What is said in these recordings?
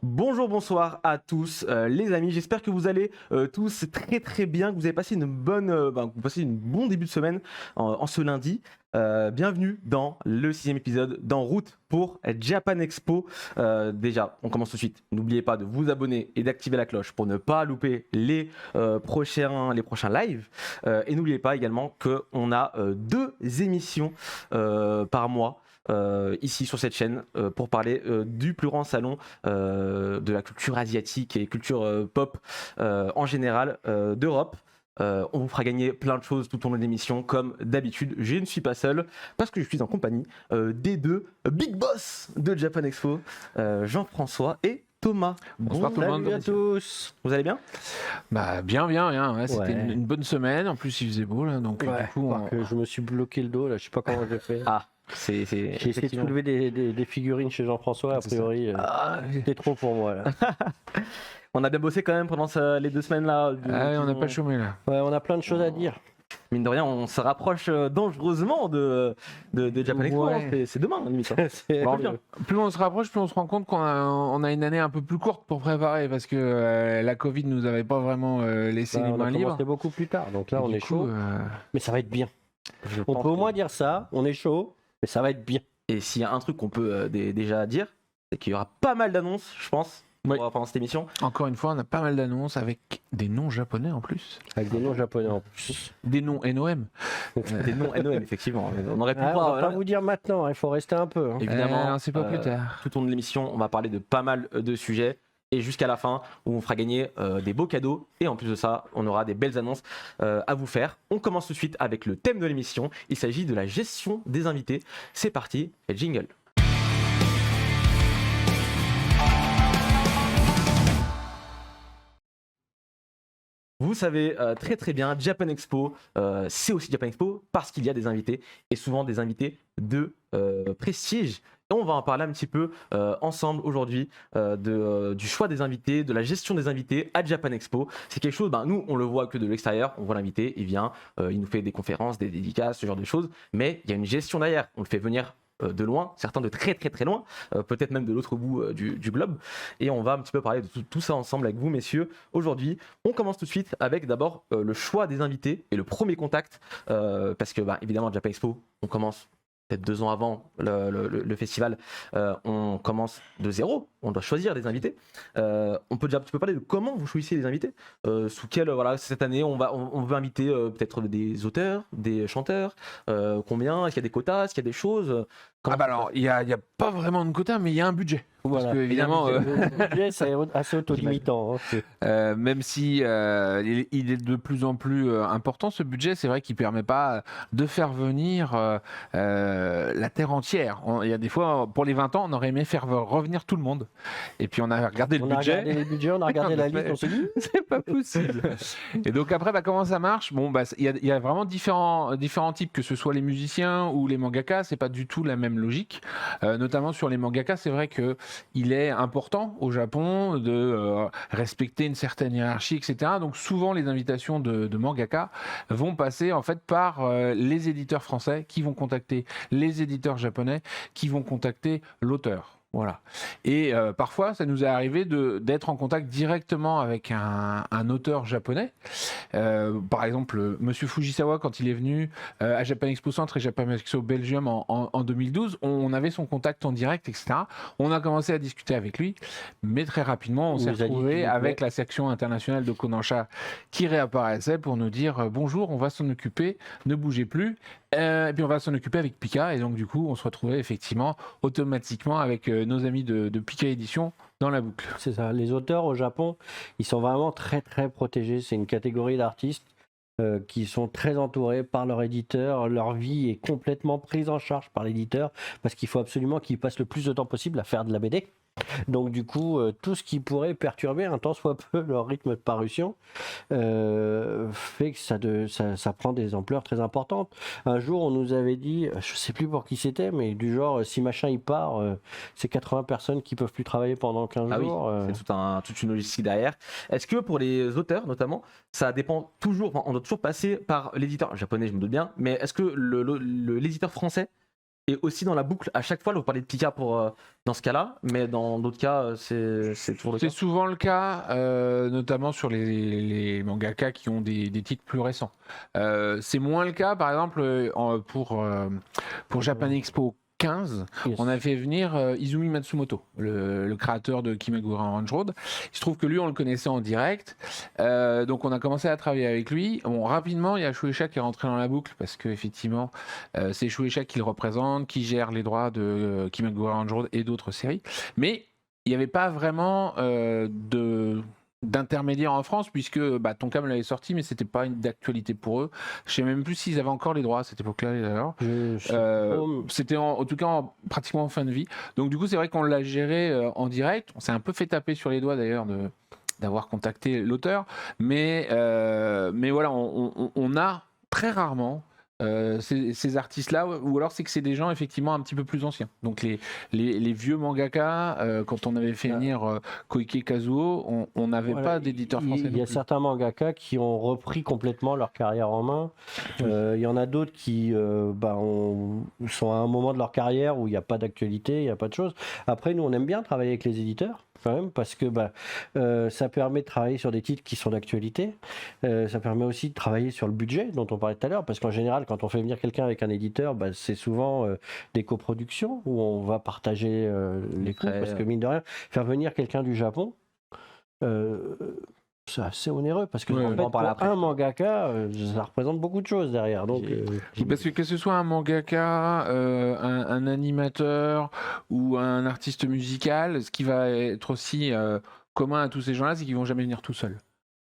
Bonjour, bonsoir à tous les amis, j'espère que vous allez tous très très bien, que vous avez passé que vous passez une bon début de semaine en ce lundi. Bienvenue dans le 6e épisode d'En route pour Japan Expo. Déjà, on commence tout de suite. N'oubliez pas de vous abonner et d'activer la cloche pour ne pas louper les prochains lives. Et n'oubliez pas également qu'on a 2 émissions par mois. Ici sur cette chaîne pour parler du plus grand salon de la culture asiatique et culture pop en général d'Europe. On vous fera gagner plein de choses tout au long de l'émission. Comme d'habitude, je ne suis pas seul parce que je suis en compagnie des deux big boss de Japan Expo, Jean-François et Thomas. Bonsoir tout le monde. Salut à tous. Vous allez bien? Bah bien. Ouais, c'était Ouais. une bonne semaine. En plus, il faisait beau là, donc du coup, Par que je me suis bloqué le dos là, je sais pas comment j'ai fait. Ah, c'est J'ai essayé de effectivement. soulever des figurines chez Jean-François, a C'est ça. priori, c'était trop pour moi là. On a bien bossé quand même pendant les 2 semaines là. on n'a pas chômé là. Ouais, on a plein de choses à dire. Mine de rien, on se rapproche dangereusement de Japan Expo. Ouais. Hein. C'est demain, limite. Hein. C'est- On revient. Plus on se rapproche, plus on se rend compte qu'on a une année un peu plus courte pour préparer parce que la Covid nous avait pas vraiment laissé les on mains a libres. commencé beaucoup plus tard, donc là Et on du est coup, chaud, mais ça va être bien. Je On pense peut au que- moins dire ça, on est chaud, mais ça va être bien. Et s'il y a un truc qu'on peut déjà dire, c'est qu'il y aura pas mal d'annonces, je pense, Oui. pendant cette émission. Encore une fois, on a pas mal d'annonces avec des noms japonais en plus, Avec des noms japonais en plus. des noms NOM. Des noms NOM, effectivement. On aurait pu Ah, on voir, va pas vous dire maintenant, il faut rester un peu. Hein. évidemment, c'est pas plus tard. tout au long de l'émission, on va parler de pas mal de sujets. Et jusqu'à la fin, où on fera gagner des beaux cadeaux. Et en plus de ça, on aura des belles annonces à vous faire. On commence tout de suite avec le thème de l'émission. Il s'agit de la gestion des invités. C'est parti, et jingle. Vous savez très très bien, Japan Expo, c'est aussi Japan Expo parce qu'il y a des invités et souvent des invités de prestige. Et on va en parler un petit peu ensemble aujourd'hui du choix des invités, de la gestion des invités à Japan Expo. C'est quelque chose, nous on le voit que de l'extérieur, on voit l'invité, il vient, il nous fait des conférences, des dédicaces, ce genre de choses, mais il y a une gestion derrière. On le fait venir de loin, certains de très très très loin, peut-être même de l'autre bout du globe. Et on va un petit peu parler de tout ça ensemble avec vous, messieurs. Aujourd'hui, on commence tout de suite avec d'abord le choix des invités et le premier contact, parce que évidemment, Japan Expo, on commence peut-être 2 ans avant le festival, on commence de zéro, on doit choisir des invités. On peut déjà un petit peu parler de comment vous choisissez les invités, sous quel, cette année on veut inviter peut-être des auteurs, des chanteurs, combien, est-ce qu'il y a des quotas, est-ce qu'il y a des choses Ah bah alors, il y a pas vraiment de quota, mais il y a un budget. Voilà. Parce que évidemment, Le budget, c'est assez auto-limitant. Hein. même si il est de plus en plus important, ce budget, c'est vrai qu'il permet pas de faire venir la terre entière. Il y a des fois, pour les 20 ans, on aurait aimé faire revenir tout le monde. Et puis on a regardé le On a budget. regardé les budgets, on a regardé la liste, on s'est dit. C'est pas possible. Et donc après, comment ça marche? Bon, il y a vraiment différents types, que ce soit les musiciens ou les mangakas, c'est pas du tout la même logique. Notamment sur les mangakas, c'est vrai que il est important au Japon de respecter une certaine hiérarchie, etc. Donc souvent, les invitations de mangaka vont passer en fait par les éditeurs français qui vont contacter les éditeurs japonais qui vont contacter l'auteur. Voilà. Et parfois, ça nous est arrivé d'être en contact directement avec un auteur japonais. Par exemple, Monsieur Fujisawa, quand il est venu à Japan Expo Centre et Japan Expo Belgium en 2012, on avait son contact en direct, etc. On a commencé à discuter avec lui, mais très rapidement, on Il s'est nous a dit, retrouvé s'il vous plaît. avec la section internationale de Kodansha qui réapparaissait pour nous dire bonjour, on va s'en occuper, ne bougez plus. Et puis on va s'en occuper avec Pika. Et donc du coup, on se retrouvait effectivement automatiquement avec nos amis de Pika Édition dans la boucle. C'est ça. Les auteurs au Japon, ils sont vraiment très très protégés. C'est une catégorie d'artistes qui sont très entourés par leur éditeur. Leur vie est complètement prise en charge par l'éditeur parce qu'il faut absolument qu'ils passent le plus de temps possible à faire de la BD. Donc du coup, tout ce qui pourrait perturber un tant soit peu leur rythme de parution fait que ça prend des ampleurs très importantes. Un jour, on nous avait dit, je sais plus pour qui c'était, mais du genre, si machin il part, c'est 80 personnes qui peuvent plus travailler pendant 15 Ah oui, jours. c'est toute une logistique derrière. Est-ce que pour les auteurs notamment, ça dépend toujours, on doit toujours passer par l'éditeur japonais, je me doute bien, mais est-ce que l'éditeur français Et aussi dans la boucle, à chaque fois, là, vous parlez de Pika dans ce cas-là, mais dans d'autres cas, c'est toujours le C'est cas. souvent le cas, notamment sur les mangaka qui ont des titres plus récents. C'est moins le cas, par exemple, pour Japan Expo 15, Yes. on a fait venir Izumi Matsumoto, le créateur de Kimagura Orange Road. Il se trouve que lui, on le connaissait en direct, donc on a commencé à travailler avec lui. Bon, rapidement, il y a Shueisha qui est rentré dans la boucle parce qu'effectivement, c'est Shueisha qui le représente, qui gère les droits de Kimagura Orange Road et d'autres séries. Mais il n'y avait pas vraiment d'intermédiaire en France puisque Tonkam l'avait sorti mais c'était pas d'actualité pour eux. Je sais même plus s'ils avaient encore les droits à cette époque-là d'ailleurs. C'était en tout cas pratiquement en fin de vie. Donc du coup c'est vrai qu'on l'a géré en direct. On s'est un peu fait taper sur les doigts d'ailleurs d'avoir contacté l'auteur, mais voilà on a très rarement ces artistes-là, ou alors c'est que c'est des gens effectivement un petit peu plus anciens. Donc les vieux mangaka, quand on avait fait venir Koike Kazuo, on n'avait pas d'éditeur français. Il y a certains mangaka qui ont repris complètement leur carrière en main. Il y en a d'autres qui sont à un moment de leur carrière où il n'y a pas d'actualité, il n'y a pas de choses. Après, nous, on aime bien travailler avec les éditeurs. Quand même, parce que ça permet de travailler sur des titres qui sont d'actualité. Ça permet aussi de travailler sur le budget dont on parlait tout à l'heure, parce qu'en général, quand on fait venir quelqu'un avec un éditeur, c'est souvent des coproductions où on va partager les coûts, parce que mine de rien, faire venir quelqu'un du Japon, c'est assez onéreux, parce que pour un mangaka, ça représente beaucoup de choses derrière. Donc, parce que ce soit un mangaka, un animateur ou un artiste musical, ce qui va être aussi commun à tous ces gens-là, c'est qu'ils vont jamais venir tout seuls.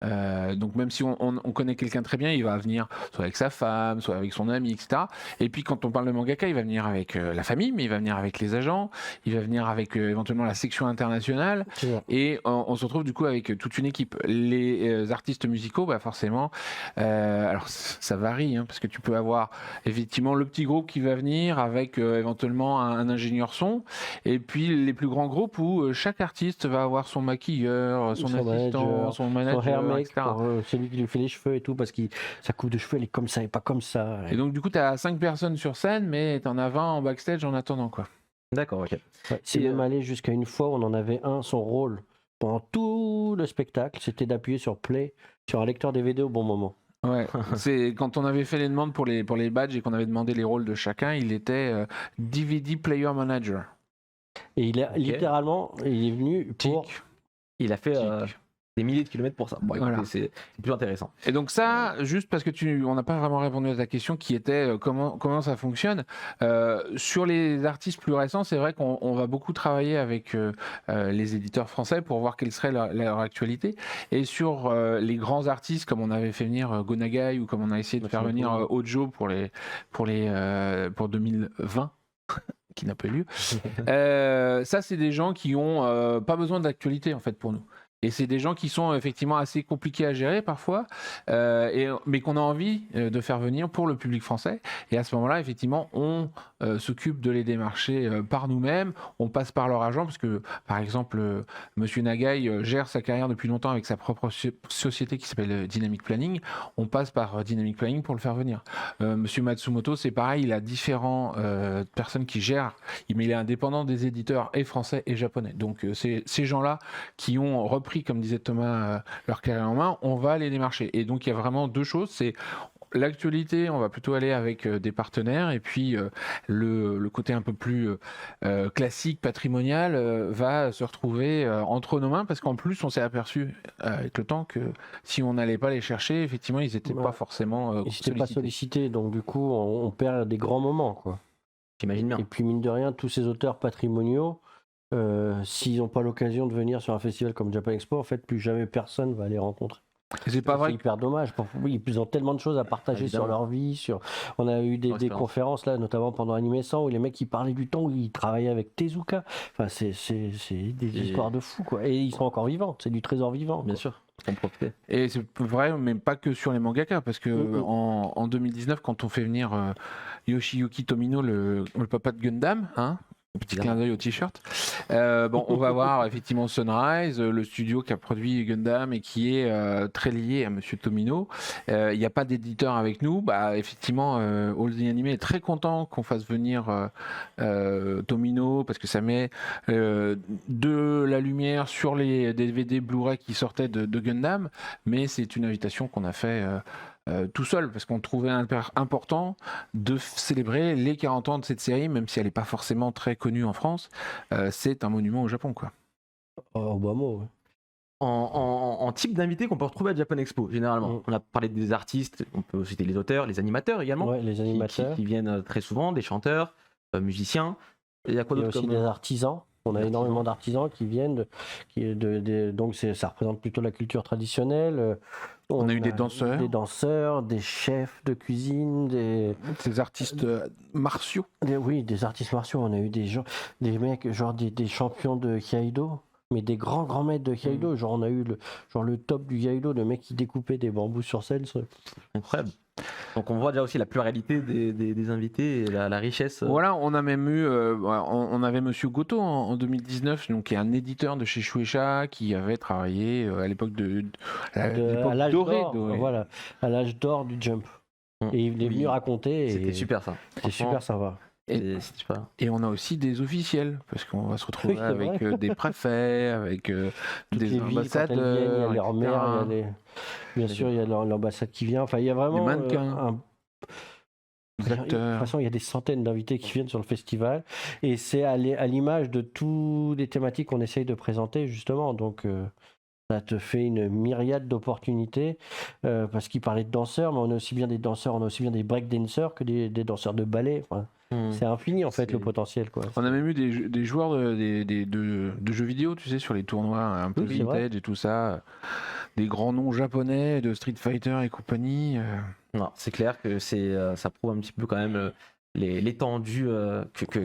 Donc même si on connaît quelqu'un très bien, il va venir soit avec sa femme, soit avec son ami, etc. Et puis quand on parle de mangaka, il va venir avec la famille, mais il va venir avec les agents, il va venir avec éventuellement la section internationale, et on se retrouve du coup avec toute une équipe. Les artistes musicaux, forcément, alors ça varie, parce que tu peux avoir effectivement le petit groupe qui va venir avec éventuellement un ingénieur son, et puis les plus grands groupes où chaque artiste va avoir son maquilleur, son assistant, son manager, pour celui qui lui fait les cheveux et tout, parce que sa coupe de cheveux elle est comme ça et pas comme ça. Et donc du coup tu as 5 personnes sur scène, mais tu en as 20 en backstage en attendant quoi. D'accord, ok. C'est même allé jusqu'à une fois où on en avait un, son rôle pendant tout le spectacle, c'était d'appuyer sur play sur un lecteur DVD au bon moment. Ouais, c'est quand on avait fait les demandes pour les badges et qu'on avait demandé les rôles de chacun, il était DVD Player Manager. Et il est littéralement, il est venu pour... Il a fait des milliers de kilomètres pour ça. Bon, écoutez, voilà. C'est plus intéressant. Et donc ça, juste parce que on n'a pas vraiment répondu à ta question qui était comment ça fonctionne. Sur les artistes plus récents, c'est vrai qu'on va beaucoup travailler avec les éditeurs français pour voir quelle serait leur actualité. Et sur les grands artistes, comme on avait fait venir Gonagai ou comme on a essayé de faire venir Ojo pour 2020. qui n'a pas eu lieu. Ça, c'est des gens qui ont pas besoin d'actualité en fait pour nous. Et c'est des gens qui sont effectivement assez compliqués à gérer parfois, mais qu'on a envie de faire venir pour le public français. Et à ce moment-là, effectivement, on s'occupe de les démarcher par nous-mêmes. On passe par leur agent, parce que, par exemple, Monsieur Nagai gère sa carrière depuis longtemps avec sa propre société qui s'appelle Dynamic Planning. On passe par Dynamic Planning pour le faire venir. Monsieur Matsumoto, c'est pareil, il a différentes personnes qui gèrent, mais il est indépendant des éditeurs et français et japonais. Donc, c'est ces gens-là qui ont repris, comme disait Thomas, leur carrière en main, on va les démarcher. Et donc il y a vraiment deux choses, c'est l'actualité, on va plutôt aller avec des partenaires, et puis le côté un peu plus classique, patrimonial, va se retrouver entre nos mains, parce qu'en plus on s'est aperçu avec le temps que si on n'allait pas les chercher, effectivement ils n'étaient pas forcément sollicités, donc du coup on perd des grands moments, quoi. J'imagine bien. Et puis mine de rien, tous ces auteurs patrimoniaux, s'ils n'ont pas l'occasion de venir sur un festival comme Japan Expo, en fait, plus jamais personne va les rencontrer. C'est pas vrai. C'est hyper dommage. Oui, ils ont tellement de choses à partager sur leur vie. On a eu des conférences là, notamment pendant Anime 100, où les mecs ils parlaient du temps où ils travaillaient avec Tezuka. Enfin, c'est des histoires de fous, quoi. Et ils sont encore vivants. C'est du trésor vivant. Bien sûr. Et c'est vrai, mais pas que sur les mangaka, parce que en 2019, quand on fait venir Yoshiyuki Tomino, le papa de Gundam, Petit clin d'œil au t-shirt. Bon, on va voir effectivement Sunrise, le studio qui a produit Gundam et qui est très lié à Monsieur Tomino. Il n'y a pas d'éditeur avec nous. Bah, effectivement, All the Anime est très content qu'on fasse venir Tomino parce que ça met de la lumière sur les DVD Blu-ray qui sortaient de Gundam. Mais c'est une invitation qu'on a fait. Tout seul, parce qu'on trouvait important de célébrer les 40 ans de cette série, même si elle n'est pas forcément très connue en France. C'est un monument au Japon, quoi. Oh, bah, mot, ouais. En type d'invité qu'on peut retrouver à Japan Expo, généralement. On a parlé des artistes, on peut citer les auteurs, les animateurs également. Ouais, les animateurs. Qui viennent très souvent, des chanteurs, musiciens. Il y a quoi Il y a d'autre aussi comme... des artisans. On a énormément d'artisans qui viennent, donc ça représente plutôt la culture traditionnelle. On a eu des danseurs. Des danseurs, des chefs de cuisine, des artistes martiaux. Oui, des artistes martiaux. On a eu des mecs, genre des champions de Kaido, mais des grands maîtres de Kaido. Genre on a eu le top du Kaido, le mec qui découpait des bambous sur scène. Incroyable. Donc on voit déjà aussi la pluralité des invités et la richesse. Voilà, on a même eu, on avait Monsieur Goto en 2019, donc qui est un éditeur de chez Shueisha qui avait travaillé à l'époque à l'âge d'or, voilà, à l'âge d'or du Jump. Et il est venu raconter. C'était super ça. C'était super sympa. Et on a aussi des officiels, parce qu'on va se retrouver avec des préfets, avec des ambassadeurs. Il y a leur maire, bien sûr, il y a l'ambassade qui vient. Enfin, il y a vraiment des mannequins. De toute façon, il y a des centaines d'invités qui viennent sur le festival. Et c'est à l'image de toutes les thématiques qu'on essaye de présenter, justement. Donc, ça te fait une myriade d'opportunités. Parce qu'il parlait de danseurs, mais on a aussi bien des danseurs, on a aussi bien des breakdancers que des danseurs de ballet. Enfin, c'est infini, en fait, le potentiel, quoi. On a même eu des joueurs de jeux vidéo, tu sais, sur les tournois un peu vintage et tout ça. Des grands noms japonais de Street Fighter et compagnie. Non, c'est clair que ça prouve un petit peu quand même l'étendue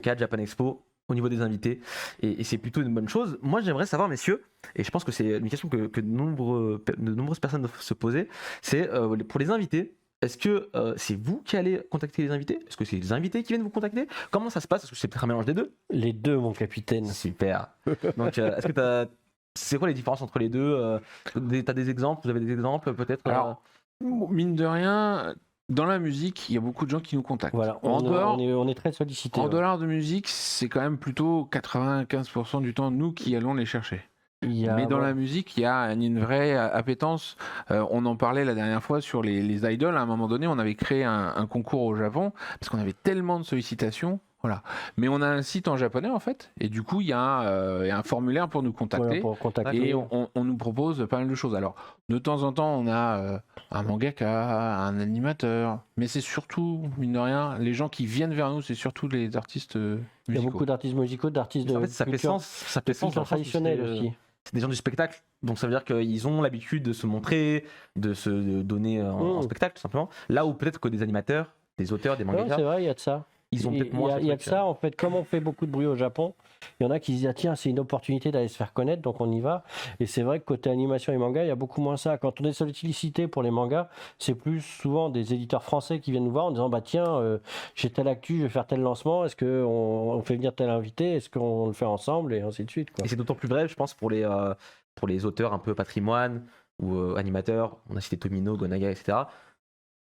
qu'a Japan Expo au niveau des invités, et c'est plutôt une bonne chose. Moi, j'aimerais savoir, messieurs, et je pense que c'est une question que de nombreuses personnes doivent se poser, c'est pour les invités. Est-ce que c'est vous qui allez contacter les invités? Est-ce que c'est les invités qui viennent vous contacter? Comment ça se passe? Est-ce que c'est peut-être un mélange des deux? Les deux, mon capitaine. Super. Donc, est-ce que c'est quoi les différences entre les deux? T'as des exemples? Vous avez des exemples peut-être? Alors, mine de rien, dans la musique, il y a beaucoup de gens qui nous contactent. Voilà, on est très sollicités. En dollars de musique, c'est quand même plutôt 95% du temps nous qui allons les chercher. Mais dans la musique, il y a une vraie appétence. On en parlait la dernière fois sur les idoles. À un moment donné, on avait créé un concours au Japon parce qu'on avait tellement de sollicitations. Voilà. Mais on a un site en japonais en fait, et du coup il y a un formulaire pour nous contacter, et on nous propose pas mal de choses. Alors de temps en temps on a un mangaka, un animateur, mais c'est surtout, mine de rien, les gens qui viennent vers nous, c'est surtout les artistes musicaux. Il y a beaucoup d'artistes musicaux, d'artistes en fait, ça fait sens traditionnel aussi. C'est des gens du spectacle, donc ça veut dire qu'ils ont l'habitude de se montrer, de se donner en spectacle tout simplement. Là où peut-être que des animateurs, des auteurs, des mangakas. C'est vrai, il y a de ça. Ils ont peut-être moins. Il y a de ça, en fait, comme on fait beaucoup de bruit au Japon, il y en a qui se disent, ah, tiens, c'est une opportunité d'aller se faire connaître, donc on y va. Et c'est vrai que côté animation et manga, il y a beaucoup moins ça. Quand on est sollicité pour les mangas, c'est plus souvent des éditeurs français qui viennent nous voir en disant, bah tiens, j'ai telle actu, je vais faire tel lancement, est-ce qu'on fait venir tel invité, est-ce qu'on le fait ensemble, et ainsi de suite, quoi. Et c'est d'autant plus vrai, je pense, pour les auteurs un peu patrimoine ou animateurs. On a cité Tomino, Gonaga, etc.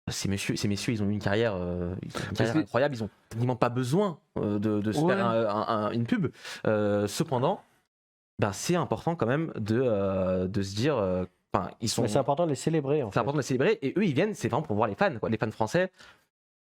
Ces messieurs, ils ont eu une carrière incroyable, ils n'ont quasiment pas besoin de se faire une pub. Cependant, c'est important quand même de se dire. C'est important de les célébrer. C'est important de les célébrer, et eux, ils viennent, c'est vraiment pour voir les fans, les fans français.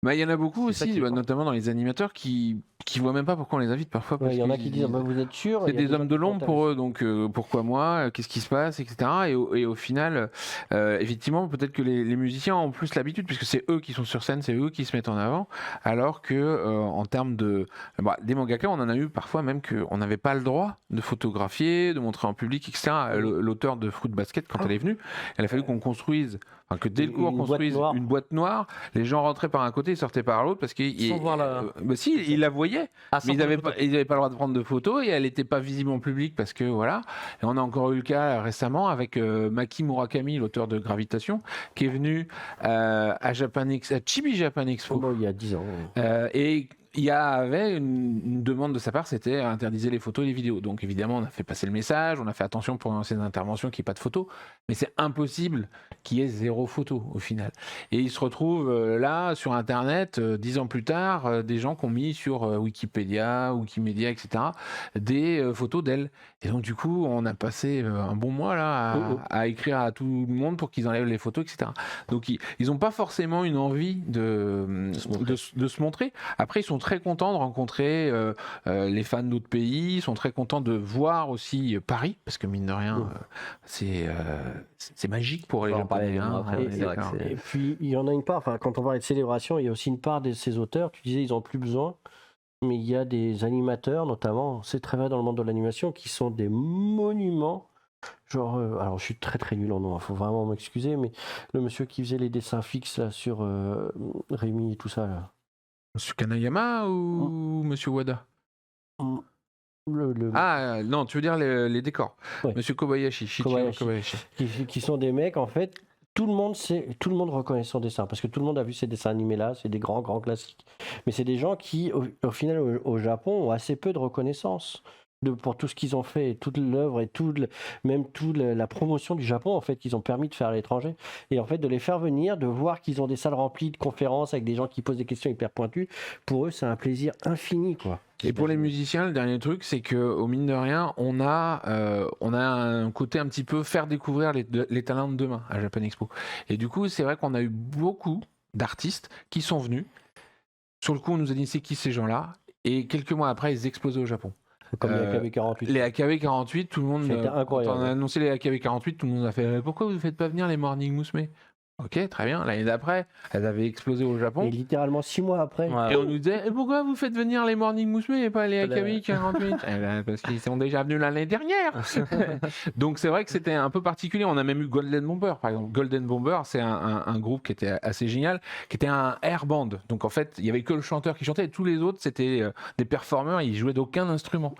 Il y en a beaucoup aussi, notamment dans les animateurs, qui voient même pas pourquoi on les invite parfois. Il y en a qui disent, vous êtes sûr? C'est des hommes de l'ombre pour eux, donc pourquoi moi? Qu'est-ce qui se passe, etc. Et au final, effectivement, peut-être que les musiciens ont plus l'habitude, puisque c'est eux qui sont sur scène, c'est eux qui se mettent en avant, alors que en termes des mangakas, on en a eu parfois même qu'on n'avait pas le droit de photographier, de montrer en public, etc. L'auteur de Fruit Basket, quand elle est venue, elle a fallu qu'on construise, que Delcourt construise une boîte noire. Les gens rentraient par un côté, ils sortaient par l'autre, parce qu'ils il la voyaient, mais ils n'avaient pas le droit de prendre de photos, et elle n'était pas visible en public, parce que voilà. Et on a encore eu le cas récemment avec Maki Murakami, l'auteur de Gravitation, qui est venu à Chibi Japan Expo il y a 10 ans. Et il y avait une demande de sa part, c'était interdire les photos et les vidéos. Donc évidemment, on a fait passer le message, on a fait attention pour lancer une intervention qu'il n'y ait pas de photos, mais c'est impossible qu'il y ait 0 photo au final. Et il se retrouve là sur Internet, 10 ans plus tard, des gens qui ont mis sur Wikipédia, Wikimedia, etc., des photos d'elle. Et donc du coup, on a passé un bon mois là à écrire à tout le monde pour qu'ils enlèvent les photos, etc. Donc ils n'ont pas forcément une envie de se montrer. Après, ils sont très contents de rencontrer les fans d'autres pays, ils sont très contents de voir aussi Paris, parce que mine de rien, c'est magique pour les On va en parler Japonais. après, mais c'est vrai que c'est- Et puis, il y en a une part, enfin, quand on parlait de célébration, il y a aussi une part de ces auteurs, tu disais, ils n'ont plus besoin, mais il y a des animateurs, notamment, c'est très vrai dans le monde de l'animation, qui sont des monuments. Genre, alors je suis très très nul en nom, il faut vraiment m'excuser, mais le monsieur qui faisait les dessins fixes là, sur Rémi et tout ça, là. Monsieur Kanayama ou Monsieur Wada? Ah non, tu veux dire les décors. Ouais. Monsieur Kobayashi, Shichiro Kobayashi. Qui sont des mecs, en fait, tout le monde reconnaît son dessin, parce que tout le monde a vu ces dessins animés-là, c'est des grands classiques. Mais c'est des gens qui, au final, au Japon, ont assez peu de reconnaissance pour tout ce qu'ils ont fait, et toute l'œuvre et même toute la promotion du Japon, en fait, qu'ils ont permis de faire à l'étranger. Et en fait, de les faire venir, de voir qu'ils ont des salles remplies de conférences avec des gens qui posent des questions hyper pointues, pour eux, c'est un plaisir infini, quoi. Et pour les musiciens, le dernier truc, c'est que au mine de rien, on a un côté un petit peu faire découvrir les talents de demain à Japan Expo. Et du coup, c'est vrai qu'on a eu beaucoup d'artistes qui sont venus. Sur le coup, on nous a dit c'est qui ces gens-là, et quelques mois après, ils explosaient au Japon. Comme les AKB 48. Les AKB 48, tout le monde. C'était incroyable. Quand on a annoncé les AKB 48, tout le monde a fait pourquoi vous ne faites pas venir les Morning Musume? Ok, très bien. L'année d'après, elles avaient explosé au Japon. Et littéralement 6 mois après. Et on nous disait pourquoi vous faites venir les Morning Musume et pas les AKB 48? Eh ben, parce qu'ils sont déjà venus l'année dernière. Donc c'est vrai que c'était un peu particulier. On a même eu Golden Bomber, par exemple. Golden Bomber, c'est un groupe qui était assez génial, qui était un air band. Donc en fait, il y avait que le chanteur qui chantait et tous les autres, c'était des performeurs. Ils jouaient d'aucun instrument.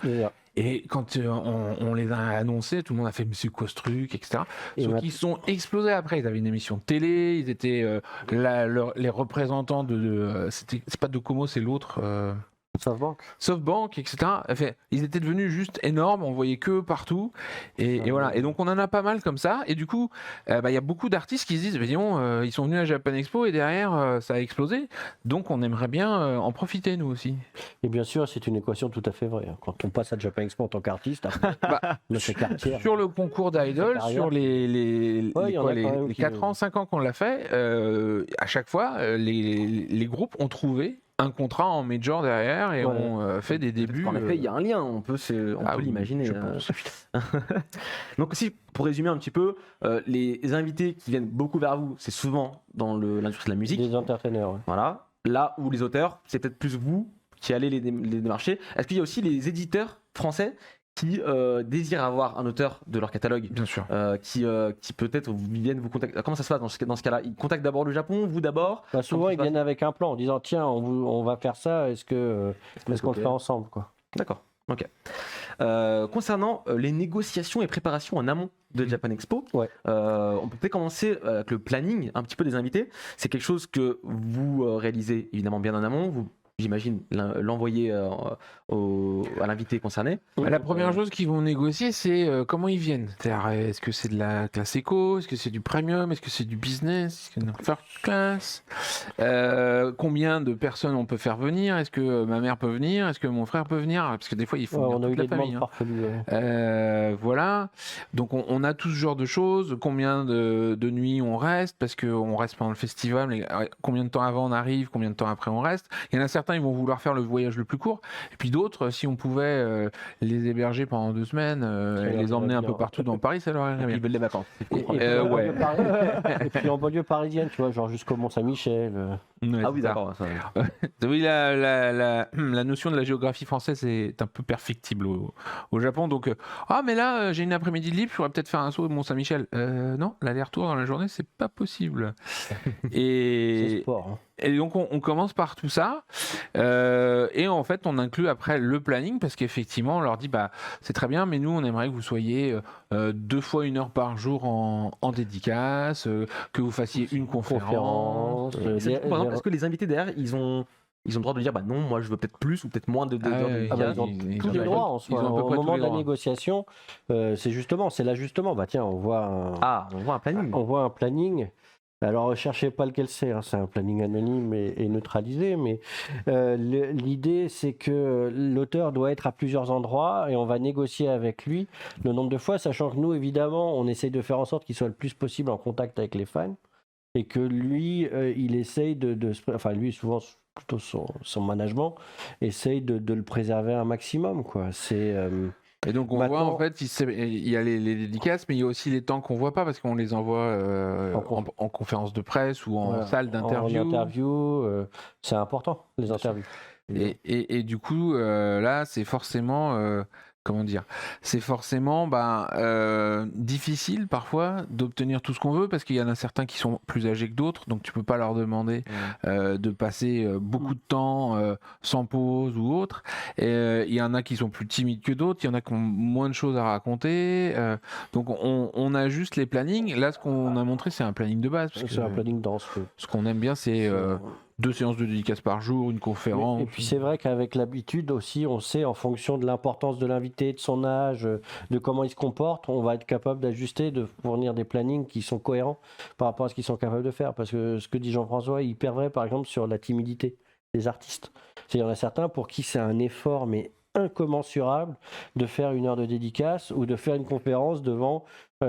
Et quand on les a annoncés, tout le monde a fait mais c'est quoi ce truc, etc. Sauf qu'ils sont explosés après. Ils avaient une émission de télé, ils étaient les représentants c'est pas Docomo, c'est l'autre. SoftBank, etc. Enfin, ils étaient devenus juste énormes, on voyait que partout. Et voilà. Et donc on en a pas mal comme ça. Et du coup, il y a beaucoup d'artistes qui se disent, disons, ils sont venus à Japan Expo et derrière, ça a explosé. Donc on aimerait bien en profiter, nous aussi. Et bien sûr, c'est une équation tout à fait vraie. Quand on passe à Japan Expo en tant qu'artiste, sur le concours d'Idol, sur les 4 ans, 5 ans qu'on l'a fait, à chaque fois, les groupes ont trouvé un contrat en major derrière et on fait des débuts. En effet, il y a un lien, on peut l'imaginer. Je pense. Donc aussi, pour résumer un petit peu, les invités qui viennent beaucoup vers vous, c'est souvent dans l'industrie de la musique. Des entertainers. Ouais. Voilà. Là où les auteurs, c'est peut-être plus vous qui allez les démarcher. Est-ce qu'il y a aussi les éditeurs français qui désirent avoir un auteur de leur catalogue, bien sûr, qui peut-être viennent vous contacter. Comment ça se passe dans ce cas-là? Ils contactent d'abord le Japon, vous d'abord? Souvent, ils viennent avec un plan en disant tiens, on va faire ça, est-ce qu'on le fait ensemble, quoi. D'accord, ok. Concernant les négociations et préparations en amont de Japan Expo, on peut peut-être commencer avec le planning un petit peu des invités. C'est quelque chose que vous réalisez évidemment bien en amont. J'imagine l'envoyer à l'invité concerné. La première chose qu'ils vont négocier, c'est comment ils viennent. Est-ce que c'est de la classe éco? Est-ce que c'est du premium? Est-ce que c'est du business? Est-ce que c'est une first class? Combien de personnes on peut faire venir? Est-ce que ma mère peut venir? Est-ce que mon frère peut venir? Parce que des fois, il faut venir toute la famille. Voilà. Donc, on a tout ce genre de choses. Combien de nuits on reste? Parce qu'on reste pendant le festival. Combien de temps avant on arrive? Combien de temps après on reste? Il y en a certains, ils vont vouloir faire le voyage le plus court. Et puis d'autres, si on pouvait les héberger pendant 2 semaines et les emmener un peu partout dans Paris, ça leur irait bien. Ils veulent les vacances. Et puis en banlieue parisienne, tu vois, genre jusqu'au Mont-Saint-Michel. Ah oui, d'accord. Oui, la notion de la géographie française est un peu perfectible au Japon. Donc, mais là, j'ai une après-midi libre, je pourrais peut-être faire un saut au Mont-Saint-Michel. Non, l'aller-retour dans la journée, c'est pas possible. C'est sport. Hein. Et donc on commence par tout ça et en fait on inclut après le planning parce qu'effectivement on leur dit c'est très bien mais nous on aimerait que vous soyez 2 fois 1 heure par jour en dédicace, que vous fassiez une conférence. Par exemple, est-ce que les invités derrière ils ont ils ont le droit de dire bah non, moi je veux peut-être plus ou peut-être moins de d'heures de ouais, Ah bah, dédicace. ils ont tous les droits en soi. ils ont à peu Au près tous moment les de la droits. négociation, c'est l'ajustement. Bah tiens, on voit On voit un planning. on voit un planning. Alors, cherchez pas lequel c'est un planning anonyme et neutralisé, mais l'idée, c'est que l'auteur doit être à plusieurs endroits et on va négocier avec lui le nombre de fois, sachant que nous, évidemment, on essaye de faire en sorte qu'il soit le plus possible en contact avec les fans et que lui, il essaye enfin, lui, souvent, plutôt son management, essaye de le préserver un maximum, quoi. Et donc on Maintenant- voit en fait, il y a les dédicaces, mais il y a aussi les temps qu'on voit pas parce qu'on les envoie en conférence de presse ou en Voilà. salle d'interview. En interview, c'est important, les interviews. Et du coup, là, c'est forcément, comment dire, c'est forcément difficile parfois d'obtenir tout ce qu'on veut parce qu'il y en a certains qui sont plus âgés que d'autres, donc tu peux pas leur demander de passer beaucoup de temps sans pause ou autre. Et il y en a qui sont plus timides que d'autres, il y en a qui ont moins de choses à raconter. Donc on ajuste les plannings. Là, ce qu'on a montré, c'est un planning de base. Parce que C'est un planning dense. ce qu'on aime bien, c'est 2 séances de dédicaces par jour, une conférence. Et puis c'est vrai qu'avec l'habitude aussi, on sait en fonction de l'importance de l'invité, de son âge, de comment il se comporte, on va être capable d'ajuster, de fournir des plannings qui sont cohérents par rapport à ce qu'ils sont capables de faire. Parce que ce que dit Jean-François, il perd vrai par exemple sur la timidité des artistes. Il y en a certains pour qui c'est un effort mais incommensurable de faire 1 heure de dédicace ou de faire une conférence devant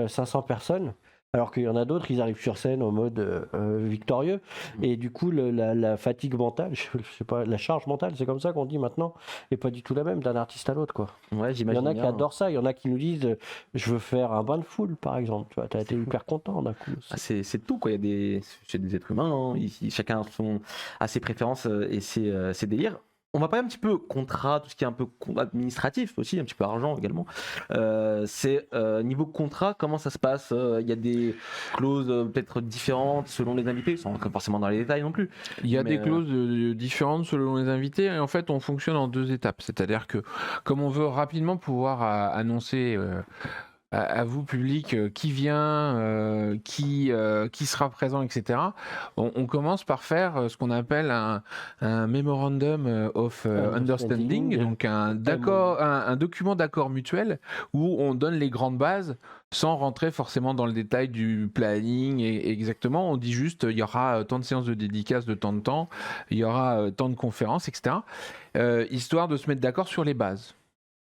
500 personnes. Alors qu'il y en a d'autres, ils arrivent sur scène en mode victorieux. Et du coup, la fatigue mentale, je sais pas, la charge mentale, c'est comme ça qu'on dit maintenant, est pas du tout la même d'un artiste à l'autre, quoi. Ouais, Il y j'imagine en a qui bien. adorent ça, il y en a qui nous disent je veux faire un bain de foule, par exemple. Tu vois, t'as été hyper content d'un coup. Ah, c'est tout quoi. C'est des êtres humains. Hein. Chacun a ses préférences et ses délires. On va parler un petit peu contrat, tout ce qui est un peu administratif aussi, un petit peu argent également. Niveau contrat, comment ça se passe? Il y a des clauses peut-être différentes selon les invités, sans rentrer forcément dans les détails non plus. Il y a Mais, des clauses différentes selon les invités et en fait on fonctionne en 2 étapes. C'est-à-dire que comme on veut rapidement pouvoir annoncer à vous public qui vient, qui sera présent, etc. On commence par faire ce qu'on appelle un memorandum of understanding, donc un document d'accord mutuel où on donne les grandes bases sans rentrer forcément dans le détail du planning et exactement. On dit juste il y aura tant de séances de dédicaces de temps de temps, il y aura tant de conférences, etc. Histoire de se mettre d'accord sur les bases.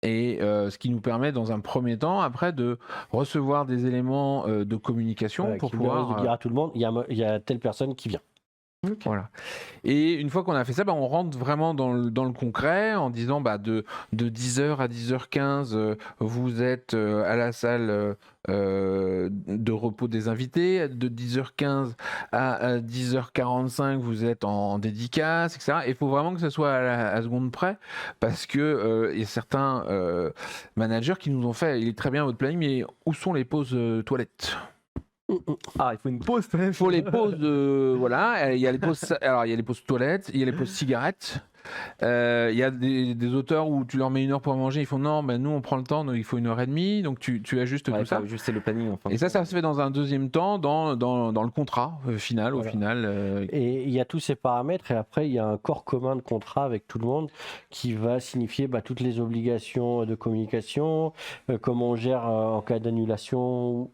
Et ce qui nous permet dans un premier temps après de recevoir des éléments de communication Voilà, pour qui permet pouvoir de dire à tout le monde, il y a telle personne qui vient. voilà. Et une fois qu'on a fait ça, on rentre vraiment dans le concret en disant de 10h à 10h15, vous êtes à la salle de repos des invités. De 10h15 à 10h45, vous êtes en dédicace, etc. Il faut vraiment que ça soit à seconde près parce que il y a certains managers qui nous ont fait, il est très bien votre planning, mais où sont les pauses toilettes? Ah, il faut une pause quand même. Il faut les pauses voilà, il y a les pauses, alors il y a les pauses toilettes, il y a les pauses cigarettes. Il y a des auteurs où tu leur mets 1 heure pour manger, ils font non, nous on prend le temps, donc il faut 1h30, donc tu ajustes tout ça. Ajuster le planning. Enfin. Et ça se fait dans un deuxième temps dans le contrat final, Voilà. au final. Et il y a tous ces paramètres, et après, il y a un corps commun de contrat avec tout le monde qui va signifier toutes les obligations de communication, comment on gère en cas d'annulation,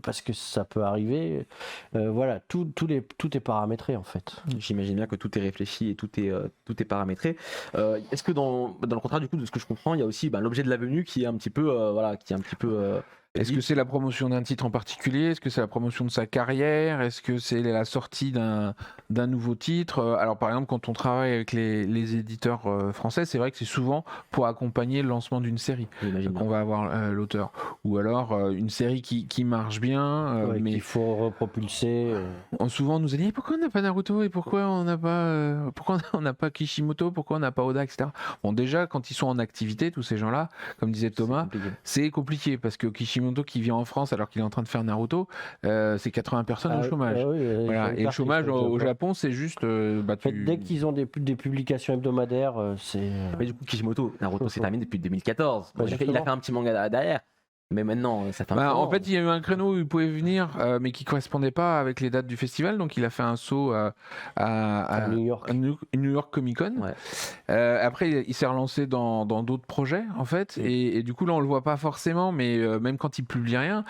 parce que ça peut arriver. Voilà, tout est paramétré en fait. J'imagine bien que tout est réfléchi et tout est paramétré. Est-ce que dans le contrat, du coup, de ce que je comprends, il y a aussi l'objet de la venue qui est un petit peu, Est-ce que c'est la promotion d'un titre en particulier? Est-ce que c'est la promotion de sa carrière? Est-ce que c'est la sortie d'un nouveau titre? Alors par exemple, quand on travaille avec les éditeurs français, c'est vrai que c'est souvent pour accompagner le lancement d'une série qu'on va avoir l'auteur. Ou alors une série qui marche bien, mais il faut repropulser. Souvent on nous a dit pourquoi on n'a pas Naruto et pourquoi on n'a pas Kishimoto, pourquoi on n'a pas Oda, etc. Bon, déjà quand ils sont en activité, tous ces gens-là, comme disait Thomas, c'est compliqué parce que Kishimoto qui vient en France alors qu'il est en train de faire Naruto, c'est 80 personnes au chômage. Voilà. Et le chômage au Japon, c'est juste. Dès qu'ils ont des publications hebdomadaires, c'est. Mais du coup, Kishimoto, Naruto, c'est terminé depuis 2014. Bah, il a fait un petit manga derrière. Mais maintenant, ça fait un Bah, moment. en fait, il y a eu un créneau où il pouvait venir, mais qui correspondait pas avec les dates du festival, donc il a fait un saut À New York. à New York Comic Con. Ouais. Après, il s'est relancé dans d'autres projets, en fait, et du coup, là, on le voit pas forcément, mais même quand il publie rien,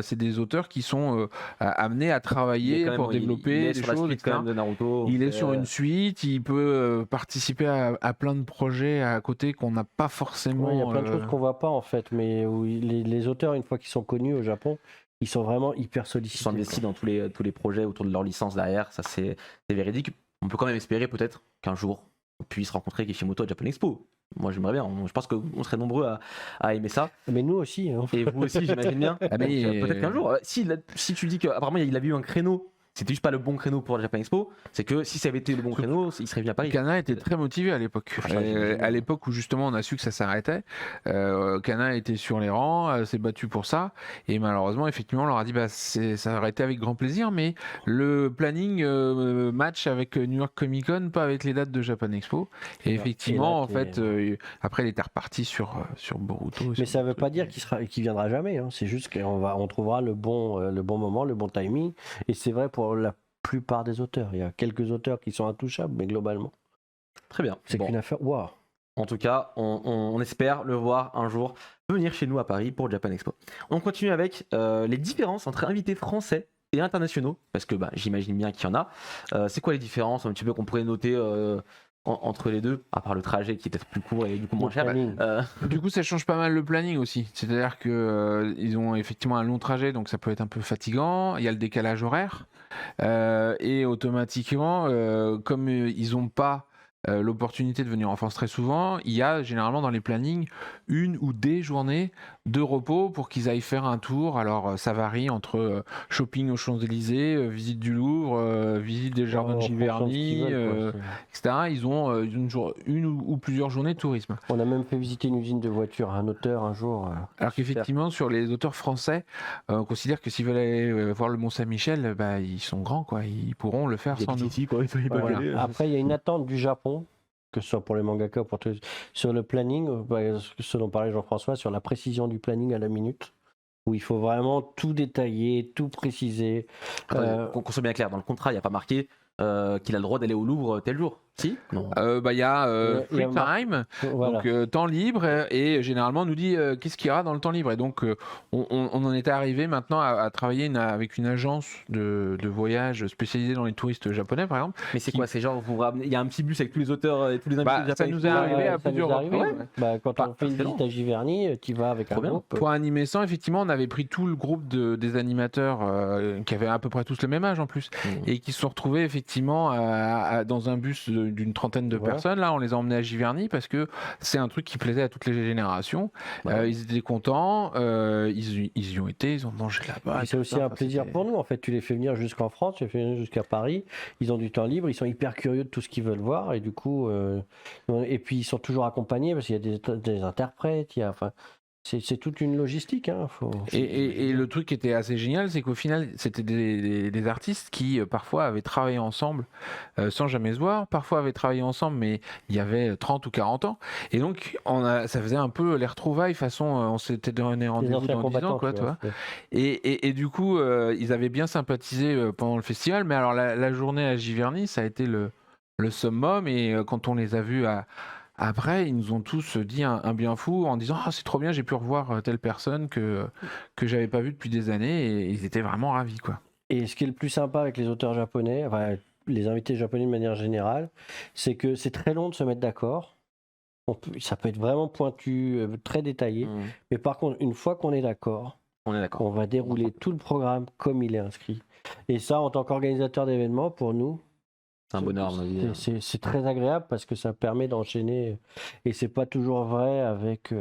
c'est des auteurs qui sont amenés à Il est travailler quand même- pour il développer est des sur la choses, suite etc. quand même de Naruto. Il est donc, sur une suite, il peut participer à plein de projets à côté qu'on n'a pas forcément. Ouais, il y a plein de choses qu'on voit pas en fait, mais où les auteurs, une fois qu'ils sont connus au Japon, ils sont vraiment hyper Ils sollicités. sont investis dans tous les projets autour de leur licence derrière, ça c'est véridique. On peut quand même espérer peut-être qu'un jour on puisse rencontrer Kishimoto à Japan Expo. Moi j'aimerais bien, je pense qu'on serait nombreux à aimer ça. Mais nous aussi. Hein. Et vous aussi j'imagine bien. Ah, mais- Donc, peut-être qu'un jour, si tu dis qu'apparemment il avait eu un créneau, c'était juste pas le bon créneau pour la Japan Expo, c'est que si ça avait été le bon créneau, il serait venu à Paris. Kana était très motivé à l'époque. À l'époque où justement on a su que ça s'arrêtait, Kana était sur les rangs, s'est battu pour ça, et malheureusement effectivement on leur a dit ça aurait été avec grand plaisir, mais le planning match avec New York Comic Con, pas avec les dates de Japan Expo. Et effectivement Et là, en fait après il était reparti sur Boruto. Mais ça veut pas dire qu'il viendra jamais. Hein. C'est juste qu'on trouvera le bon moment, le bon timing. Et c'est vrai pour la plupart des auteurs. Il y a quelques auteurs qui sont intouchables, mais globalement, Très bien. c'est Bon. qu'une affaire. Waouh. En tout cas, on espère le voir un jour venir chez nous à Paris pour Japan Expo. On continue avec les différences entre invités français et internationaux, parce que j'imagine bien qu'il y en a. C'est quoi les différences un petit peu qu'on pourrait noter entre les deux, à part le trajet qui est peut-être plus court et du coup moins Le cher. planning. Du coup, ça change pas mal le planning aussi. C'est-à-dire que ils ont effectivement un long trajet, donc ça peut être un peu fatigant. Il y a le décalage horaire et automatiquement, comme ils n'ont pas l'opportunité de venir en France très souvent, il y a généralement dans les plannings une ou des journées de repos pour qu'ils aillent faire un tour. Alors ça varie entre shopping aux Champs-Élysées, visite du Louvre, visite des jardins de En fonction de ce Giverny, qu'ils veulent, quoi. etc. Ils ont une ou plusieurs journées de tourisme. On a même fait visiter une usine de voitures à un auteur un jour. Alors qu'effectivement, sur les auteurs français, on considère que s'ils veulent aller voir le Mont-Saint-Michel, ils sont grands, quoi. Ils pourront le faire sans nous. Ici, quoi, ils peuvent Voilà. y aller. Après, il y a une attente du Japon, que ce soit pour les mangaka, pour tous, sur le planning, ce dont parlait Jean-François, sur la précision du planning à la minute, où il faut vraiment tout détailler, tout préciser. Qu'on soit bien clair, dans le contrat, il n'y a pas marqué qu'il a le droit d'aller au Louvre tel jour. Si Non. Il y a Il y a free time, Voilà. donc temps libre, et généralement on nous dit qu'est-ce qu'il y aura dans le temps libre. Et donc on en était arrivé maintenant à travailler avec une agence de voyage spécialisée dans les touristes japonais, par exemple. Mais c'est quoi C'est genre, vous ramenez, il y a un petit bus avec tous les auteurs et tous les invités de Japan ça nous est Expo, arrivé à ça nous plusieurs est arrivé. reprises. Quand on fait une excellent. visite à Giverny, tu vas avec Trop un bien. groupe. Pour animer ça, effectivement, on avait pris tout le groupe des animateurs qui avaient à peu près tous le même âge en plus, et qui se sont retrouvés effectivement dans un bus d'une trentaine de Voilà. personnes. Là, on les a emmenés à Giverny parce que c'est un truc qui plaisait à toutes les générations. Ils étaient contents, ils y ont été, ils ont mangé là-bas. Et c'est aussi un plaisir pour nous, en fait. Tu les fais venir jusqu'en France, tu les fais venir jusqu'à Paris. Ils ont du temps libre, ils sont hyper curieux de tout ce qu'ils veulent voir. Et du coup, et puis ils sont toujours accompagnés parce qu'il y a des interprètes. C'est toute une logistique. Hein, Et le truc qui était assez génial, c'est qu'au final, c'était des artistes qui parfois avaient travaillé ensemble sans jamais se voir, parfois avaient travaillé ensemble, mais il y avait 30 ou 40 ans. Et donc, ça faisait un peu les retrouvailles, façon, on s'était donné rendez-vous dans 10 ans, quoi, tu vois. Et du coup, ils avaient bien sympathisé pendant le festival, mais alors la journée à Giverny, ça a été le summum, et quand on les a vus après, ils nous ont tous dit un bien fou en disant c'est trop bien, j'ai pu revoir telle personne que j'avais pas vue depuis des années, et ils étaient vraiment ravis, quoi. Et ce qui est le plus sympa avec les auteurs japonais, enfin, les invités japonais de manière générale, c'est que c'est très long de se mettre d'accord. Ça peut être vraiment pointu, très détaillé. Mais par contre, une fois qu'on est d'accord, on est d'accord. On va dérouler tout le programme comme il est inscrit. Et ça, en tant qu'organisateur d'événements, pour nous, c'est un bonheur, à mon avis. C'est très agréable parce que ça permet d'enchaîner. Et c'est pas toujours vrai avec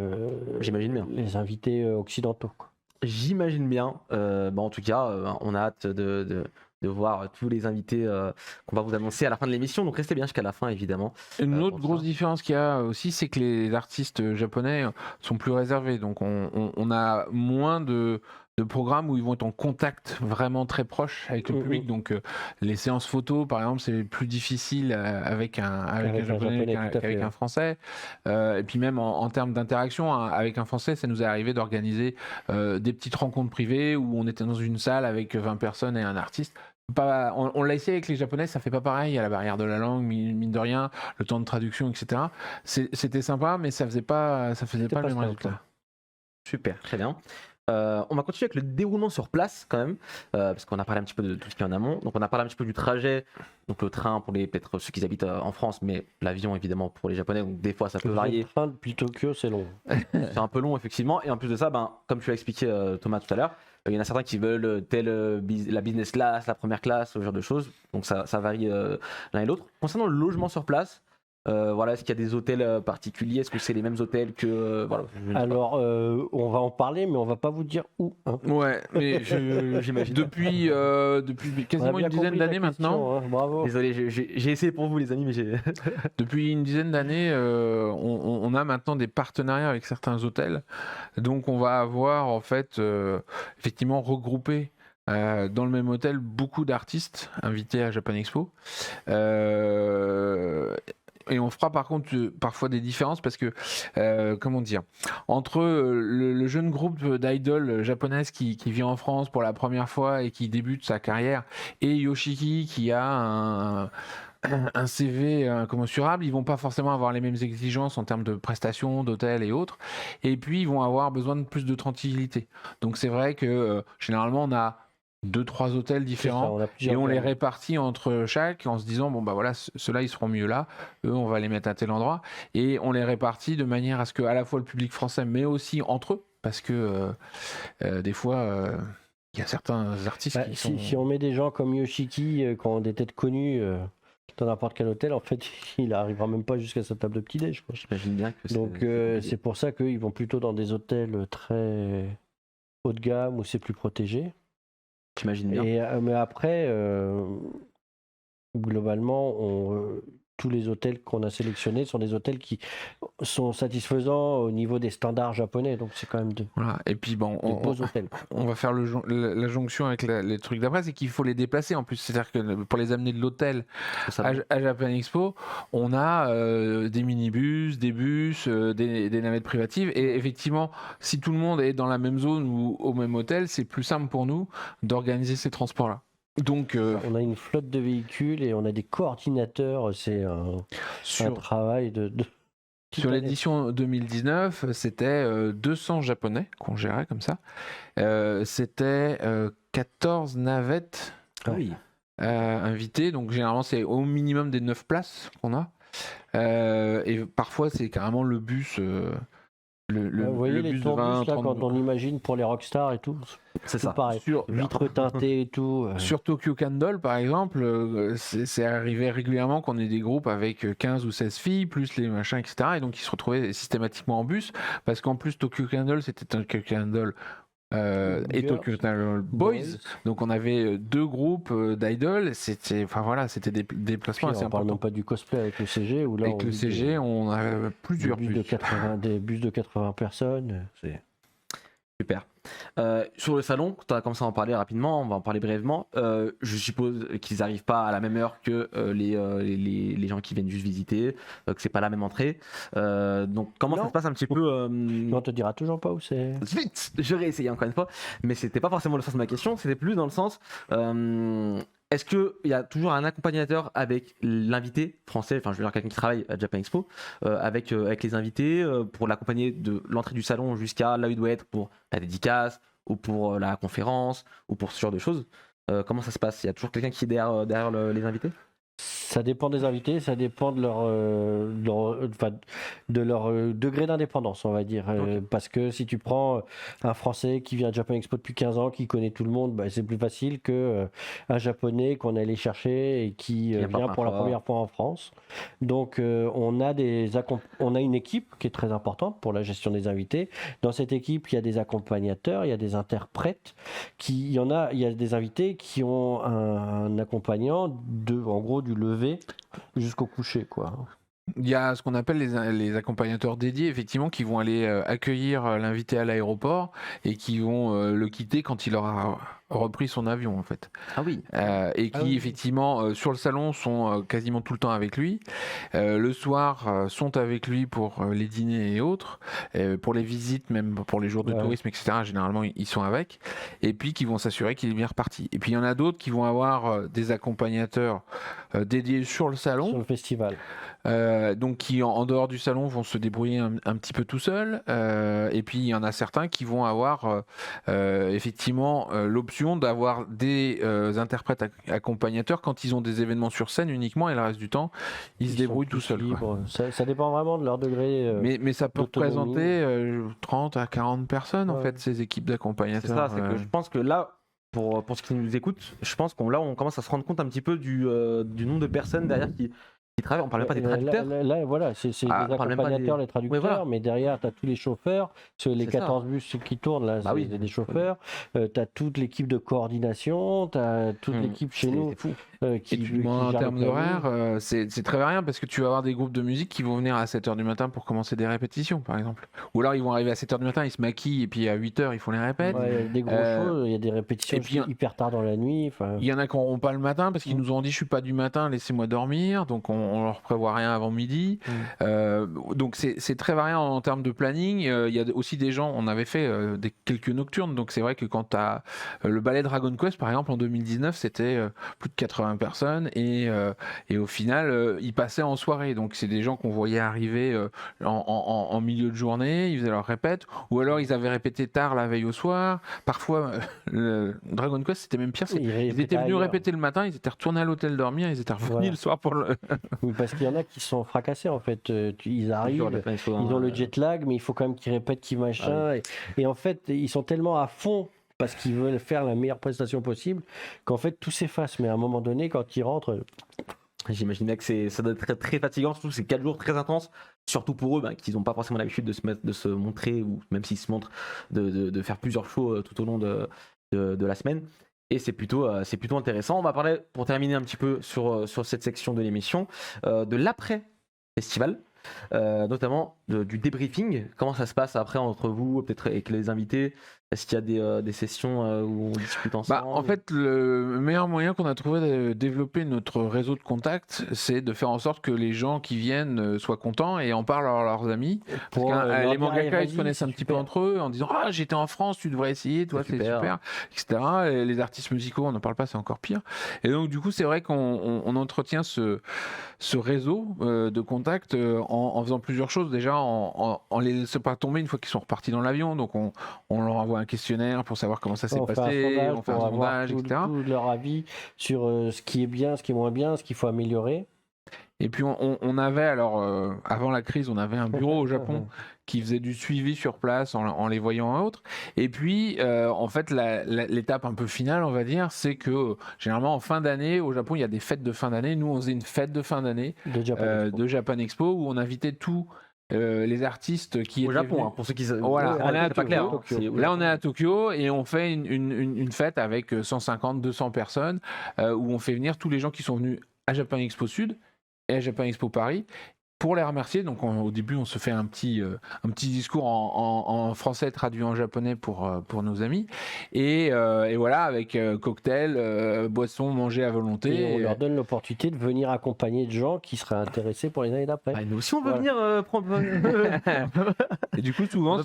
J'imagine bien. les invités occidentaux. Quoi. J'imagine bien. En tout cas, on a hâte de voir tous les invités qu'on va vous annoncer à la fin de l'émission. Donc restez bien jusqu'à la fin, évidemment. Une autre grosse différence qu'il y a aussi, c'est que les artistes japonais sont plus réservés. Donc on a moins de de programmes où ils vont être en contact vraiment très proche avec le public. Donc les séances photos, par exemple, c'est plus difficile avec un japonais qu'avec un français. Et puis même en termes d'interaction, avec un français, ça nous est arrivé d'organiser des petites rencontres privées où on était dans une salle avec 20 personnes et un artiste. On l'a essayé avec les japonais, ça fait pas pareil, il y a la barrière de la langue, mine de rien, le temps de traduction, etc. C'était sympa, mais ça faisait pas le même résultat. Super, très bien. On va continuer avec le déroulement sur place quand même, parce qu'on a parlé un petit peu de tout ce qui est en amont. Donc on a parlé un petit peu du trajet, donc le train pour peut-être ceux qui habitent en France, mais l'avion évidemment pour les Japonais. Donc des fois ça peut varier. Le train depuis Tokyo, c'est long. C'est un peu long effectivement. Et en plus de ça, comme tu l'as expliqué Thomas tout à l'heure, il y en a certains qui veulent la business class, la première classe, ce genre de choses. Donc ça varie l'un et l'autre. Concernant le logement sur place. Est-ce qu'il y a des hôtels particuliers? Est-ce que c'est les mêmes hôtels que Alors, on va en parler, mais on va pas vous dire où. Hein. Ouais, mais j'imagine. Depuis quasiment une dizaine d'années maintenant. Hein, bravo. Désolé, j'ai essayé pour vous les amis, mais j'ai. Depuis une dizaine d'années, on a maintenant des partenariats avec certains hôtels. Donc, on va avoir en fait effectivement regroupé. Dans le même hôtel, beaucoup d'artistes invités à Japan Expo. Et on fera par contre parfois des différences parce que, comment dire, entre le jeune groupe d'idoles japonaises qui vient en France pour la première fois et qui débute sa carrière, et Yoshiki qui a un CV incommensurable, ils vont pas forcément avoir les mêmes exigences en termes de prestations, d'hôtels et autres. Et puis, ils vont avoir besoin de plus de tranquillité. Donc, c'est vrai que généralement, on a 2-3 hôtels différents et on les répartit entre chaque en se disant bon bah voilà ceux-là ils seront mieux là, eux on va les mettre à tel endroit et on les répartit de manière à ce que à la fois le public français mais aussi entre eux parce que des fois il y a certains artistes qui sont... Si on met des gens comme Yoshiki qui ont des têtes connues dans n'importe quel hôtel, en fait il arrivera même pas jusqu'à sa table de petit-déj. J'imagine bien que donc c'est pour ça qu'ils vont plutôt dans des hôtels très haut de gamme où c'est plus protégé. J'imagine bien. Mais après, globalement, tous les hôtels qu'on a sélectionnés sont des hôtels qui sont satisfaisants au niveau des standards japonais. Donc c'est quand même voilà. Et puis bon, beaux hôtels. On va faire la jonction avec les trucs d'après, c'est qu'il faut les déplacer en plus. C'est-à-dire que pour les amener de l'hôtel à Japan Expo, on a des minibus, des bus, des navettes privatives. Et effectivement, si tout le monde est dans la même zone ou au même hôtel, c'est plus simple pour nous d'organiser ces transports-là. Donc, on a une flotte de véhicules et on a des coordinateurs. C'est un travail de sur l'édition 2019, c'était 200 Japonais qu'on gérait comme ça. C'était 14 navettes invitées. Donc généralement, c'est au minimum des 9 places qu'on a. Et parfois, c'est carrément le bus... vous voyez les tourbus là, quand on imagine pour les rockstars et tout, c'est ça. Pareil. Vitres teintées et tout. Sur Tokyo Candle, par exemple, c'est arrivé régulièrement qu'on ait des groupes avec 15 ou 16 filles, plus les machins, etc. Et donc ils se retrouvaient systématiquement en bus, parce qu'en plus Tokyo Candle, c'était Tokyo Candle et Tokyo Candle Boys. Donc on avait 2 groupes d'idoles. C'était des déplacements assez importants. On ne parle même pas du cosplay avec le CG. Où là, avec le CG, on a plusieurs bus. Des bus de 80 personnes. C'est... Super. Sur le salon, tu as commencé à en parler rapidement, on va en parler brièvement. Je suppose qu'ils n'arrivent pas à la même heure que les gens qui viennent juste visiter, que c'est pas la même entrée. Donc comment ça se passe un petit peu On te dira toujours pas où c'est. Vite, je réessaye encore une fois, mais c'était pas forcément le sens de ma question, c'était plus dans le sens. Est-ce qu'il y a toujours un accompagnateur avec l'invité français, enfin je veux dire quelqu'un qui travaille à Japan Expo, avec les invités pour l'accompagner de l'entrée du salon jusqu'à là où il doit être pour la dédicace ou pour la conférence ou pour ce genre de choses? Comment ça se passe? Il y a toujours quelqu'un qui est derrière les invités? Ça dépend des invités, ça dépend de leur degré d'indépendance, on va dire. Okay. Parce que si tu prends un Français qui vient à Japan Expo depuis 15 ans, qui connaît tout le monde, bah, c'est plus facile qu'un Japonais qu'on est allé chercher et qui vient pour la première fois en France. Donc on a une équipe qui est très importante pour la gestion des invités. Dans cette équipe, il y a des accompagnateurs, il y a des interprètes. Il y a des invités qui ont un accompagnant en gros du lever jusqu'au coucher, quoi. Il y a ce qu'on appelle les accompagnateurs dédiés, effectivement, qui vont aller accueillir l'invité à l'aéroport et qui vont le quitter quand il aura repris son avion, en fait. Ah oui. Et qui, effectivement, sur le salon, sont quasiment tout le temps avec lui. Le soir, sont avec lui pour les dîners et autres. Pour les visites, même pour les jours de tourisme, etc., généralement, ils sont avec. Et puis, qui vont s'assurer qu'il est bien reparti. Et puis, il y en a d'autres qui vont avoir des accompagnateurs dédiés sur le salon. Sur le festival. Donc qui en dehors du salon vont se débrouiller un petit peu tout seuls, et puis il y en a certains qui vont avoir effectivement l'option d'avoir des interprètes accompagnateurs quand ils ont des événements sur scène uniquement, et le reste du temps ils se débrouillent tout seuls. Ça dépend vraiment de leur degré. Mais ça peut représenter 30 à 40 personnes en fait, ces équipes d'accompagnateurs. C'est ça, c'est que je pense que là, pour ceux qui nous écoutent, je pense on commence à se rendre compte un petit peu du nombre de personnes derrière qui travaillent. On parle même pas des traducteurs. Là, voilà, c'est les accompagnateurs, les traducteurs, voilà. Mais derrière, tu as tous les chauffeurs, les 14 bus qui tournent, là, c'est des chauffeurs. Tu as toute l'équipe de coordination, tu as toute l'équipe chez nous. C'est fou. En termes d'horaire, c'est très variable parce que tu vas avoir des groupes de musique qui vont venir à 7h du matin pour commencer des répétitions, par exemple. Ou alors ils vont arriver à 7h du matin, ils se maquillent et puis à 8h, ils font les répètes. Il y a des gros shows, il y a des répétitions hyper tard dans la nuit. Il y en a qui n'auront pas le matin parce qu'ils nous ont dit je suis pas du matin, laissez-moi dormir. Donc on leur prévoit rien avant midi. Donc c'est très variant en termes de planning. Il y a aussi des gens, on avait fait quelques nocturnes. Donc c'est vrai que quand tu as le ballet Dragon Quest, par exemple, en 2019, c'était plus de 80 personnes et au final ils passaient en soirée, donc c'est des gens qu'on voyait arriver en milieu de journée, ils faisaient leur répète, ou alors ils avaient répété tard la veille au soir. Parfois le Dragon Quest c'était même pire, ils étaient venus répéter le matin, ils étaient retournés à l'hôtel dormir, ils étaient revenus le soir pour le parce qu'il y en a qui sont fracassés en fait, ils arrivent, ils ont le jet lag, mais il faut quand même qu'ils répètent, qu'ils machin, et en fait ils sont tellement à fond parce qu'ils veulent faire la meilleure prestation possible, qu'en fait tout s'efface. Mais à un moment donné, quand ils rentrent... J'imaginais que ça doit être très, très fatigant, surtout ces 4 jours très intenses, surtout pour eux qui n'ont pas forcément l'habitude de se montrer, ou même s'ils se montrent, de faire plusieurs shows tout au long de la semaine. Et c'est plutôt intéressant. On va parler, pour terminer un petit peu sur cette section de l'émission, de l'après-festival. Notamment du débriefing, comment ça se passe après entre vous, peut-être avec les invités, est-ce qu'il y a des sessions où on discute ensemble? En fait, le meilleur moyen qu'on a trouvé de développer notre réseau de contacts, c'est de faire en sorte que les gens qui viennent soient contents et en parlent à leurs amis. Parce que les mangaka, ils se connaissent un petit peu entre eux en disant « Ah, j'étais en France, tu devrais essayer, toi c'est super », etc. Et les artistes musicaux, on n'en parle pas, c'est encore pire. Et donc du coup, c'est vrai qu'on entretient ce réseau de contacts en faisant plusieurs choses. Déjà, en les laissant pas tomber une fois qu'ils sont repartis dans l'avion. Donc on leur envoie un questionnaire pour savoir comment ça s'est passé, on fait un sondage, etc. Tout leur avis sur ce qui est bien, ce qui est moins bien, ce qu'il faut améliorer. Et puis on avait, alors avant la crise, on avait un bureau au Japon qui faisait du suivi sur place en les voyant à autres. Et puis en fait l'étape un peu finale, on va dire, c'est que généralement en fin d'année au Japon il y a des fêtes de fin d'année. Nous on faisait une fête de fin d'année de Japan Expo où on invitait tous les artistes qui au étaient Japon, venus. Pour ceux qui voilà, on est à pas clair. Là, on est à Tokyo et on fait une fête avec 150, 200 personnes où on fait venir tous les gens qui sont venus à Japan Expo Sud et à Japan Expo Paris pour les remercier. Donc au début, on se fait un petit discours en français traduit en japonais pour nos amis. Et voilà, avec cocktail, boisson, manger à volonté. Et on leur donne l'opportunité de venir accompagner de gens qui seraient intéressés pour les années d'après. Nous aussi, on veut venir prendre... Et du coup, souvent,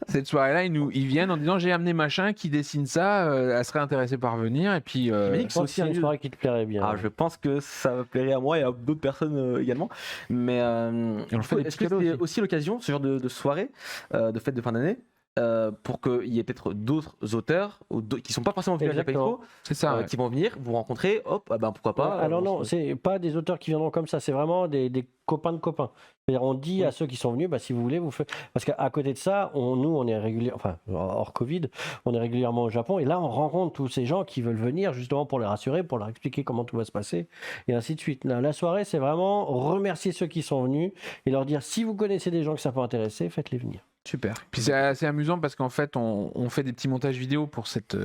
cette soirée-là, ils viennent en disant « J'ai amené machin qui dessine ça, elle serait intéressée par venir. » Et puis, c'est aussi une soirée qui te plairait bien. Je pense que ça plairait à moi et à d'autres personnes également. Mais est-ce que c'est aussi l'occasion, ce genre de soirée, de fête de fin d'année, pour qu'il y ait peut-être d'autres auteurs qui ne sont pas forcément venus à Japan Expo, qui vont venir, vous rencontrer, hop, pourquoi pas. Alors non, c'est pas des auteurs qui viendront comme ça, c'est vraiment des copains de copains. C'est-à-dire on dit à ceux qui sont venus, si vous voulez, vous faites... Parce qu'à côté de ça, nous, on est régulièrement, enfin, hors Covid, on est régulièrement au Japon, et là, on rencontre tous ces gens qui veulent venir justement pour les rassurer, pour leur expliquer comment tout va se passer, et ainsi de suite. Là, la soirée, c'est vraiment remercier ceux qui sont venus, et leur dire, si vous connaissez des gens que ça peut intéresser, faites-les venir. Super. Puis c'est assez amusant parce qu'en fait, on fait des petits montages vidéo pour cette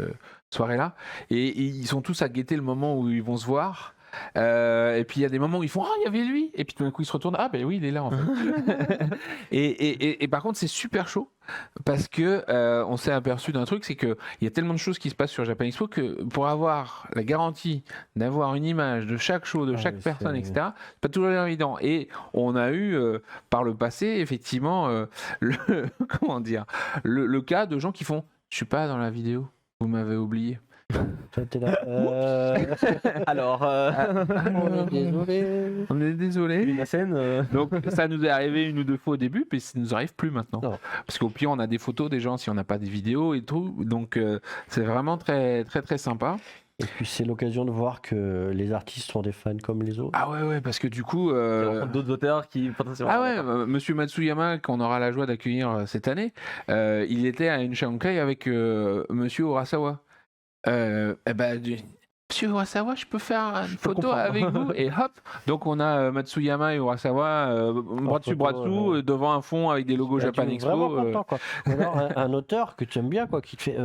soirée-là, et ils sont tous à guetter le moment où ils vont se voir. Et puis il y a des moments où ils font ah il y avait lui, et puis tout d'un coup ils se retournent ah ben oui il est là en fait. et par contre c'est super chaud parce que on s'est aperçu d'un truc, c'est que il y a tellement de choses qui se passent sur Japan Expo que pour avoir la garantie d'avoir une image de chaque show, de chaque personne, etc. C'est pas toujours évident. Et on a eu par le passé effectivement le comment dire le cas de gens qui font je suis pas dans la vidéo, vous m'avez oublié. Toi, t'es là. Alors, On est désolé. On est désolé. la scène. Donc ça nous est arrivé une ou deux fois au début, puis ça nous arrive plus maintenant. Non. Parce qu'au pire on a des photos des gens si on n'a pas des vidéos et tout. Donc c'est vraiment très très très sympa. Et puis c'est l'occasion de voir que les artistes sont des fans comme les autres. Ah ouais parce que du coup. Tu rencontres d'autres auteurs qui potentiellement. Ah ouais, Monsieur Matsuyama, qu'on aura la joie d'accueillir cette année, il était à une Shanghai avec Monsieur Urasawa. Monsieur Urasawa, je peux faire une photo avec vous et hop. Donc on a Matsuyama et Urasawa bras dessus bras dessous devant un fond avec des logos Japan Tu es Expo. vraiment content, quoi. Ou alors un auteur que tu aimes bien, quoi, qui te fait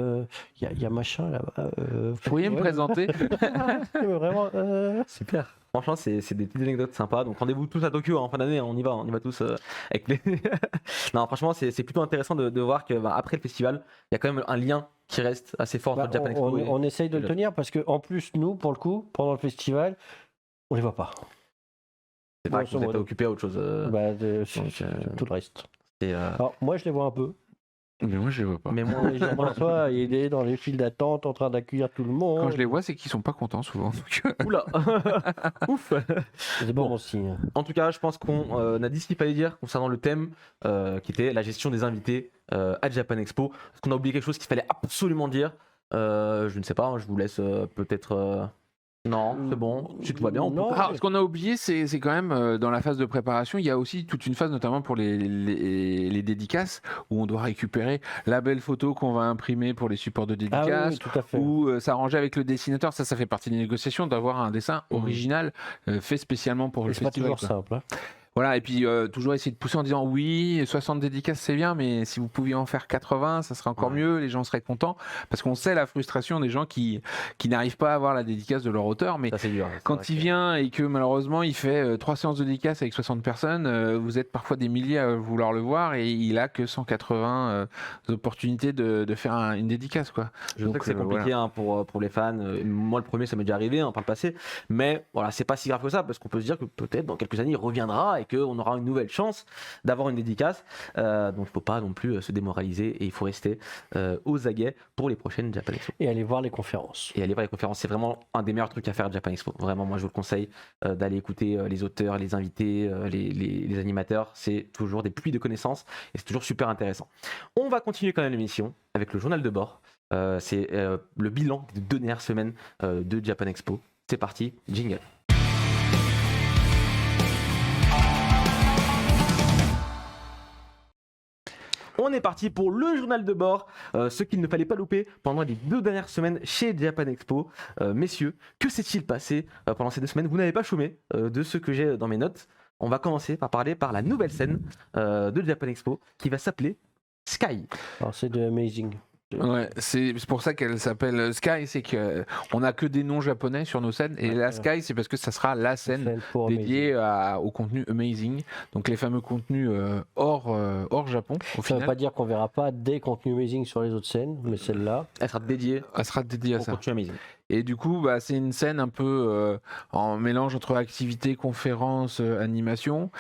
il y a machin là-bas. Vous pourriez me présenter? Vraiment. Super. Franchement, c'est des petites anecdotes sympas. Donc rendez-vous tous à Tokyo en fin d'année. On y va tous avec les. Non, franchement, c'est plutôt intéressant de voir que après le festival, il y a quand même un lien qui reste assez fort entre Japan Expo. On essaye de le tenir parce que en plus nous, pour le coup, pendant le festival, on les voit pas. C'est vrai que vous êtes occupé à autre chose. Tout le reste. Et, Alors moi, je les vois un peu. Mais moi je les vois pas. mais moi, Jean-François, il est dans les files d'attente en train d'accueillir tout le monde. Quand je les vois, c'est qu'ils sont pas contents souvent. oula, ouf. C'est bon signe. En tout cas, je pense qu'on a dit ce qu'il fallait dire concernant le thème qui était la gestion des invités à Japan Expo. Est-ce qu'on a oublié quelque chose qu'il fallait absolument dire? Je ne sais pas, je vous laisse peut-être. Non, c'est bon, si tout va bien. Ce qu'on a oublié, c'est quand même dans la phase de préparation, il y a aussi toute une phase, notamment pour les dédicaces, où on doit récupérer la belle photo qu'on va imprimer pour les supports de dédicaces, tout à fait. ou s'arranger avec le dessinateur. Ça fait partie des négociations d'avoir un dessin original fait spécialement pour le C'est pas festival. toujours simple. Hein. Voilà, et puis toujours essayer de pousser en disant oui, 60 dédicaces c'est bien, mais si vous pouviez en faire 80, ça serait encore mieux, les gens seraient contents, parce qu'on sait la frustration des gens qui n'arrivent pas à avoir la dédicace de leur auteur, mais ça, c'est dur, quand il vient et que malheureusement il fait 3 séances de dédicaces avec 60 personnes, vous êtes parfois des milliers à vouloir le voir et il a que 180 opportunités de faire une dédicace, quoi. Je sais que c'est compliqué voilà. pour les fans. Moi, le premier, ça m'est déjà arrivé par le passé. Mais voilà, c'est pas si grave que ça parce qu'on peut se dire que peut-être dans quelques années, il reviendra et qu'on aura une nouvelle chance d'avoir une dédicace. Donc, il ne faut pas non plus se démoraliser et il faut rester aux aguets pour les prochaines Japan Expo. Et aller voir les conférences. Et aller voir les conférences, c'est vraiment un des meilleurs trucs à faire à Japan Expo. Vraiment, moi, je vous le conseille d'aller écouter les auteurs, les invités, les animateurs. C'est toujours des pluies de connaissances et c'est toujours super intéressant. On va continuer quand même l'émission avec le journal de bord. C'est le bilan des 2 dernières semaines de Japan Expo. C'est parti, jingle. On est parti pour le journal de bord, ce qu'il ne fallait pas louper pendant les 2 dernières semaines chez Japan Expo. Messieurs, que s'est-il passé pendant ces 2 semaines? Vous n'avez pas chômé de ce que j'ai dans mes notes. On va commencer par parler par la nouvelle scène de Japan Expo qui va s'appeler Sky. Alors c'est de Amazing. Ouais, c'est pour ça qu'elle s'appelle Sky, c'est qu'on n'a que des noms japonais sur nos scènes, et la Sky c'est parce que ça sera la scène dédiée au contenu Amazing, donc les fameux contenus hors Japon. Ça ne veut pas dire qu'on verra pas des contenus Amazing sur les autres scènes, mais celle-là, Elle sera dédiée à au ça. contenu Amazing. Et du coup, c'est une scène un peu en mélange entre activité, conférence, animation,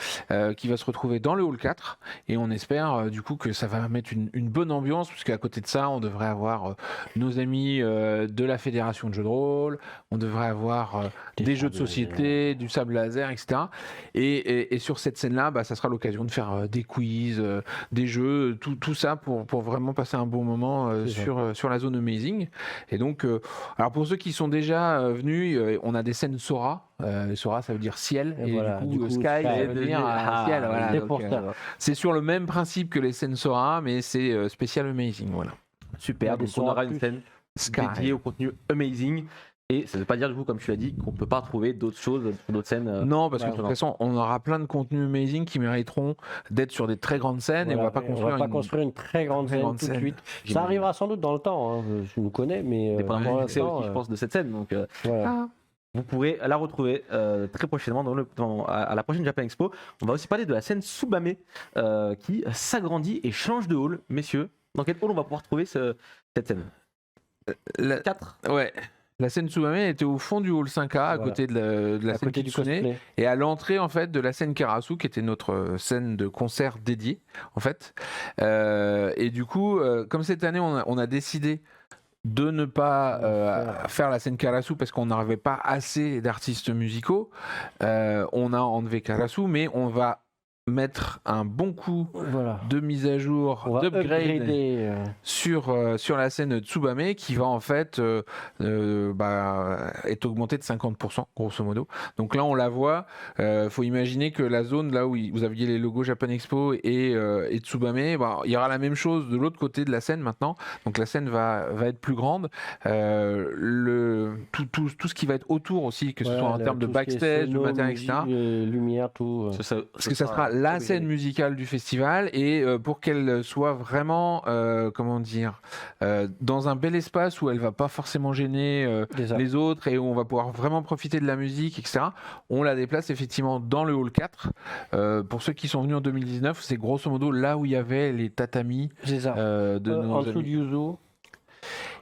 qui va se retrouver dans le hall 4. Et on espère du coup que ça va mettre une bonne ambiance, puisqu'à côté de ça, on devrait avoir nos amis de la fédération de jeux de rôle, on devrait avoir des jeux de société, du sable laser, etc. Et sur cette scène-là, ça sera l'occasion de faire des quiz, des jeux, tout ça pour vraiment passer un bon moment sur la zone Amazing. Et donc, alors pour ceux qui sont déjà venus, on a des scènes Sora. Sora, ça veut dire ciel, et voilà, du coup, Sky, Sky ça veut dire ciel. Voilà. c'est Donc, pour ça. c'est sur le même principe que les scènes Sora, mais c'est spécial Amazing. Voilà. Super, donc on aura une scène dédiée au contenu Amazing. Et ça ne veut pas dire, du coup, comme tu l'as dit, qu'on ne peut pas trouver d'autres choses sur d'autres scènes. Non, parce que de toute façon, on aura plein de contenus Amazing qui mériteront d'être sur des très grandes scènes, et on ne va pas construire une très grande scène tout de suite. Ça arrivera sans doute dans le temps, je nous connais, mais dépendamment du succès aussi, je pense, de cette scène. Donc, voilà. vous pourrez la retrouver très prochainement à la prochaine Japan Expo. On va aussi parler de la scène Tsubame qui s'agrandit et change de hall. Messieurs, dans quel hall on va pouvoir trouver cette scène? 4. Ouais. La scène Tsubame était au fond du hall 5A, à côté de la À scène côté du Kitsune, cosplay. et à l'entrée en fait de la scène Karasu, qui était notre scène de concert dédiée en fait. Et du coup, comme cette année on a décidé de ne pas faire la scène Karasu parce qu'on n'arrivait pas assez d'artistes musicaux, on a enlevé Karasu, mais on va mettre un bon coup Voilà. de mise à jour, On va d'upgrade upgrader, sur la scène Tsubame qui va en fait être augmentée de 50% grosso modo. Donc là on la voit, faut imaginer que la zone là où vous aviez les logos Japan Expo et Tsubame, il y aura la même chose de l'autre côté de la scène maintenant. Donc la scène va être plus grande. Tout ce qui va être autour aussi, que ce soit en termes de backstage, de matériel, etc. Lumière, tout. Parce que ça sera la scène musicale du festival et pour qu'elle soit vraiment, dans un bel espace où elle va pas forcément gêner les autres et où on va pouvoir vraiment profiter de la musique, etc. On la déplace effectivement dans le hall 4. Pour ceux qui sont venus en 2019, c'est grosso modo là où il y avait les tatamis de nos en dessous amis. du Yuzu.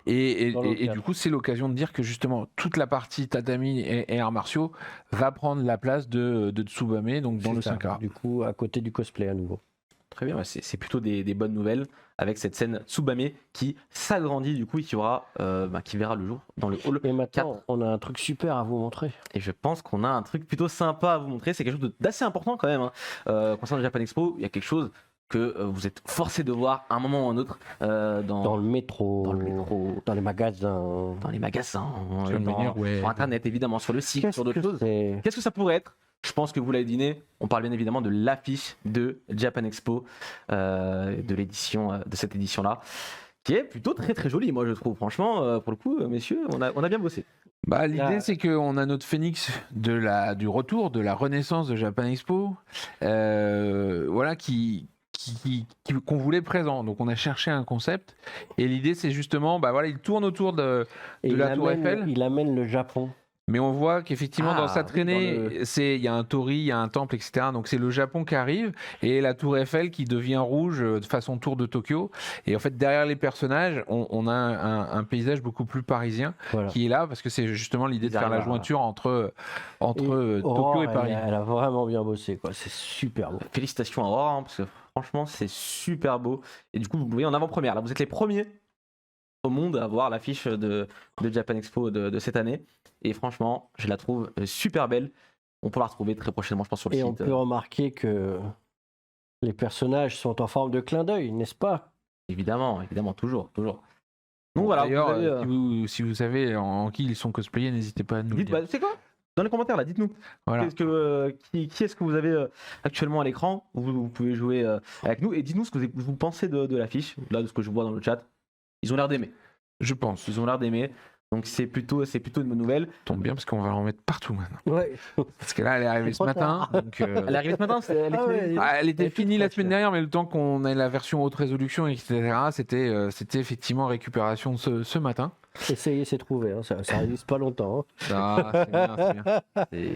Et du coup, c'est l'occasion de dire que justement, toute la partie tatami et arts martiaux va prendre la place de Tsubame, donc dans le 5A. Du coup, à côté du cosplay à nouveau. Très bien, c'est plutôt des bonnes nouvelles avec cette scène Tsubame qui s'agrandit du coup et qui verra le jour dans le hall Et maintenant, 4. on a un truc super à vous montrer. Et je pense qu'on a un truc plutôt sympa à vous montrer. C'est quelque chose d'assez important quand même. Concernant le Japan Expo, il y a quelque chose que vous êtes forcé de voir à un moment ou un autre Dans le métro, dans les magasins, sur internet évidemment, sur le site, sur d'autres choses. Qu'est-ce que ça pourrait être? Je pense que vous l'avez deviné, on parle bien évidemment de l'affiche de Japan Expo, de cette édition-là, qui est plutôt très très jolie, moi je trouve. Franchement, pour le coup, messieurs, on a bien bossé. L'idée, c'est qu'on a notre phénix du retour, de la renaissance de Japan Expo, qu'on voulait présent. Donc on a cherché un concept et l'idée c'est justement il tourne autour de la Tour Eiffel. Il amène le Japon. Mais on voit qu'effectivement dans sa traînée, il y a un torii, il y a un temple, etc. Donc c'est le Japon qui arrive et la Tour Eiffel qui devient rouge de façon tour de Tokyo. Et en fait derrière les personnages, on a un paysage beaucoup plus parisien qui est là parce que c'est justement l'idée de faire la jointure entre Tokyo et Paris. Elle a vraiment bien bossé, quoi. C'est super beau. Félicitations à Aurore, parce que franchement c'est super beau. Et du coup vous voyez en avant-première, là vous êtes les premiers au monde à voir l'affiche de Japan Expo de cette année. Et franchement, je la trouve super belle. On peut la retrouver très prochainement, je pense, sur le site. Et on peut remarquer que les personnages sont en forme de clin d'œil, n'est-ce pas? Évidemment, toujours. Donc voilà. D'ailleurs, si vous savez en qui ils sont cosplayés, n'hésitez pas à nous le dire. C'est quoi? Dans les commentaires, là, dites-nous. Voilà. Qui est-ce que vous avez actuellement à l'écran? Vous pouvez jouer avec nous et dites-nous ce que vous pensez de l'affiche. Là, de ce que je vois dans le chat. Ils ont l'air d'aimer. Je pense. Ils ont l'air d'aimer. Donc c'est plutôt une bonne nouvelle. Tombe bien parce qu'on va en mettre partout maintenant. Ouais. Parce que là, elle est arrivée ce matin. Donc, Elle est arrivée ce matin. elle était finie la semaine dernière, mais le temps qu'on ait la version haute résolution, etc., c'était effectivement récupération ce matin. Essayez, c'est trouvé. Hein. Ça résiste pas longtemps. Hein.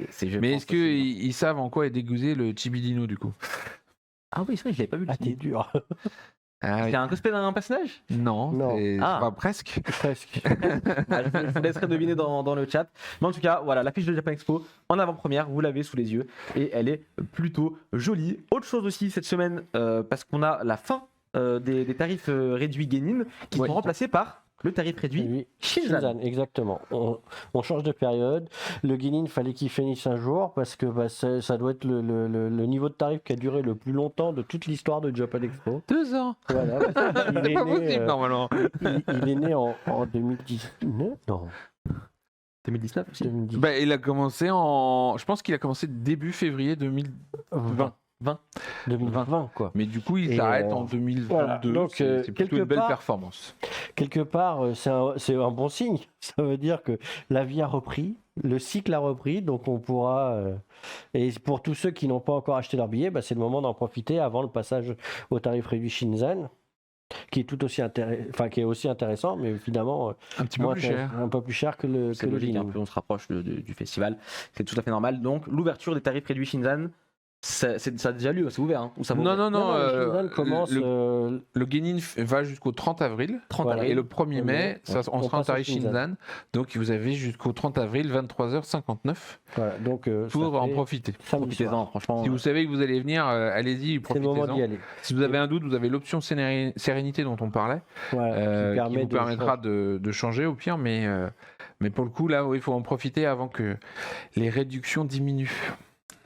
C'est bien. Mais est-ce qu'ils savent en quoi est déguisé le Chibidino du coup? Ah oui, ça, je l'avais pas vu. Ah, t'es dur. C'est un cosplay d'un personnage? Non. Presque. Je vous laisserai deviner dans le chat. Mais en tout cas, voilà, l'affiche de Japan Expo en avant-première, vous l'avez sous les yeux et elle est plutôt jolie. Autre chose aussi cette semaine, parce qu'on a la fin des tarifs réduits Genin qui sont remplacés par le tarif réduit Shinzan. Exactement. On change de période. Le Genin, il fallait qu'il finisse un jour parce que ça doit être le niveau de tarif qui a duré le plus longtemps de toute l'histoire de Japan Expo. 2 ans. Voilà. C'est pas possible normalement. Il est né en 2019. Non. 2019 aussi. Il a commencé je pense qu'il a commencé début février 2020. 2020 quoi. Mais du coup, il s'arrête en 2022. Voilà. Donc, c'est plutôt une belle performance. Quelque part, c'est un bon signe. Ça veut dire que la vie a repris, le cycle a repris, donc on pourra. Et pour tous ceux qui n'ont pas encore acheté leur billet, c'est le moment d'en profiter avant le passage au tarif réduit Shinzan. qui est tout aussi qui est aussi intéressant, mais évidemment Un petit peu moins plus cher. un peu plus cher que le C'est logique, Ginyu. plus on se rapproche du festival, c'est tout à fait normal. Donc l'ouverture des tarifs réduits Shinzan, ça a déjà lieu, c'est ouvert, hein, ou ça va Non, ouvrir non, non. le Shinzan commence Le Genin va jusqu'au 30 avril. 30 voilà. avril. Et le 1er mai, Ouais. on On sera en passe au tarif Shinzan. Shinzan. Donc vous avez jusqu'au 30 avril, 23h59, voilà, donc pour ça en fait profiter. samedi soir. Profitez-en, franchement. Si vous savez que vous allez venir, allez-y, C'est le moment d'y profitez-en. aller. Si vous avez un doute, vous avez l'option sérénité dont on parlait, Voilà, qui vous permettra de changer au pire, mais pour le coup, là, il faut en profiter avant que les réductions diminuent.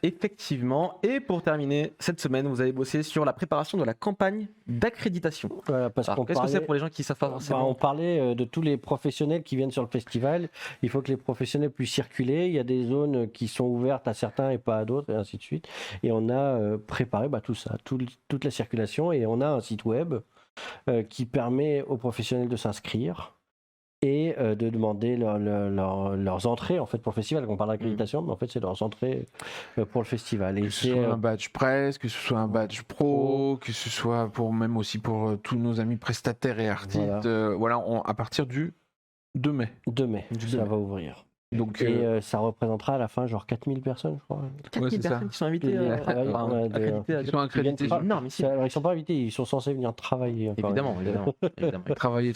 Effectivement. Et pour terminer, cette semaine, vous avez bossé sur la préparation de la campagne d'accréditation. Voilà, parce Alors, qu'on qu'est-ce que c'est parlait, pour les gens qui ne savent pas forcément on parlait de tous les professionnels qui viennent sur le festival. Il faut que les professionnels puissent circuler. Il y a des zones qui sont ouvertes à certains et pas à d'autres, et ainsi de suite. Et on a préparé tout ça, toute la circulation. Et on a un site web qui permet aux professionnels de s'inscrire et de demander leurs entrées en fait pour le festival. On parle d'accréditation, mais en fait c'est leurs entrées pour le festival. Et Que ce soit un badge presse, que ce soit un badge pro, que ce soit même aussi pour tous nos amis prestataires et artistes. À partir du 2 mai. 2 mai, ça va ouvrir. Donc, Et ça représentera à la fin genre 4000 personnes, je crois. 4000 c'est ça. personnes qui sont invitées Accréditées à ils sont accrédités. C'est énorme ici. Alors, ils sont pas invités, ils sont censés venir travailler. encore. Évidemment. Travailler.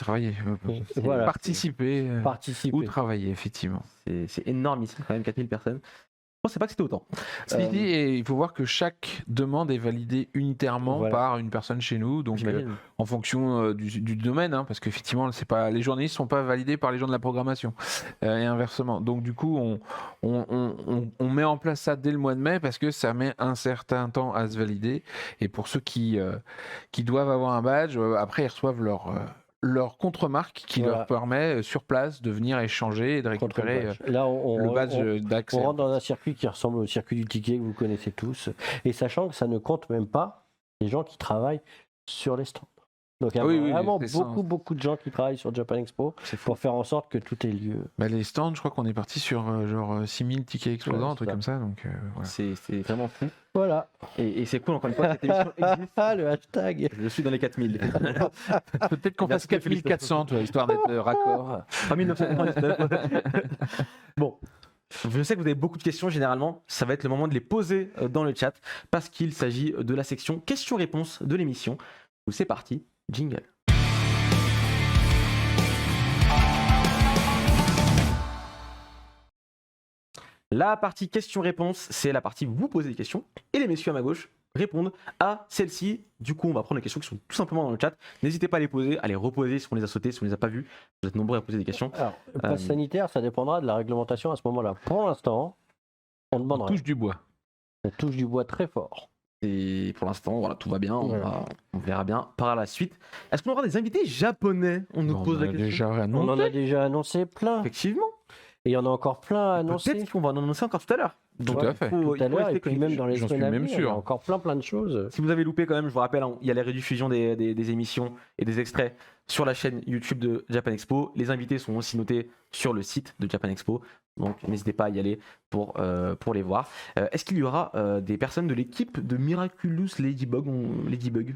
Voilà. Participer Participer. ou travailler, effectivement. C'est énorme ici, quand même 4000 personnes. Je pensais pas que c'était autant. Ceci dit, et il faut voir que chaque demande est validée unitairement Voilà. par une personne chez nous, donc J'imagine. en fonction du domaine, hein, parce qu'effectivement, les journalistes ne sont pas validés par les gens de la programmation, et inversement. Donc du coup, on met en place ça dès le mois de mai, parce que ça met un certain temps à se valider, et pour ceux qui doivent avoir un badge, après ils reçoivent leur contre-marque qui leur permet sur place de venir échanger et de récupérer Là, le badge d'accès. on rentre dans un circuit qui ressemble au circuit du ticket que vous connaissez tous, et sachant que ça ne compte même pas les gens qui travaillent sur les stands. Donc il y a vraiment beaucoup de gens qui travaillent sur Japan Expo pour faire en sorte que tout ait lieu. Les stands, je crois qu'on est parti sur genre 6000 tickets explosants, un truc comme ça. Donc, voilà. C'est vraiment fou. Voilà. Et c'est cool, encore une fois, cette émission existe. Le hashtag. Je suis dans les 4000. Peut-être qu'on fasse 4400, histoire d'être raccord. 3999. Bon. Je sais que vous avez beaucoup de questions, généralement, ça va être le moment de les poser dans le chat, parce qu'il s'agit de la section questions-réponses de l'émission. Donc c'est parti, jingle. La partie questions-réponses, c'est la partie où vous posez des questions, et les messieurs à ma gauche répondent à celles-ci. Du coup, on va prendre les questions qui sont tout simplement dans le chat. N'hésitez pas à les poser, à les reposer si on les a sautées, si on les a pas vues. Vous êtes nombreux à poser des questions. Alors, le pass sanitaire, ça dépendra de la réglementation à ce moment-là. Pour l'instant, on demandera. Touche du bois. On touche du bois très fort. Et pour l'instant, voilà, tout va bien. Voilà. On verra bien par la suite. Est-ce qu'on aura des invités japonais? On nous pose la question. On en a déjà annoncé plein. Effectivement. Et il y en a encore plein à annoncer. Peut-être qu'on va en annoncer encore tout à l'heure. Tout à fait. Tout à l'heure, et puis même dans les j'en suis semaines à même venir, sûr. il y a encore plein de choses. Si vous avez loupé quand même, je vous rappelle, il y a les rediffusions des émissions et des extraits sur la chaîne YouTube de Japan Expo. Les invités sont aussi notés sur le site de Japan Expo. Donc n'hésitez pas à y aller pour les voir. Est-ce qu'il y aura des personnes de l'équipe de Miraculous Ladybug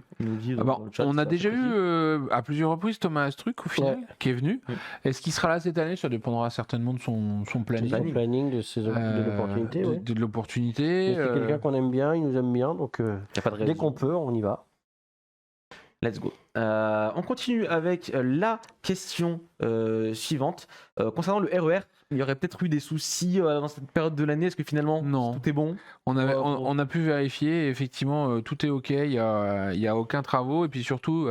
on a déjà eu à plusieurs reprises Thomas Astruc au final qui est venu. Est-ce qu'il sera là cette année? Ça dépendra certainement de son planning. Son planning de l'opportunité. De l'opportunité. C'est quelqu'un qu'on aime bien, il nous aime bien, donc dès qu'on peut, on y va. Let's go. On continue avec la question suivante. Concernant le RER, il y aurait peut-être eu des soucis dans cette période de l'année. Est-ce que finalement tout est bon? On a pu vérifier, effectivement, tout est OK, il y a aucun travaux. Et puis surtout,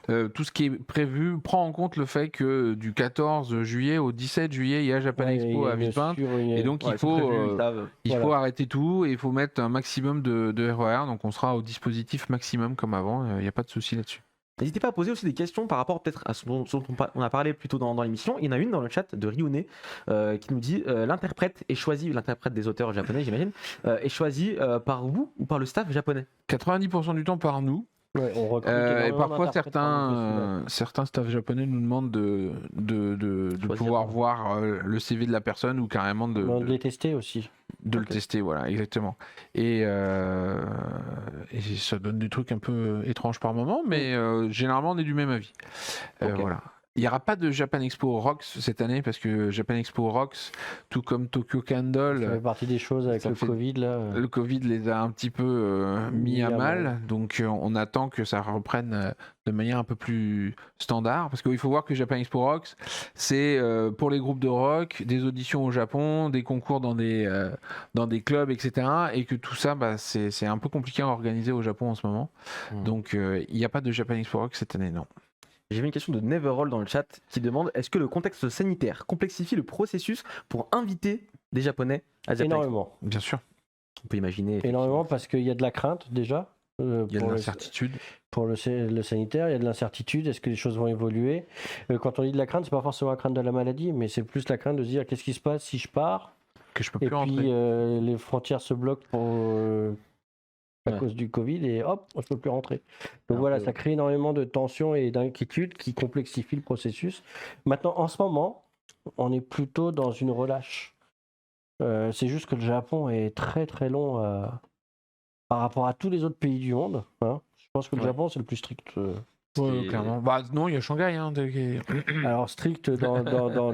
tout ce qui est prévu prend en compte le fait que du 14 juillet au 17 juillet, il y a Japan Expo à Villepinte. Et donc, il faut arrêter tout et il faut mettre un maximum de RER. Donc, on sera au dispositif maximum comme avant. Il n'y a pas de souci là-dessus. N'hésitez pas à poser aussi des questions par rapport peut-être à ce dont on a parlé plus tôt dans l'émission. Il y en a une dans le chat de Ryune qui nous dit l'interprète des auteurs japonais, j'imagine, est choisi par vous ou par le staff japonais? 90% du temps par nous. Et parfois certains staffs japonais nous demandent de pouvoir voir le CV de la personne ou carrément de les tester aussi. de Ok. le tester, voilà, exactement. Et ça donne des trucs un peu étranges par moment, mais généralement on est du même avis. Ok. Voilà. Il n'y aura pas de Japan Expo Rocks cette année parce que Japan Expo Rocks, tout comme Tokyo Ça Candle, fait partie des choses avec ça le fait- Covid là. le Covid les a un petit peu mis à mal. Donc on attend que ça reprenne de manière un peu plus standard. Parce qu'il faut voir que Japan Expo Rocks, c'est pour les groupes de rock, des auditions au Japon, des concours dans des clubs, etc. Et que tout ça, bah, c'est un peu compliqué à organiser au Japon en ce moment. Donc il n'y a pas de Japan Expo Rocks cette année, non. J'ai vu une question de Neverroll dans le chat qui demande est-ce que le contexte sanitaire complexifie le processus pour inviter des Japonais à Japan Expo? Énormément. Bien sûr, On peut imaginer. Énormément parce qu'il y a de la crainte déjà. il y a de pour l'incertitude. pour le sanitaire, il y a de l'incertitude, est-ce que les choses vont évoluer? Quand on dit de la crainte, c'est pas forcément la crainte de la maladie, mais c'est plus la crainte de se dire qu'est-ce qui se passe si je pars Que je peux et plus puis rentrer. les frontières se bloquent à Ouais. cause du Covid et hop, je peux plus rentrer. Donc Un voilà, peu, ça ouais. crée énormément de tensions et d'inquiétudes qui complexifient le processus. Maintenant, en ce moment, on est plutôt dans une relâche. C'est juste que le Japon est très très long par rapport à tous les autres pays du monde, hein. Je pense que le Ouais. Japon, c'est le plus strict. C'est- Clairement. Bah, non, il y a Shanghai. Hein, Alors strict dans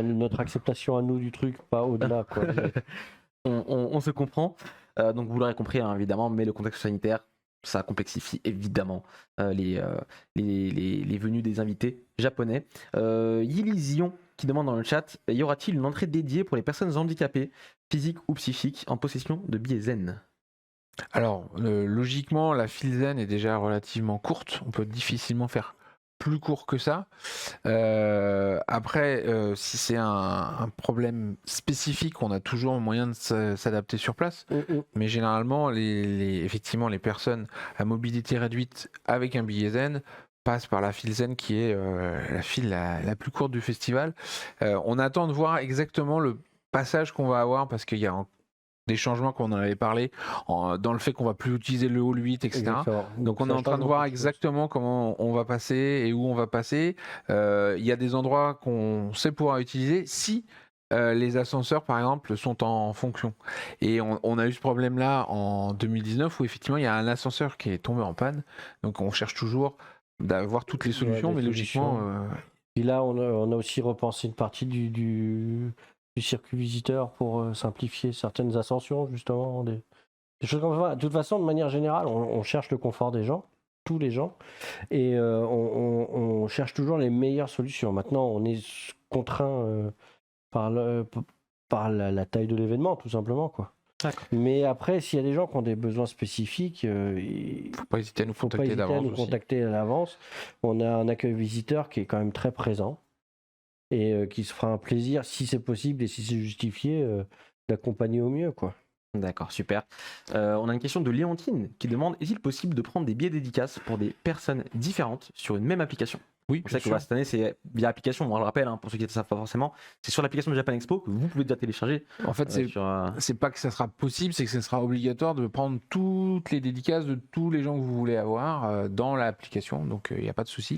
notre acceptation à nous du truc, pas au-delà, quoi. Mais on se comprend. Donc vous l'aurez compris, hein, évidemment, mais le contexte sanitaire, ça complexifie évidemment les venues des invités japonais. Yilizion qui demande dans le chat y aura-t-il une entrée dédiée pour les personnes handicapées, physiques ou psychiques, en possession de billets zen? Alors, logiquement, la file zen est déjà relativement courte. On peut difficilement faire plus court que ça. Après, si c'est un problème spécifique, on a toujours moyen de s'adapter sur place. Mais généralement, effectivement, les personnes à mobilité réduite avec un billet zen passent par la file zen qui est la file la plus courte du festival. On attend de voir exactement le passage qu'on va avoir parce qu'il y a des changements qu'on en avait parlé dans le fait qu'on va plus utiliser le hall 8, etc. exactement. Donc on est ça en train change de voir beaucoup de choses. exactement comment on va passer et où on va passer. Il y a des endroits qu'on sait pouvoir utiliser si les ascenseurs, par exemple, sont en fonction. Et on a eu ce problème-là en 2019 où effectivement il y a un ascenseur qui est tombé en panne. Donc on cherche toujours d'avoir toutes les solutions, des mais logiquement... Et là, on a aussi repensé une partie du circuit visiteur pour simplifier certaines ascensions, justement. Des choses comme ça. De toute façon, de manière générale, on cherche le confort des gens, tous les gens, et on cherche toujours les meilleures solutions. Maintenant, on est contraint par, la taille de l'événement, tout simplement, quoi. D'accord. Mais après, s'il y a des gens qui ont des besoins spécifiques, faut pas hésiter à nous faut pas contacter hésiter à d'avance nous aussi. contacter à l'avance. On a un accueil visiteur qui est quand même très présent et qui se fera un plaisir, si c'est possible et si c'est justifié, d'accompagner au mieux, quoi. D'accord, super. On a une question de Léontine qui demande est-il possible de prendre des billets dédicaces pour des personnes différentes sur une même application? Oui, On bien sait que sûr. voilà, cette année, c'est via application. On le rappelle, hein, pour ceux qui ne savent pas forcément, c'est sur l'application de Japan Expo que vous pouvez déjà télécharger. En fait, c'est pas que ça sera possible, c'est que ça sera obligatoire de prendre toutes les dédicaces de tous les gens que vous voulez avoir dans l'application. Donc, il n'y a pas de souci.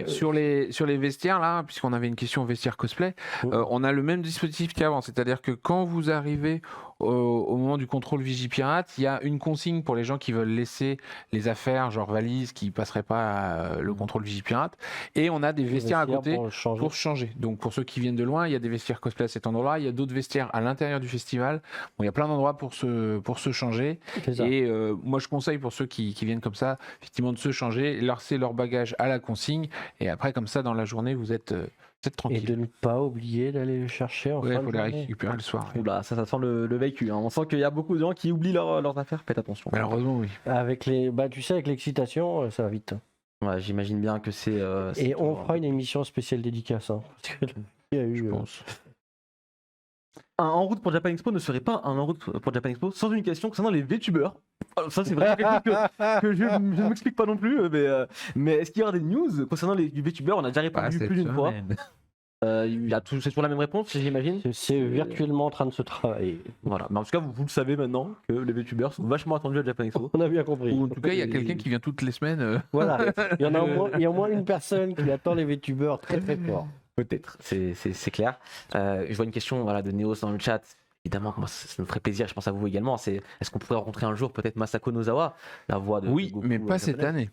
Sur les vestiaires, là, puisqu'on avait une question vestiaire cosplay, on a le même dispositif qu'avant. C'est-à-dire que quand vous arrivez au moment du contrôle Vigipirate, il y a une consigne pour les gens qui veulent laisser les affaires, genre valises, qui ne passeraient pas le contrôle Vigipirate. Et on a des vestiaires à côté pour se changer. Donc pour ceux qui viennent de loin, il y a des vestiaires cosplay à cet endroit-là. Il y a d'autres vestiaires à l'intérieur du festival. Bon, il y a plein d'endroits pour se changer. Et moi, je conseille pour ceux qui viennent comme ça, effectivement, de se changer, laisser leur bagage à la consigne. Et après, comme ça, dans la journée, vous êtes tranquille. Et de ne pas oublier d'aller le chercher en fin de faut les journée. récupérer le soir. Oula, ça sent le véhicule. Hein. On sent qu'il y a beaucoup de gens qui oublient leurs affaires. Faites attention. Malheureusement, oui. Avec tu sais, avec l'excitation, ça va vite. Ouais, j'imagine bien que c'est. Et on fera une émission spéciale dédicace. Hein, parce que il y a eu, je pense. Un en route pour Japan Expo ne serait pas un en route pour Japan Expo sans une question concernant les VTubers. Alors, ça, c'est vraiment quelque chose que je ne m'explique pas non plus. Mais est-ce qu'il y aura des news concernant les VTubers? On a déjà répondu plus d'une fois. C'est toujours la même réponse, j'imagine. C'est virtuellement en train de se travailler. Voilà. Mais en tout cas, vous le savez maintenant que les VTubers sont vachement attendus à Japan Expo. On a bien compris. Ou en tout cas, il y a quelqu'un qui vient toutes les semaines. Voilà. Il y a au moins une personne qui attend les VTubers très très fort. Peut-être, c'est clair. Je vois une question de Neos dans le chat évidemment, moi, ça nous ferait plaisir, je pense à vous également. Est-ce qu'on pourrait rencontrer un jour peut-être Masako Nozawa, la voix de Oui, Goku mais pas cette japonais. année.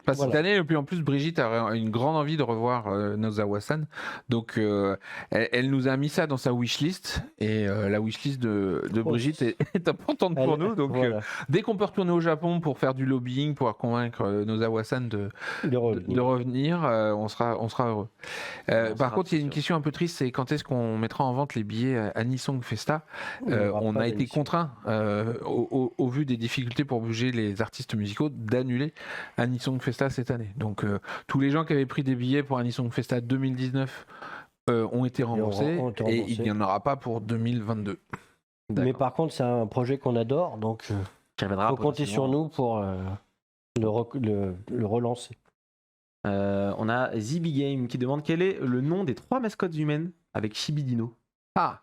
Pas cette Voilà. année, et puis en plus Brigitte a une grande envie de revoir Nozawa-san, donc elle nous a mis ça dans sa wishlist, et la wishlist de Brigitte est importante pour nous, donc Voilà, dès qu'on peut retourner au Japon pour faire du lobbying, pour convaincre Nozawa-san de revenir, on sera heureux. Par contre, il y a une question un peu triste, c'est quand est-ce qu'on mettra en vente les billets à Anisong Festa. On a été contraint, au vu des difficultés pour bouger les artistes musicaux, d'annuler Anisong Festa cette année. Donc tous les gens qui avaient pris des billets pour Anisong Festa 2019 ont été remboursés, et il n'y en aura pas pour 2022. Mais par contre, c'est un projet qu'on adore, donc il faut compter sur nous pour le relancer. On a ZB Game qui demande quel est le nom des 3 mascottes humaines avec Shibidino. Ah,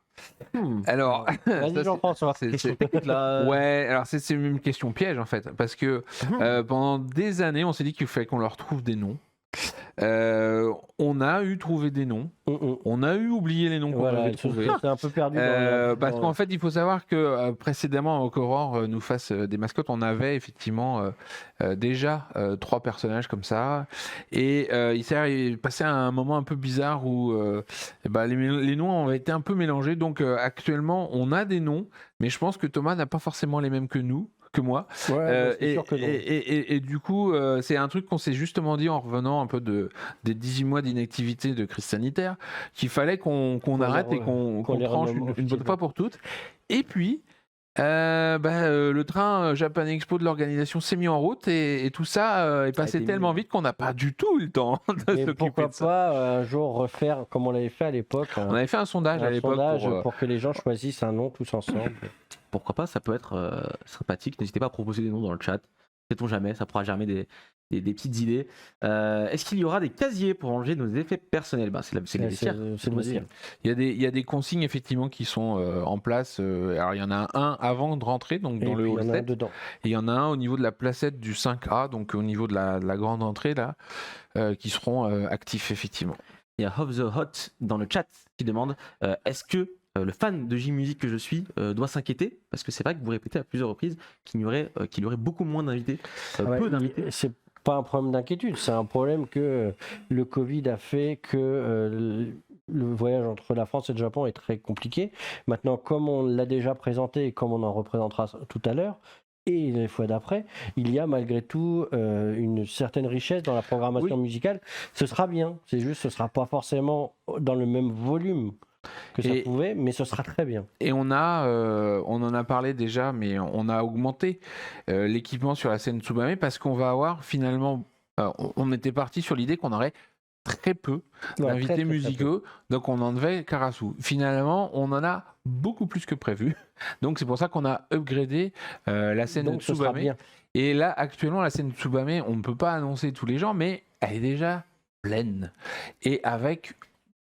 alors, vas-y Jean-François. Ouais, alors c'est une question piège en fait, parce que pendant des années, on s'est dit qu'il fallait qu'on leur trouve des noms. On a trouvé des noms. On a oublié les noms qu'on avait trouvés. C'est un peu perdu. Parce qu'en fait, il faut savoir que précédemment, qu'Aurore nous fasse des mascottes, on avait effectivement déjà 3 personnages comme ça. Et il s'est passé un moment un peu bizarre où les noms ont été un peu mélangés. Donc actuellement, on a des noms, mais je pense que Thomas n'a pas forcément les mêmes que moi. Et du coup, c'est un truc qu'on s'est justement dit en revenant un peu des 18 mois d'inactivité de crise sanitaire, qu'il fallait qu'on arrête et qu'on tranche une bonne fois pour toutes. Et puis, le train Japan Expo de l'organisation s'est mis en route, et tout ça est passé tellement vite qu'on n'a pas du tout eu le temps de s'occuper pourquoi de ça. pas un jour refaire comme on l'avait fait à l'époque. On avait fait un sondage à l'époque pour que les gens choisissent un nom tous ensemble. Pourquoi pas, ça peut être sympathique. N'hésitez pas à proposer des noms dans le chat. Sait-on jamais, ça pourra germer des petites idées. Est-ce qu'il y aura des casiers pour ranger nos effets personnels? C'est le vestiaire. C'est le vestiaire. Il y a des consignes effectivement qui sont en place. Alors il y en a un avant de rentrer, donc dans le hall 7. Et il y en a un au niveau de la placette du 5A, donc au niveau de la grande entrée là, qui seront actifs effectivement. Il y a Of the Hot dans le chat qui demande est-ce que le fan de J-Music que je suis doit s'inquiéter, parce que c'est vrai que vous répétez à plusieurs reprises qu'il y aurait beaucoup moins d'invités, peu d'invités. C'est pas un problème d'inquiétude, c'est un problème que le Covid a fait que le voyage entre la France et le Japon est très compliqué. Maintenant, comme on l'a déjà présenté et comme on en représentera tout à l'heure, et les fois d'après, il y a malgré tout une certaine richesse dans la programmation musicale. Ce sera bien, c'est juste ce sera pas forcément dans le même volume que ça pouvait, mais ce sera très bien. Et on en a parlé déjà, mais on a augmenté l'équipement sur la scène Tsubame, parce qu'on va avoir finalement, on était parti sur l'idée qu'on aurait très peu d'invités musicaux, donc on en devait Karasu. Finalement, on en a beaucoup plus que prévu, donc c'est pour ça qu'on a upgradé la scène Tsubame. Et là, actuellement, la scène Tsubame, on ne peut pas annoncer tous les gens, mais elle est déjà pleine, et avec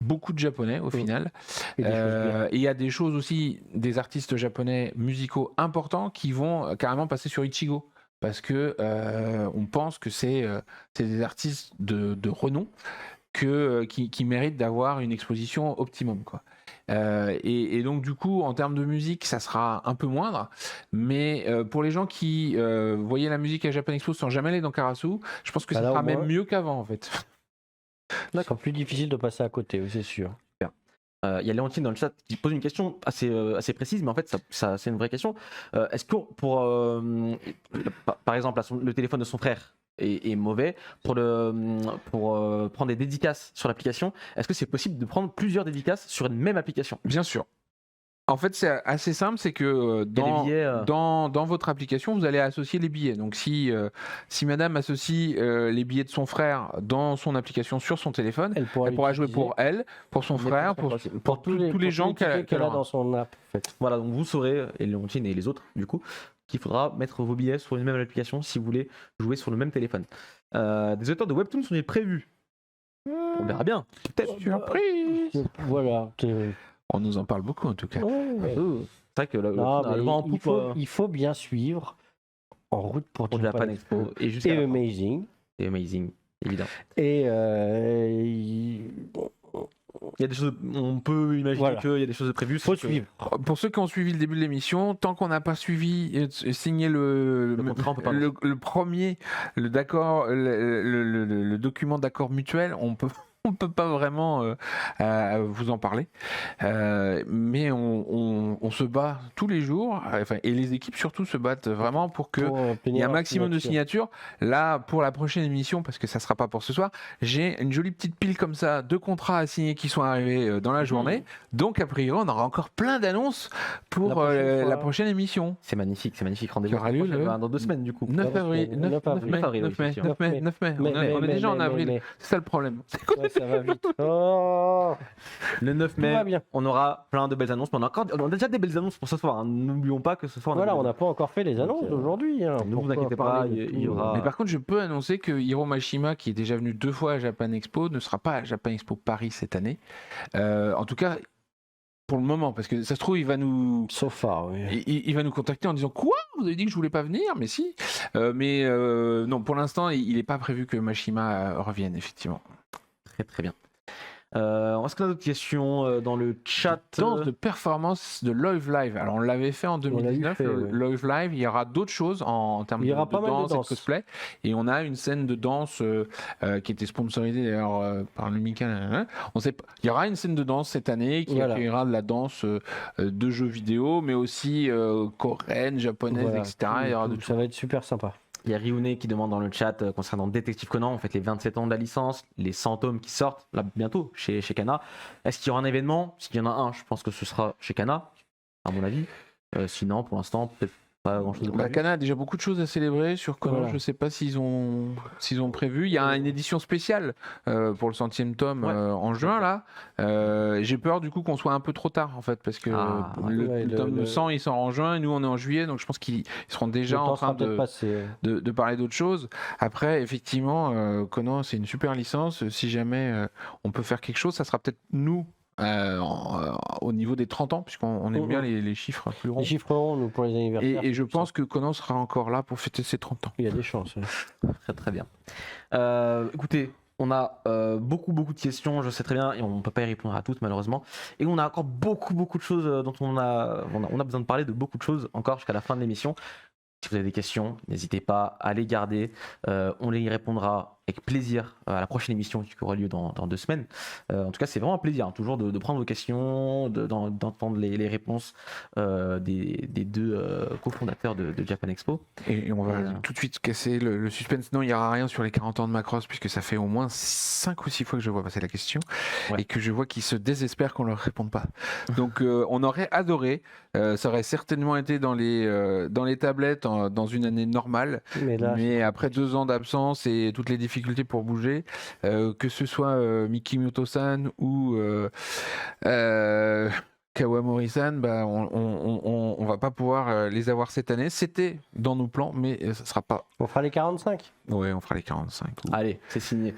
beaucoup de japonais au final. Il y a des choses aussi, des artistes japonais musicaux importants qui vont carrément passer sur Ichigo, parce que on pense que c'est des artistes de renom qui méritent d'avoir une exposition optimum, quoi. Et donc du coup, en termes de musique, ça sera un peu moindre, mais pour les gens qui voyaient la musique à Japan Expo sans jamais aller dans Karasu, je pense que ça sera même mieux qu'avant en fait. D'accord, plus difficile de passer à côté, oui, c'est sûr. Il y a Léontine dans le chat qui pose une question assez précise, mais en fait, ça c'est une vraie question. Est-ce que par exemple, le téléphone de son frère est mauvais, pour prendre des dédicaces sur l'application, est-ce que c'est possible de prendre plusieurs dédicaces sur une même application? Bien sûr. En fait, c'est assez simple, c'est que dans votre application, vous allez associer les billets. Donc, si madame associe les billets de son frère dans son application sur son téléphone, elle pourra jouer pour elle, pour son frère, pour tous les gens qu'elle a dans son app. En fait. Voilà, donc vous saurez, et Léontine et les autres, du coup, qu'il faudra mettre vos billets sur une même application si vous voulez jouer sur le même téléphone. Des auteurs de webtoons sont-ils prévus? On verra bien. Peut-être. Surprise. Voilà. On nous en parle beaucoup en tout cas. Ouais. C'est vrai que il faut bien suivre En route pour Japan Expo et Amazing. Et Amazing, évidemment. Et Il y a des choses, on peut imaginer Voilà. qu'il y a des choses de prévues. Faut c'est que suivre. Pour ceux qui ont suivi le début de l'émission, tant qu'on n'a pas suivi et signé Le contrat, on peut pas le premier, le d'accord, le document d'accord mutuel, on peut pas vraiment vous en parler. Mais on se bat tous les jours, enfin, et les équipes surtout se battent vraiment pour que Pour il y obtenir a un la maximum de signature. signatures. Là, pour la prochaine émission, parce que ça sera pas pour ce soir, j'ai une jolie petite pile comme ça de contrats à signer qui sont arrivés dans la journée. Donc, a priori, on aura encore plein d'annonces pour La prochaine fois. la prochaine émission. C'est magnifique. Rendez-vous Qui aura lieu le dans 2 semaines du coup. 9 avril, 9 mai, 9 mai, 9 mai, 9 mai. On est déjà en avril. C'est ça le problème. Ouais, ça va vite. Oh, Le 9 tout mai, va bien. on aura plein de belles annonces. Mais on a déjà des belles annonces pour ce soir. Hein. N'oublions pas que ce soir, Voilà, on a n'a pas encore fait les Donc, annonces d'aujourd'hui. Hein. ne vous Pourquoi inquiétez pas, parler de il y tout aura- Mais par contre, je peux annoncer que Hiro Mashima, qui est déjà venu 2 fois à Japan Expo, ne sera pas à Japan Expo Paris cette année. En tout cas, pour le moment, parce que ça se trouve, il va nous. So far, oui. Il va nous contacter en disant quoi? Vous avez dit que je voulais pas venir, mais si. Mais non, pour l'instant, il n'est pas prévu que Mashima revienne, effectivement. Très très bien. Est-ce qu'on a d'autres questions dans le chat? Danse de performance de Love Live. Alors, on l'avait fait en 2019, fait, le ouais. Love Live. Il y aura d'autres choses en termes Il y aura de pas mal de danse et de danse. cosplay. Et on a une scène de danse qui était sponsorisée d'ailleurs par le Mika. On sait pas. Il y aura une scène de danse cette année qui Voilà. accueillera de la danse de jeux vidéo, mais aussi coréenne, japonaise, Voilà. etc. Il y aura de tout. Ça va être super sympa. Il y a Ryune qui demande dans le chat concernant Détective Conan, en fait les 27 ans de la licence, les 100 tomes qui sortent là bientôt chez Kana. Est-ce qu'il y aura un événement? S'il y en a un, je pense que ce sera chez Kana, à mon avis. Sinon, pour l'instant, peut-être pas grand-chose de prévu. Kana a déjà beaucoup de choses à célébrer sur Conan. Voilà. Je ne sais pas s'ils ont prévu. Il y a une édition spéciale pour le 100e tome Ouais. en juin là. J'ai peur du coup qu'on soit un peu trop tard en fait parce que Ah, le tome 100 il sort en juin et nous on est en juillet, donc je pense qu'ils seront déjà Le en temps train sera peut-être de, passé. de parler d'autres choses. Après, effectivement, Conan, c'est une super licence. Si jamais on peut faire quelque chose, ça sera peut-être nous au niveau des 30 ans, puisqu'on aime bien les chiffres plus ronds. Les chiffres ronds, nous, pour les anniversaires. Et je pense que Conan sera encore là pour fêter ses 30 ans. Il y a des chances. Ouais. Très très bien. Écoutez, on a beaucoup de questions, je sais très bien, et on ne peut pas y répondre à toutes malheureusement. Et on a encore beaucoup de choses dont on a besoin de parler de beaucoup de choses encore jusqu'à la fin de l'émission. Si vous avez des questions, n'hésitez pas à les garder. On les répondra avec plaisir à la prochaine émission qui aura lieu dans 2 semaines. En tout cas, c'est vraiment un plaisir, hein, toujours de prendre vos questions, d'entendre les réponses des 2 cofondateurs de Japan Expo. Et on va tout de suite casser le suspense. Non, il n'y aura rien sur les 40 ans de Macross, puisque ça fait au moins 5 ou 6 fois que je vois passer la question Ouais. et que je vois qu'ils se désespèrent qu'on ne leur réponde pas. Donc on aurait adoré. Ça aurait certainement été dans les tablettes dans une année normale. Mais là, Mais après 2 ans d'absence et toutes les difficultés pour bouger, que ce soit Mikimoto-san ou Kawamori-san, bah, on va pas pouvoir les avoir cette année. C'était dans nos plans, mais ça sera pas. on fera les 45. Ouais, on fera les 45. Allez, c'est signé.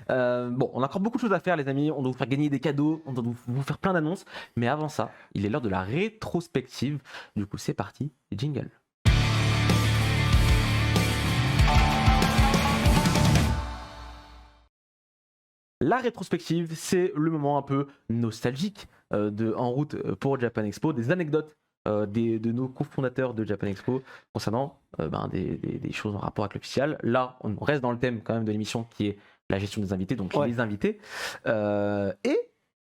Bon, on a encore beaucoup de choses à faire, les amis. On doit vous faire gagner des cadeaux, on doit vous faire plein d'annonces. Mais avant ça, il est l'heure de la rétrospective. Du coup, c'est parti, jingle. La rétrospective, c'est le moment un peu nostalgique en route pour Japan Expo, des anecdotes de nos cofondateurs de Japan Expo concernant des choses en rapport avec l'official. Là, on reste dans le thème quand même de l'émission qui est la gestion des invités, donc Ouais. les invités. Et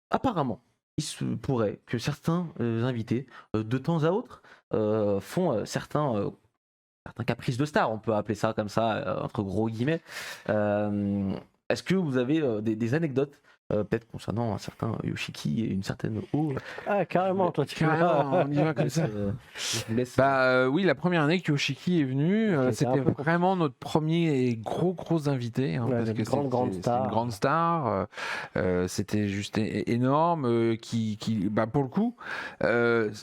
apparemment, il se pourrait que certains invités, de temps à autre, font certains caprices de star, on peut appeler ça comme ça, entre gros guillemets. Est-ce que vous avez des anecdotes peut-être concernant un certain Yoshiki et une certaine O? Ah, carrément, toi, tu Carrément, on y va comme ça. Je vous laisse. Oui, la première année que Yoshiki est venu, C'était un c'était peu vraiment notre premier gros invité. Hein, Ouais, parce une que grande c'est star. une grande star. C'était juste énorme. Pour le coup,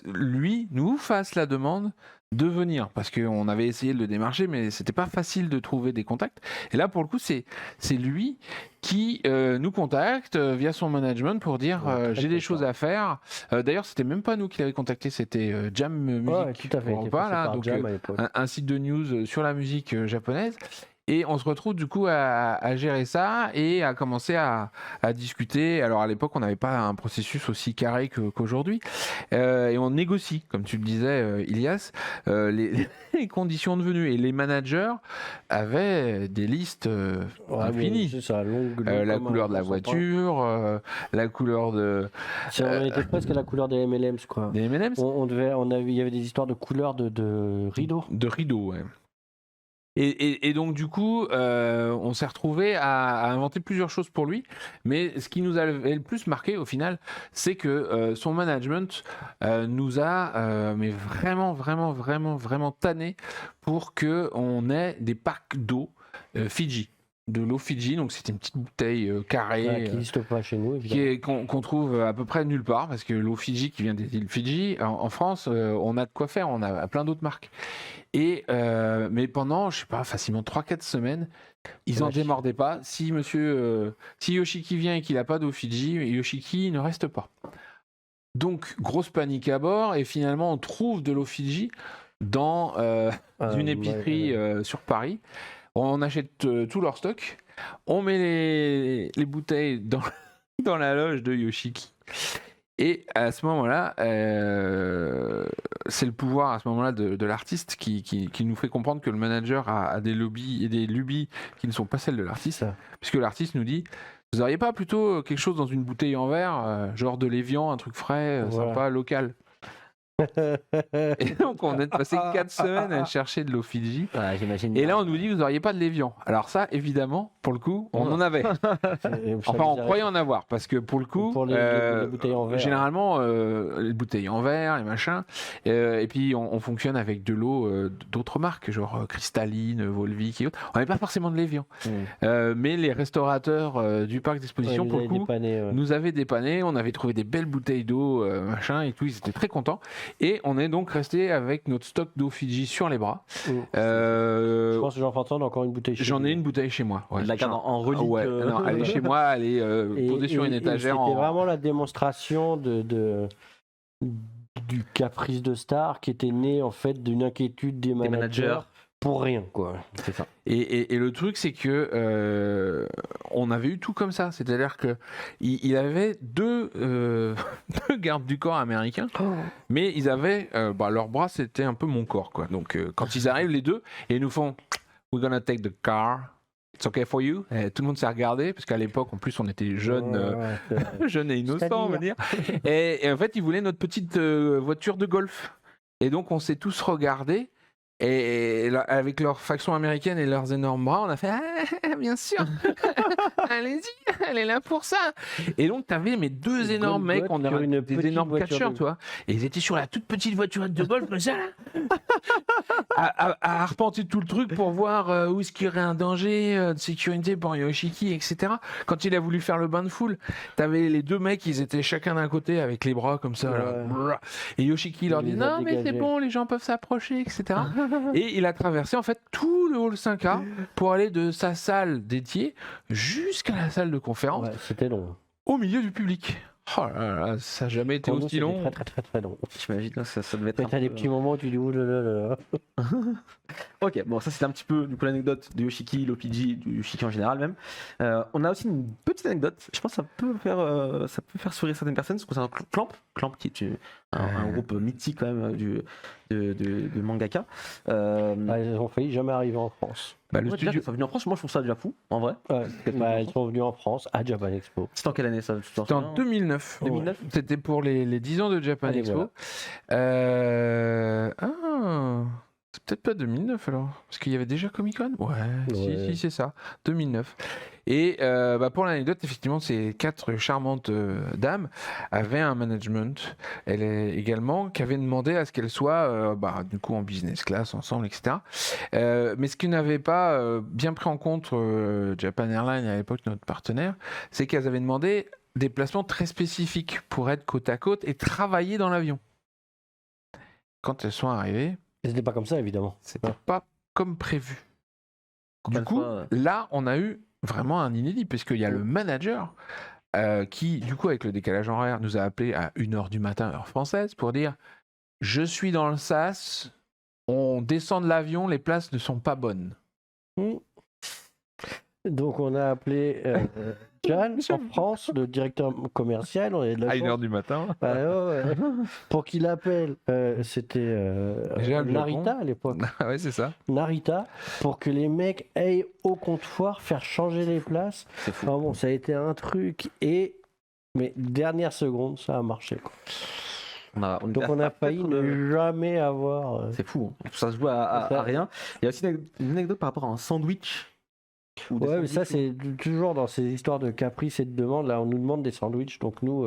lui nous fasse la demande de venir, parce qu'on avait essayé de le démarcher, mais c'était pas facile de trouver des contacts. Et là, pour le coup, c'est lui qui nous contacte via son management pour dire Ouais, très j'ai des content. choses à faire. D'ailleurs, c'était même pas nous qui l'avait contacté, c'était Jam Music Ouais, tout à fait. il était Europa, passé là, par donc Jam à l'époque. un site de news sur la musique japonaise. Et on se retrouve du coup à gérer ça et à commencer à discuter. Alors à l'époque, on n'avait pas un processus aussi carré qu'aujourd'hui. Et on négocie, comme tu le disais, Ilias, les conditions de venue. Et les managers avaient des listes infinies. C'est ça, La couleur de la voiture, la couleur On était presque à la couleur des MLMs, quoi. des M&M's. Il y avait des histoires de couleurs de rideaux. De rideaux, ouais. Et donc du coup, on s'est retrouvé à inventer plusieurs choses pour lui. Mais ce qui nous avait le plus marqué au final, c'est que son management nous a mais vraiment tanné pour que on ait des packs d'eau Fidji. De l'eau Fidji, donc c'était une petite bouteille carrée Qui n'existe pas chez nous, évidemment. qu'on trouve à peu près nulle part, parce que l'eau Fidji qui vient des îles Fidji, en France, on a de quoi faire, on a plein d'autres marques. Mais pendant, je sais pas, facilement 3-4 semaines, ils n'en démordaient pas. Si Yoshiki vient et qu'il n'a pas d'eau Fidji, Yoshiki ne reste pas. Donc, grosse panique à bord, et finalement, on trouve de l'eau Fidji dans une épicerie sur Paris. On achète tout leur stock, on met les bouteilles dans la loge de Yoshiki. Et à ce moment-là, c'est le pouvoir à ce moment-là de l'artiste qui nous fait comprendre que le manager a des lobbies et des lubies qui ne sont pas celles de l'artiste. Puisque l'artiste nous dit, vous n'auriez pas plutôt quelque chose dans une bouteille en verre, genre de l'évian, un truc frais, sympa, local. Et donc on est passé 4 semaines à chercher de l'eau Fidji. Et là on nous dit vous n'auriez pas de l'évian. Alors ça évidemment pour le coup on en avait. Enfin on croyait en avoir parce que pour le coup pour les bouteilles en verre. Généralement les bouteilles en verre, les machins. Et puis on fonctionne avec de l'eau d'autres marques genre Cristalline, Volvic et autres. On n'avait pas forcément de l'évian. Mais les restaurateurs du parc d'exposition pour le coup nous avaient dépanné. On avait trouvé des belles bouteilles d'eau machin et tout. Ils étaient très contents. Et on est donc resté avec notre stock d'eau Fidji sur les bras. Je pense que Jean-François a encore une bouteille chez lui. J'en ai une bouteille chez moi. Ouais. La garde en relique. Ouais. Non, elle est chez moi, elle est posée sur une étagère. C'était vraiment la démonstration du caprice de star qui était né en fait d'une inquiétude des managers. Pour rien, quoi. C'est ça. Et le truc, c'est que on avait eu tout comme ça. C'est-à-dire que il avait deux gardes du corps américains, mais ils avaient leurs bras, c'était un peu mon corps, quoi. Donc quand ils arrivent les deux et ils nous font "We're gonna take the car. It's okay for you." Et tout le monde s'est regardé parce qu'à l'époque, en plus, on était jeunes, jeunes et innocents, on va dire. Et en fait, ils voulaient notre petite voiture de golf. Et donc, on s'est tous regardés. Et avec leur faction américaine et leurs énormes bras, on a fait bien sûr, allez-y, elle est là pour ça. Et donc, t'avais mes deux énormes mecs, on a des énormes catcheurs, tu vois. Et ils étaient sur la toute petite voiturette de golf, comme ça, à arpenter tout le truc pour voir où est-ce qu'il y aurait un danger de sécurité pour Yoshiki, etc. Quand il a voulu faire le bain de foule, t'avais les deux mecs, ils étaient chacun d'un côté avec les bras comme ça. Là. Et Yoshiki leur dit non, mais c'est bon, les gens peuvent s'approcher, etc. Et il a traversé en fait tout le hall 5A pour aller de sa salle dédiée jusqu'à la salle de conférence. Ouais, c'était long. Au milieu du public. Oh là là, ça n'a jamais été aussi long. Très long. J'imagine, ça devait être. T'as des petits moments où tu dis oulala. Ok, bon, ça c'était un petit peu du coup l'anecdote de Yoshiki, l'OPG, du Yoshiki en général même. On a aussi une petite anecdote, je pense que ça peut faire sourire certaines personnes, c'est concernant Clamp qui est un groupe mythique quand même de mangaka. Ils ont failli jamais arriver en France. Le studio ils sont venus en France, moi je trouve ça déjà fou, en vrai. Ils sont venus en France à Japan Expo. C'était en quelle année ça? C'était en 2009. 2009. C'était pour les 10 ans de Japan Expo. Voilà. C'est peut-être pas 2009 alors, parce qu'il y avait déjà Comic Con. Ouais. Si, c'est ça, 2009. Et pour l'anecdote, effectivement, ces 4 charmantes dames avaient un management, elle également, qui avait demandé à ce qu'elles soient du coup en business class ensemble, etc. Mais ce qu'ils n'avaient pas bien pris en compte, Japan Airlines à l'époque, notre partenaire, c'est qu'elles avaient demandé des placements très spécifiques pour être côte à côte et travailler dans l'avion. Quand elles sont arrivées, c'était pas comme ça, évidemment. C'était pas comme prévu. Du coup, là, on a eu vraiment un inédit, puisqu'il y a le manager qui, du coup, avec le décalage horaire, nous a appelé à 1h du matin, heure française, pour dire « Je suis dans le SAS, on descend de l'avion, les places ne sont pas bonnes. » Donc on a appelé John en France, le directeur commercial. On est de la À chance. 1h du matin. Ouais, ouais. Pour qu'il appelle, c'était Déjà, le Narita Japon. à l'époque. Ouais, c'est ça. Narita, pour que les mecs aillent au comptoir faire changer les places. C'est fou. Enfin bon, ça a été un truc mais dernière seconde, ça a marché, quoi. Donc on a failli ne jamais avoir. C'est fou, hein. Ça se joue à rien. Il y a aussi une anecdote par rapport à un sandwich. Ou des Ouais, mais ça sandwichs, c'est toujours dans ces histoires de caprice et de demande. Là, on nous demande des sandwichs, donc nous,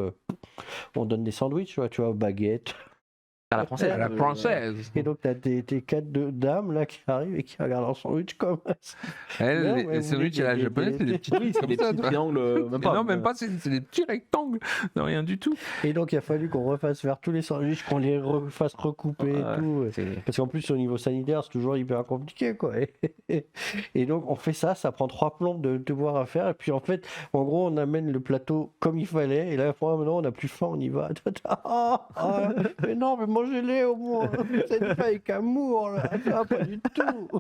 on donne des sandwichs, tu vois, baguettes. à la française. À la française. Et donc t'as tes quatre dames là qui arrivent et qui regardent leur sandwich comme ça. Elle, Non, les mais sandwichs à la des- japonaise, c'est des petits Oui, c'est des petits triangles, même pas. Non, même pas, c'est des petits rectangles. Non, rien du tout. Et donc il a fallu qu'on refasse faire tous les sandwichs, qu'on les refasse recouper et Ouais, tout. c'est- Parce qu'en plus au niveau sanitaire c'est toujours hyper compliqué quoi. Et donc on fait ça, ça prend 3 plombes de devoir à faire. Et puis en fait, en gros on amène le plateau comme il fallait. Et là maintenant on n'a plus faim, on y va. Mais non, mais mangez-les au moins. C'est pas avec amour là. Ah, pas du tout.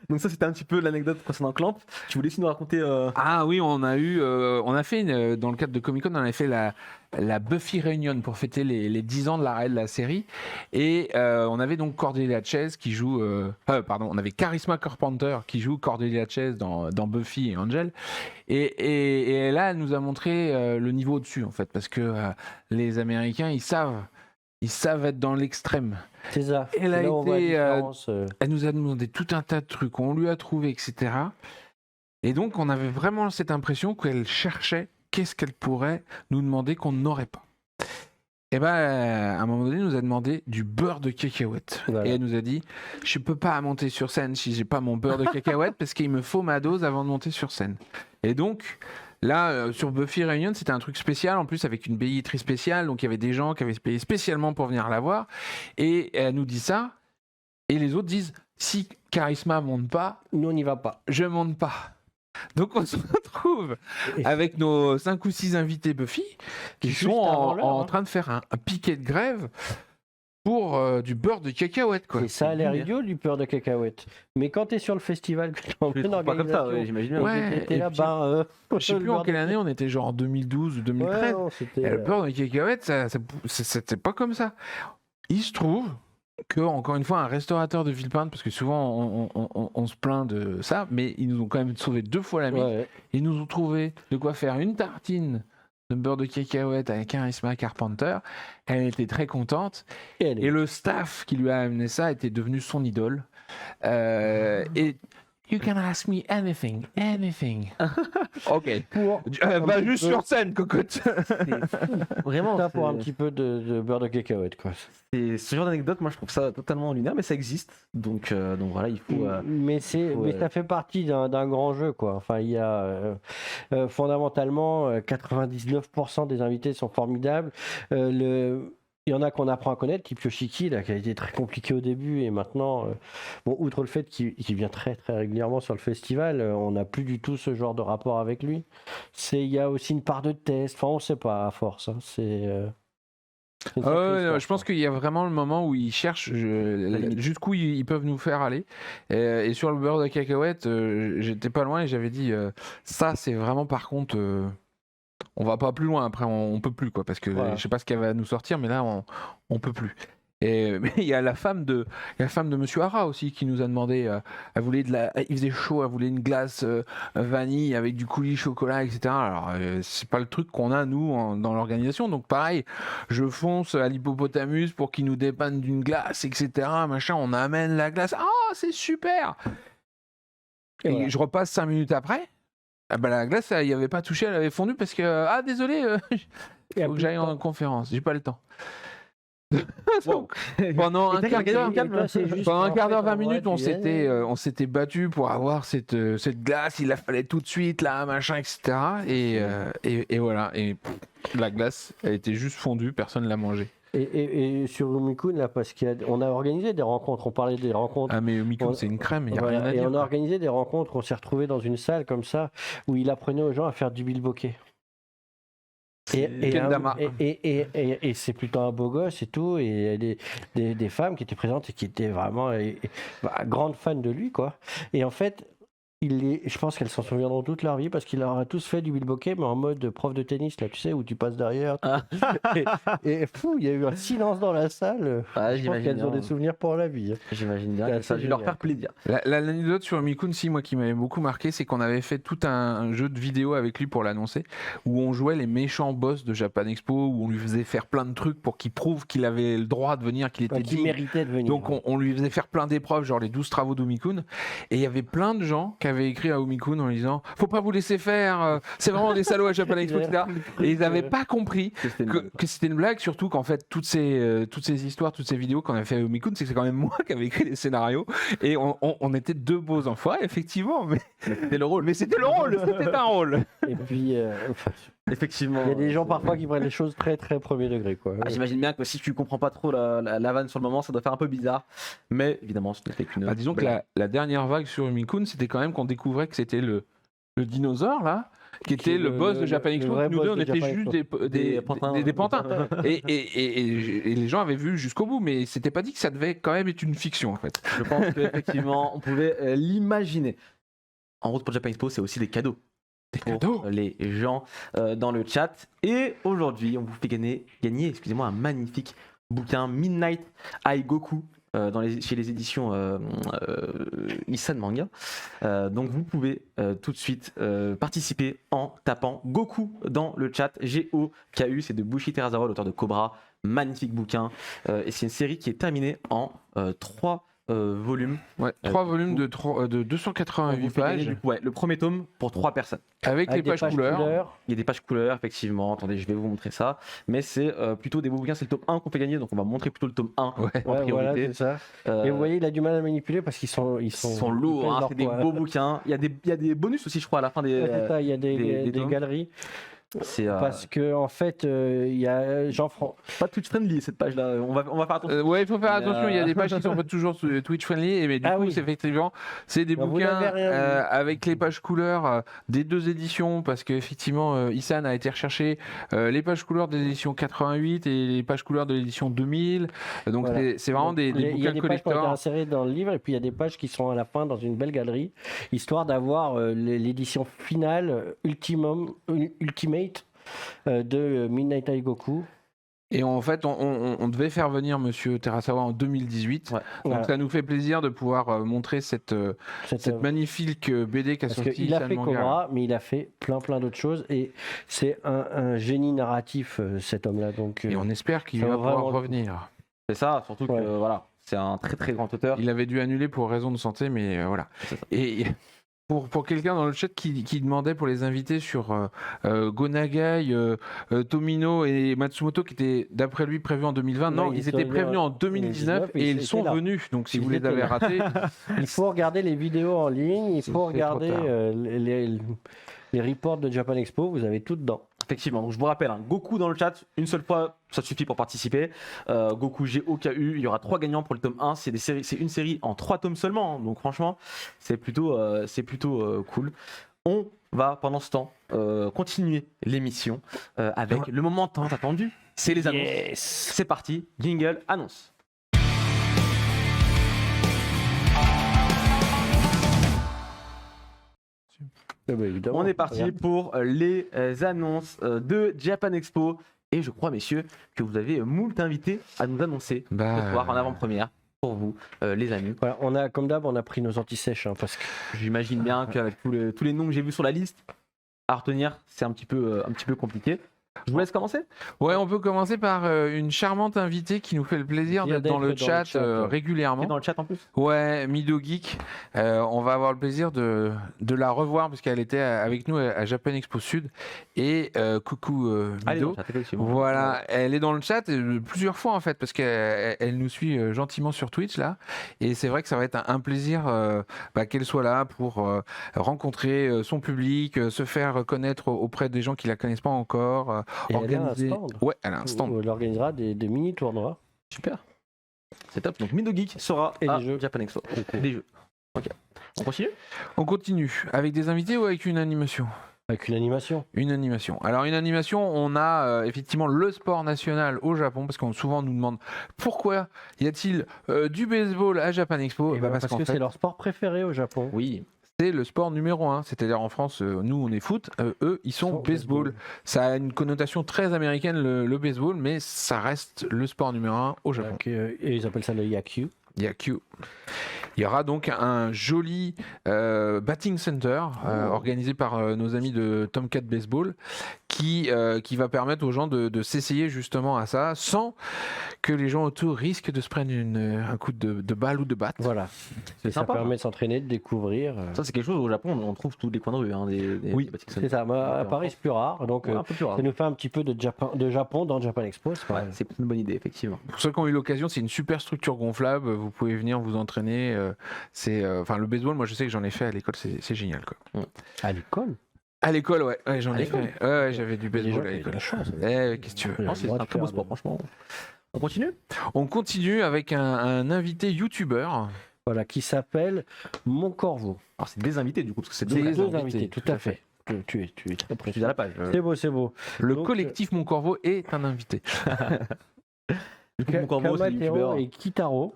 Donc ça c'était un petit peu l'anecdote concernant Clamp. Tu voulais aussi nous raconter Ah oui, on a fait dans le cadre de Comic Con, on avait fait la Buffy Reunion pour fêter les 10 ans de l'arrêt de la série. Et on avait donc Cordelia Chase qui joue. On avait Charisma Carpenter qui joue Cordelia Chase dans Buffy et Angel. Et là, elle nous a montré le niveau au-dessus, en fait, parce que les Américains, ils savent être dans l'extrême. C'est ça. Elle a Là, on voit la été, différence, Elle nous a demandé tout un tas de trucs, on lui a trouvé, etc. Et donc, on avait vraiment cette impression qu'elle cherchait qu'est-ce qu'elle pourrait nous demander qu'on n'aurait pas. Et ben, à un moment donné, elle nous a demandé du beurre de cacahuète. Voilà. Et elle nous a dit, je peux pas monter sur scène si j'ai pas mon beurre de cacahuète parce qu'il me faut ma dose avant de monter sur scène. Et donc, là, sur Buffy Reunion, c'était un truc spécial, en plus avec une billetterie spéciale, donc il y avait des gens qui avaient payé spécialement pour venir la voir. Et elle nous dit ça, et les autres disent, si Charisma monte pas, nous on n'y va pas. je monte pas. Donc on se retrouve Et- avec nos 5 ou 6 invités Buffy qui Juste sont avant l'heure, en hein. train de faire un piquet de grève pour du beurre de cacahuète, quoi. Et ça a l'air lunaire. idiot du beurre de cacahuète. Mais quand t'es sur le festival, que t'es en Je les pleine trouve pas comme ça, organisation, ouais, j'imagine bien. Ouais. et t'es et là, puis- ben, Je sais plus en quelle année on était, genre en 2012 ou 2013. Ouais, non, c'était, Et le beurre de cacahuète, c'était pas comme ça. Il se trouve que, encore une fois, un restaurateur de Villepinte, parce que souvent on se plaint de ça, mais ils nous ont quand même sauvé 2 fois la mise. ouais. Ils nous ont trouvé de quoi faire une tartine de beurre de cacahuète avec Charisma Carpenter. Elle était très contente. Et elle est- Et le staff qui lui a amené ça était devenu son idole. Et you can ask me anything, anything. Ok. pour Va petit juste peu- sur scène, cocotte. Vraiment, ça pour un c'est- petit peu de beurre de cacahuète, quoi. c'est ce genre d'anecdote, moi je trouve ça totalement lunaire, mais ça existe. Donc voilà, il faut. Mais faut, ça fait partie d'un grand jeu, quoi. Enfin, il y a fondamentalement 99% des invités sont formidables. Il y en a qu'on apprend à connaître, type Yoshiki, là, qui a été très compliqué au début, et maintenant, bon, outre le fait qu'il vient très très régulièrement sur le festival, on n'a plus du tout ce genre de rapport avec lui. Il y a aussi une part de test. Enfin, on ne sait pas à force. Hein. C'est une sacrée histoire, Je pense qu'il y a vraiment le moment où ils cherchent limite. jusqu'où ils peuvent nous faire aller. Et sur le beurre de cacahuète, j'étais pas loin et j'avais dit ça, c'est vraiment par contre. On va pas plus loin après, on peut plus quoi, parce que Voilà. je sais pas ce qu'elle va nous sortir, mais là on peut plus. Et mais il y a la femme de Monsieur Hara aussi qui nous a demandé, elle voulait il faisait chaud, elle voulait une glace vanille avec du coulis chocolat, etc. Alors c'est pas le truc qu'on a nous dans l'organisation, donc pareil, je fonce à l'hippopotamus pour qu'il nous dépanne d'une glace, etc. Machin, on amène la glace, ah c'est super. Et Et voilà. je repasse 5 minutes après. Ah bah la glace, elle y avait pas touché, elle avait fondu parce que ah désolé, Et faut que j'aille en conférence, j'ai pas le temps. Donc, pendant Et un t'as quart gagné d'heure, le calme. Là, c'est juste, pendant un en quart fait, d'heure, 20 en vrai, minutes, tu on s'était battu pour avoir cette glace, il la fallait tout de suite, là, machin, etc. Et voilà, et la glace, elle était juste fondue, personne l'a mangée. Et sur Rumikun, là, parce qu'on a organisé des rencontres, on parlait des rencontres. Ah mais Mikun, On- c'est une crème, il y a Voilà, rien à et dire. on a organisé des rencontres, on s'est retrouvés dans une salle comme ça, où il apprenait aux gens à faire du bilboquet. Kendama. Et c'est plutôt un beau gosse et tout, et des femmes qui étaient présentes et qui étaient vraiment grandes fans de lui, quoi. Et en fait, je pense qu'elles s'en souviendront toute leur vie parce qu'ils leur a tous fait du bilboquet, mais en mode prof de tennis, là, tu sais, où tu passes derrière. Ah. et fou, il y a eu un silence dans la salle. Ah, Je pense j'imagine qu'elles ont bien. des souvenirs pour la vie. J'imagine bien C'est que ça a assez dû leur génial. faire plaisir. L'anecdote sur Mikun, si moi qui m'avait beaucoup marqué, c'est qu'on avait fait tout un jeu de vidéo avec lui pour l'annoncer, où on jouait les méchants boss de Japan Expo, où on lui faisait faire plein de trucs pour qu'il prouve qu'il avait le droit de venir, qu'il était Qui digne. méritait de venir. Donc on lui faisait faire plein d'épreuves, genre les 12 travaux d'Omikun. Et il y avait plein de gens qui avaient écrit à Omikun en lui disant « Faut pas vous laisser faire, c'est vraiment des salauds à Japan Expo, etc. » Et ils n'avaient pas compris C'était une- que c'était une blague, surtout qu'en fait, toutes ces histoires, toutes ces vidéos qu'on avait fait à Omikun, c'est que c'est quand même moi qui avais écrit les scénarios. Et on était deux beaux enfoirés, effectivement. Mais C'était le rôle. mais c'était le rôle, c'était un rôle. Et puis, Effectivement. il y a des gens parfois qui prennent les choses très très premier degré, quoi. Ah, j'imagine bien que si tu comprends pas trop la vanne sur le moment, ça doit faire un peu bizarre. Mais évidemment, ce n'était qu'une. Bah, disons que la dernière vague sur Omikun, c'était quand même qu'on découvrait que c'était le dinosaure, là, qui était le boss de Japan Expo. vrai Nous boss deux, on de était Japan juste Expo. des pantins. des pantins. Et les gens avaient vu jusqu'au bout, mais c'était pas dit que ça devait quand même être une fiction, en fait. Je pense qu'effectivement, on pouvait l'imaginer. En route pour Japan Expo, c'est aussi des cadeaux. Des Pour cadeaux. les gens dans le chat. Et aujourd'hui, on vous fait gagner excusez-moi, un magnifique bouquin Midnight Eye Goku chez les éditions Nissan Manga. Donc vous pouvez tout de suite participer en tapant Goku dans le chat. G-O-K-U, c'est de Bushi Terasawa, l'auteur de Cobra. Magnifique bouquin. Et c'est une série qui est terminée en 3 volumes. Ouais, 3 volumes de 288 On vous fait gagner, pages, du coup, le premier tome pour 3 personnes. avec les Avec des pages couleurs. Il y a des pages couleurs, effectivement. Attendez, je vais vous montrer ça. Mais c'est plutôt des beaux bouquins. C'est le tome 1 qu'on fait gagner. Donc on va montrer plutôt le tome 1 Ouais. en Ouais, voilà, priorité. c'est ça. Euh, Et vous voyez, il a du mal à manipuler parce qu'ils sont ils sont lourds, pèsent hein, leur c'est des poids. beaux bouquins. Il y a des bonus aussi, je crois, à la fin des. Ouais, c'est ça, il y a des tomes. galeries. C'est Parce que en fait, il y a Jean-François. pas Twitch friendly cette page-là. On va faire attention. Ouais, il faut faire Mais, attention, il y a des pages qui sont pas toujours Twitch friendly, mais du Ah coup, oui. c'est effectivement, c'est des Vous bouquins n'avez rien vu. avec les pages couleurs des 2 éditions, parce qu'effectivement, Issan a été recherché les pages couleurs de l'édition 88 et les pages couleurs de l'édition 2000. Donc, Voilà. c'est vraiment des Il y a bouquins des pages qui ont été collector. insérées dans le livre et puis il y a des pages qui sont à la fin dans une belle galerie, histoire d'avoir l'édition finale Ultimate de Midnight Eye Goku. Et en fait, on devait faire venir Monsieur Terasawa en 2018. Ouais. Donc, Voilà. ça nous fait plaisir de pouvoir montrer cette magnifique BD qu'a Parce sorti qu'il a Issan fait Manga. Cobra, mais il a fait plein d'autres choses et c'est un génie narratif cet homme-là. Donc, Et on espère qu'il ça va vaut vraiment pouvoir le coup. revenir. C'est ça, surtout que Ouais. voilà, c'est un très très grand auteur. Il avait dû annuler pour raison de santé, mais voilà. C'est ça. Et pour quelqu'un dans le chat qui demandait pour les invités sur Gonagai, Tomino et Matsumoto, qui étaient d'après lui prévus en 2020, non, Ouais, ils ils étaient sont prévenus en 2019 2019 et ils étaient sont là. venus. Donc si Ils vous les étaient avez là. ratés, il faut regarder les vidéos en ligne, il C'est faut trop regarder tard. les reports de Japan Expo, vous avez tout dedans. Effectivement, donc je vous rappelle, Goku dans le chat, une seule fois, ça suffit pour participer. Goku G-O-K-U, il y aura 3 gagnants pour le tome 1. C'est une série en 3 tomes seulement, hein. Donc franchement, c'est plutôt cool. On va pendant ce temps continuer l'émission avec le moment tant attendu, c'est les annonces. C'est parti, jingle, annonce. Évidemment. On est parti Regarde. pour les annonces de Japan Expo. Et je crois, messieurs, que vous avez moult invités à nous annoncer ce soir en avant-première pour vous, les amis. Voilà, comme d'hab, on a pris nos anti-sèches parce que J'imagine bien qu'avec tous les noms que j'ai vus sur la liste, à retenir, c'est un petit peu compliqué. Je vous laisse commencer. Ouais, on peut commencer par une charmante invitée qui nous fait le plaisir Bien d'être dans le chat ouais. régulièrement. Qui est dans le chat en plus. Ouais, Mido Geek. On va avoir le plaisir de la revoir parce qu'elle était avec nous à Japan Expo Sud. Et coucou Allez, dans Mido. le chat, effectivement. Voilà, elle est dans le chat plusieurs fois en fait parce qu'elle nous suit gentiment sur Twitch là. Et c'est vrai que ça va être un plaisir qu'elle soit là pour rencontrer son public, se faire connaître auprès des gens qui la connaissent pas encore. Et elle a un stand. Ouais, elle a un stand. où elle organisera des mini-tournois. Super. C'est top. Donc Mido Geek sera Et à des jeux. Japan Expo. Des jeux. Ok. On continue. On continue avec des invités ou avec une animation? Avec une animation. Une animation. Alors une animation, on a effectivement le sport national au Japon parce qu'on souvent nous demande pourquoi y a-t-il du baseball à Japan Expo? Et Eh ben, parce qu'en que fait, c'est leur sport préféré au Japon. Oui. c'est le sport numéro 1. C'est-à-dire en France, nous on est foot, eux ils sont baseball. Ça a une connotation très américaine le baseball, mais ça reste le sport numéro 1 au Japon. Donc, et ils appellent ça le Yakyu. Yakyu. Il y aura donc un joli batting center organisé par nos amis de Tomcat Baseball qui va permettre aux gens de s'essayer justement à ça sans que les gens autour risquent de se prendre un coup de balle ou de batte. Voilà. C'est Ça sympa. permet de s'entraîner, de découvrir. Ça, c'est quelque chose au Japon, on trouve tous les coins de rue. Hein, Oui, des bâtiments. c'est ça. Bah, à Paris, c'est plus rare. Donc, Ouais, un peu plus rare. ça nous fait un petit peu de Japon dans Japan Expo. C'est pas Ouais, mal. c'est une bonne idée, effectivement. Pour ceux qui ont eu l'occasion, c'est une super structure gonflable. Vous pouvez venir vous entraîner. Enfin, le baseball, moi je sais que j'en ai fait à l'école, c'est génial quoi. À l'école. À l'école, ouais, j'en À ai l'école fait. Ouais, j'avais du Les gens baseball à qui ont de l'école. la chance. Qu'est-ce que tu veux? Oui. Non, c'est le droit un de très beau faire sport, franchement. On continue? On continue avec un invité youtubeur. Voilà, qui s'appelle Mon Corvo. Alors, c'est des invités, du coup, parce que c'est C'est deux deux invités. invités, tout à fait. Tu es très Je suis précis. à la page. C'est beau, c'est beau. Le Donc, collectif Mon Corvo est un invité. Du coup, mon corbeau, c'est Kamatero youtubeur. et Kitaro,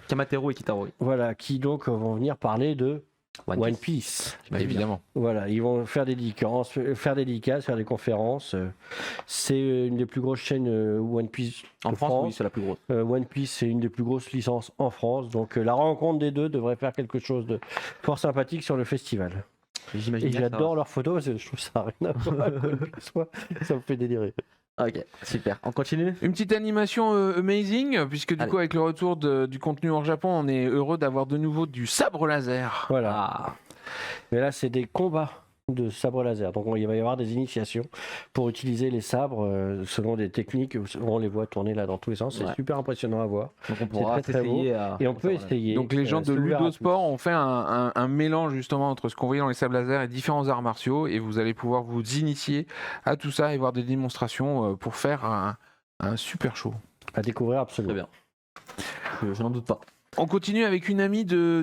Kamatero et Kitaro. oui. voilà, qui donc vont venir parler de One Piece. J'imagine bien. Évidemment. Voilà, ils vont faire des dédicaces, faire des conférences. C'est une des plus grosses chaînes One Piece En de France, oui, c'est la plus grosse. One Piece, c'est une des plus grosses licences en France. Donc la rencontre des deux devrait faire quelque chose de fort sympathique sur le festival. J'imagine Et bien que ça j'adore leurs photos, parce que je trouve ça rien à voir avec One Piece, moi. Ça me fait délirer. va. Ok, super. On continue? Une petite animation amazing, puisque du Allez. coup, avec le retour du contenu en Japon, on est heureux d'avoir de nouveau du sabre laser. Voilà. Ah, Mais là, c'est des combats de sabre laser. Donc il va y avoir des initiations pour utiliser les sabres selon des techniques. On les voit tourner là dans tous les sens. C'est Ouais. super impressionnant à voir. donc on pourra très, très s'essayer à. Et on peut Voilà. essayer. Donc les gens de c'est ouvert à Ludosport ont fait un mélange justement entre ce qu'on voyait dans les sables laser et différents arts martiaux, et vous allez pouvoir vous initier à tout ça et voir des démonstrations pour faire un super show. tous, à découvrir absolument. Très bien. Je n'en doute pas. On continue avec une amie de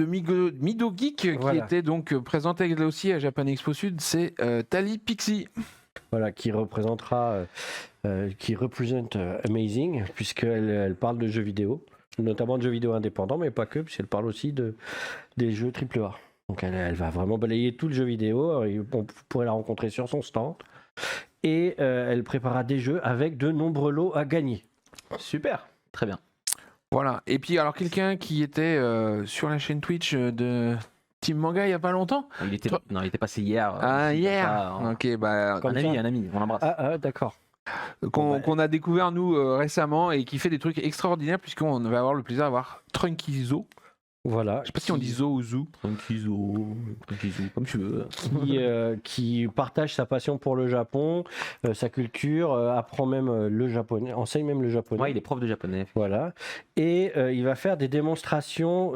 Mido Geek Voilà. qui était donc présente elle aussi à Japan Expo Sud, c'est Tali Pixie. Voilà, qui représentera, qui représente Amazing, puisqu'elle parle de jeux vidéo, notamment de jeux vidéo indépendants, mais pas que, puisqu'elle parle aussi des jeux AAA. Donc elle va vraiment balayer tout le jeu vidéo, et on pourrait la rencontrer sur son stand, et elle préparera des jeux avec de nombreux lots à gagner. Super. Très bien. Voilà. Et puis alors quelqu'un qui était sur la chaîne Twitch de Team Manga il y a pas longtemps. Il était, Toi- non, il était passé hier. Ah hier. Pas, Ok, bah Comme un ami, on l'embrasse. Ah, d'accord. qu'on a découvert nous récemment et qui fait des trucs extraordinaires puisqu'on va avoir le plaisir d'avoir Trunkizo. Voilà. Je sais pas si on dit Zo ou Zou. Tranquillo, comme tu veux. qui partage sa passion pour le Japon, sa culture, apprend même le japonais, enseigne même le japonais. Ouais, il est prof de japonais. Voilà. Et il va faire des démonstrations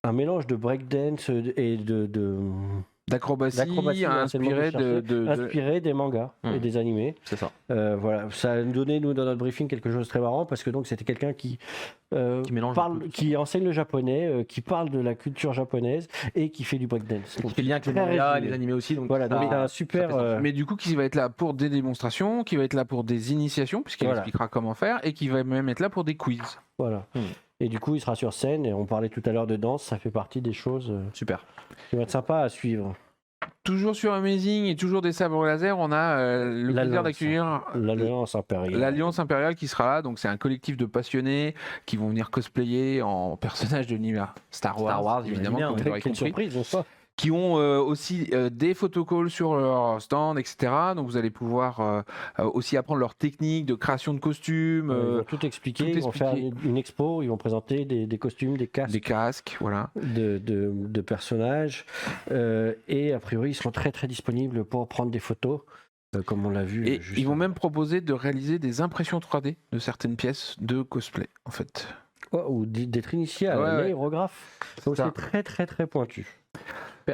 un mélange de breakdance et D'acrobatie d'acrobatie, ouais, c'est le mot que inspiré je cherchais, inspiré des mangas et des animés. C'est ça. Voilà, ça a donné nous dans notre briefing quelque chose de très marrant parce que donc c'était quelqu'un qui mélange un peu tout qui enseigne le japonais, qui parle de la culture japonaise et qui fait du breakdance. Qui Donc, fait le lien avec les très mangas, résumé. les animés aussi. Donc Voilà, donc ça- c'est un ça super. fait sens. Mais du coup, qui va être là pour des démonstrations, qui va être là pour des initiations, puisqu'il Voilà. expliquera comment faire, et qui va même être là pour des quiz. Voilà. Hmm. Et du coup, il sera sur scène et on parlait tout à l'heure de danse, ça fait partie des choses Super. qui vont être sympas à suivre. Toujours sur Amazing et toujours des sabres laser, on a le plaisir L'Alliance. d'accueillir L'Alliance impériale. l'Alliance impériale qui sera là. Donc c'est un collectif de passionnés qui vont venir cosplayer en personnages de l'univers Star Wars, évidemment, bien, comme ouais. vous l'aurez Quelle compris. surprise, n'est-ce pas? Qui ont aussi des photocalls sur leur stand, etc. Donc vous allez pouvoir aussi apprendre leur technique de création de costumes, Ils vont tout expliquer, tout ils vont faire expliquer. une expo, ils vont présenter des costumes, des casques des casques, voilà. de personnages. Et a priori, ils seront très très disponibles pour prendre des photos, comme on l'a vu. Et juste ils vont avant. même proposer de réaliser des impressions 3D de certaines pièces de cosplay, en fait. Ouais, ou d'être initié à Ouais, ouais. l'aérographe. Donc Ça. c'est très très très pointu.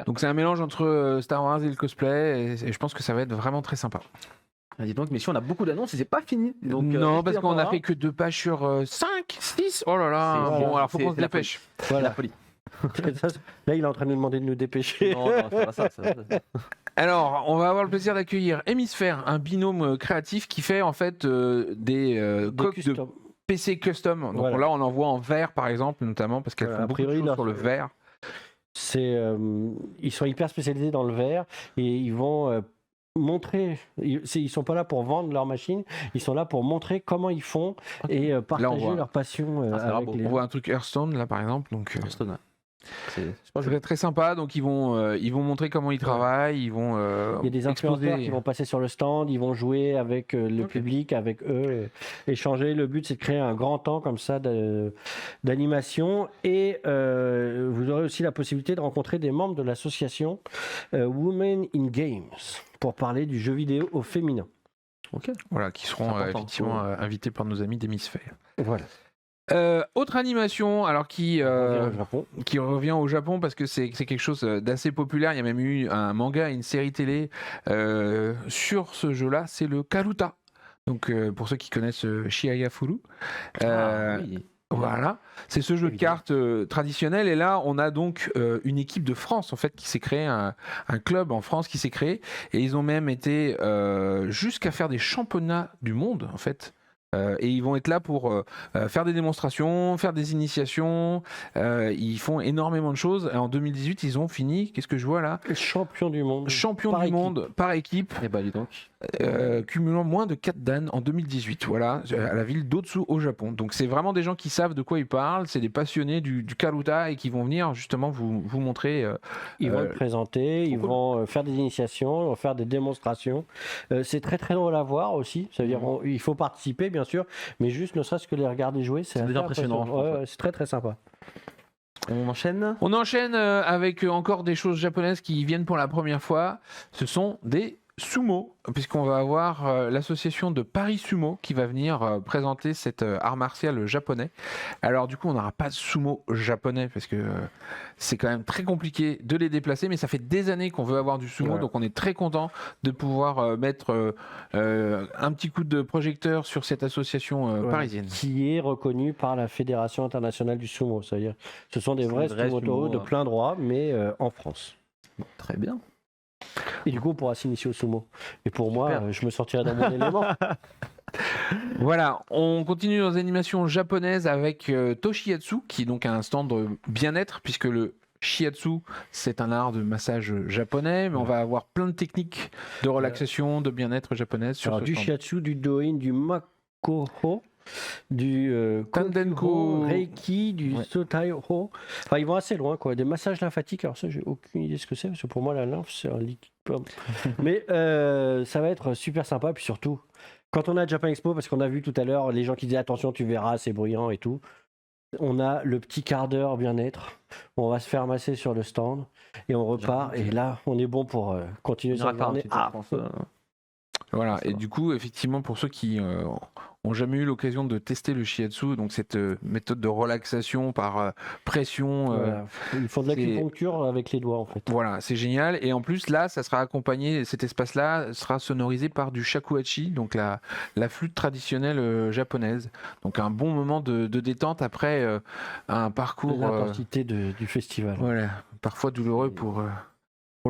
Donc c'est un mélange entre Star Wars et le cosplay, et je pense que ça va être vraiment très sympa. Ah, dis donc, mais si on a beaucoup d'annonces et c'est pas fini. Donc, non, restez parce qu'on a encore fait là. que 2 pages sur 5, 6. Oh là là. C'est- Bon, voilà, alors faut qu'on se c'est la dépêche. C'est Voilà. la folie. Là, il est en train de nous demander de nous dépêcher. Non, non, c'est pas ça. c'est pas ça. Alors, on va avoir le plaisir d'accueillir Hémisphère, un binôme créatif qui fait en fait des Des coques de custom. PC custom. Donc Voilà. là, on en voit en verre, par exemple, notamment, parce qu'elles Voilà, font a beaucoup de priori, choses là, sur le verre. ils sont hyper spécialisés dans le verre et ils vont montrer. Ils sont pas là pour vendre leur machine, ils sont là pour montrer comment ils font et partager voit. leur passion Ah, c'est avec beau. les On voit un truc Hearthstone là par exemple, donc Hearthstone, ouais. C'est pas très, très sympa. Donc ils vont montrer comment ils travaillent, ils vont Il y a des influenceurs exposer. qui vont passer sur le stand, ils vont jouer avec le public, avec eux, échanger. Le but, c'est de créer un grand temps comme ça d'animation. Et vous aurez aussi la possibilité de rencontrer des membres de l'association Women in Games pour parler du jeu vidéo au féminin. Ok. Voilà, qui seront C'est important. effectivement invités par nos amis d'Hémisphère. Voilà. Autre animation, alors qui On revient au Japon. revient au Japon parce que c'est quelque chose d'assez populaire. Il y a même eu un manga et une série télé sur ce jeu-là. C'est le Karuta. Donc pour ceux qui connaissent Shiaya Furu. Oui. Voilà, c'est ce jeu de Évidemment. cartes traditionnel. Et là, on a donc une équipe de France en fait qui s'est créé, un club en France qui s'est créé. Et ils ont même été jusqu'à faire des championnats du monde en fait. Et ils vont être là pour faire des démonstrations, faire des initiations. Ils font énormément de choses. Et en 2018, ils ont fini, qu'est-ce que je vois là? Champion du monde. Champion Par du équipe. monde par équipe, Et bah dis donc. cumulant moins de 4 dan en 2018. Voilà, à la ville d'Otsu au Japon. Donc c'est vraiment des gens qui savent de quoi ils parlent. C'est des passionnés du Karuta et qui vont venir justement vous montrer. Ils vont le présenter, ils cool. vont faire des initiations, ils vont faire des démonstrations. C'est très très drôle à voir aussi. C'est-à-dire il faut participer bien sûr, mais juste ne serait-ce que les regarder jouer, c'est déjà assez impressionnant, je pense, Ouais, c'est très très sympa. On enchaîne. On enchaîne avec encore des choses japonaises qui viennent pour la première fois. Ce sont des sumo, puisqu'on va avoir l'association de Paris Sumo qui va venir présenter cet art martial japonais. Alors du coup, on n'aura pas de sumo japonais parce que c'est quand même très compliqué de les déplacer, mais ça fait des années qu'on veut avoir du sumo, Voilà. donc on est très content de pouvoir mettre un petit coup de projecteur sur cette association Voilà. parisienne. Qui est reconnue par la Fédération internationale du sumo. C'est-à-dire ce sont des C'est vrais des vrais sumo sumo, de plein droit, mais en France. Très bien. Et du coup, on pourra s'initier au sumo. Et pour Super. moi, je me sortirai dans mon élément. Voilà, on continue dans les animations japonaises avec Toshiatsu, qui est donc un stand bien-être, puisque le shiatsu, c'est un art de massage japonais, mais on va avoir plein de techniques de relaxation, de bien-être japonaise sur Alors, ce du stand. shiatsu, du doin, du makoho, du Tandenko. Kokuho, reiki, du Ouais. sotaiho. Enfin, ils vont assez loin, quoi. Des massages lymphatiques. Alors ça, j'ai aucune idée de ce que c'est, parce que pour moi, la lymphe, c'est un liquide. Mais ça va être super sympa, puis surtout, quand on a Japan Expo, parce qu'on a vu tout à l'heure les gens qui disaient attention, tu verras, c'est bruyant et tout. On a le petit quart d'heure bien-être. On va se faire masser sur le stand et on repart. Et là, on est bon pour continuer On sa ira faire un journée. petit tour de France, Voilà, Ça et va. du coup, effectivement, pour ceux qui ont jamais eu l'occasion de tester le shiatsu, donc cette méthode de relaxation par pression, Voilà. Ils font de c'est- l'acupuncture avec les doigts, en fait. voilà, c'est génial. Et en plus, là, ça sera accompagné, cet espace-là sera sonorisé par du shakuhachi, donc la flûte traditionnelle japonaise. Donc un bon moment de détente après un parcours L'intensité du festival. voilà, parfois douloureux pour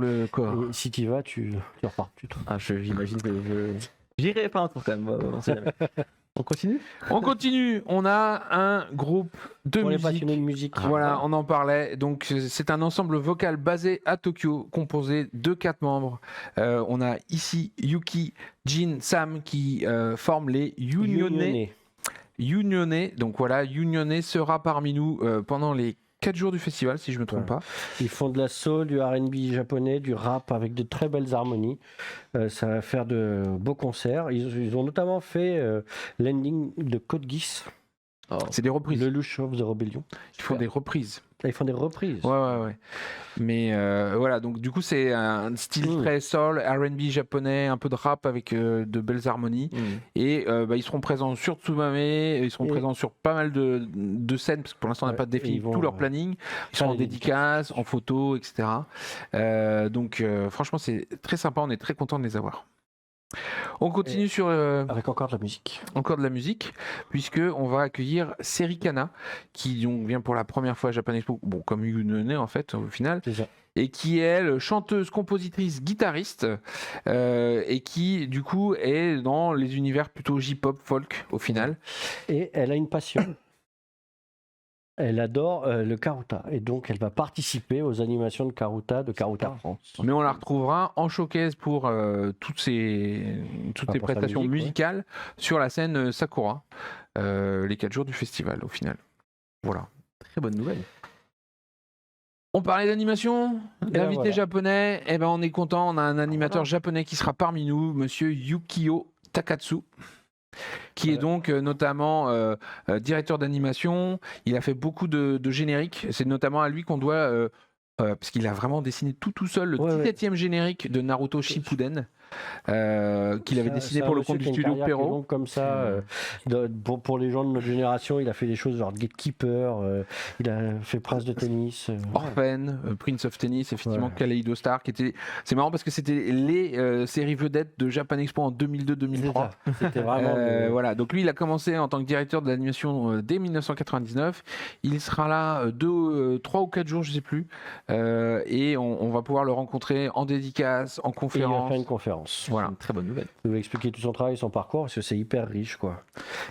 le corps. Et si tu y vas, tu repars. Tu te- Ah, j'imagine que j'irai pas un tour quand même. On sait jamais. On continue. On continue, on a un groupe de Pour les musique. passionnés de musique. Voilà, on en parlait. Donc, c'est un ensemble vocal basé à Tokyo, composé de 4 membres. On a ici Yuki, Jin, Sam qui forment les Unione. Unione. Donc voilà, Unione sera parmi nous pendant les 4 jours du festival, si je ne me trompe pas. Ils font de la soul, du R&B japonais, du rap avec de très belles harmonies. Ça va faire de beaux concerts. Ils ont notamment fait l'ending de Code Geass, Oh. C'est des reprises. le Lush of the Rebellion. Ils font des reprises. Là, ils font des reprises. Ouais. Mais voilà, donc du coup, c'est un style très soul, R&B japonais, un peu de rap avec de belles harmonies. Et ils seront présents sur Tsumame, ils seront présents sur pas mal de scènes, parce que pour l'instant, on n'a pas défini ils vont, tout leur planning. Ils seront en des dédicaces, en photo, etc. Donc, franchement, c'est très sympa, on est très content de les avoir. On continue sur Avec encore de la musique. encore de la musique, puisque on va accueillir Serikana, qui donc vient pour la première fois à Japan Expo, bon, comme Yunone en fait, au final, C'est ça. et qui est elle, chanteuse, compositrice, guitariste, et qui du coup est dans les univers plutôt J-pop, folk au final. Et elle a une passion. Elle adore le Karuta et donc elle va participer aux animations de Karuta France. Mais on la retrouvera en showcase pour toutes les pour sa prestations musique, musicales sur la scène Sakura, les 4 jours du festival au final. Voilà. Très bonne nouvelle. On parlait d'animation, d'invité voilà. japonais, et ben on est content, on a un animateur japonais qui sera parmi nous, monsieur Yukio Takatsu, qui est donc notamment directeur d'animation. Il a fait beaucoup de génériques, c'est notamment à lui qu'on doit, parce qu'il a vraiment dessiné tout seul, le 17e générique de Naruto Shippuden. Qu'il avait dessiné pour le compte du studio Perrault. Comme ça, pour les gens de notre génération, il a fait des choses genre Gatekeeper, il a fait Prince de tennis, Orphan, Prince of Tennis, effectivement, Kaleido Star, qui était. C'est marrant parce que c'était les séries vedettes de Japan Expo en 2002-2003. C'était vraiment. Voilà, donc lui, il a commencé en tant que directeur de l'animation dès 1999. Il sera là 3 ou 4 jours, je sais plus, et on va pouvoir le rencontrer en dédicace, en conférence. Et il va faire une conférence. Voilà, une très bonne nouvelle. Il va expliquer tout son travail, son parcours, parce que c'est hyper riche, quoi.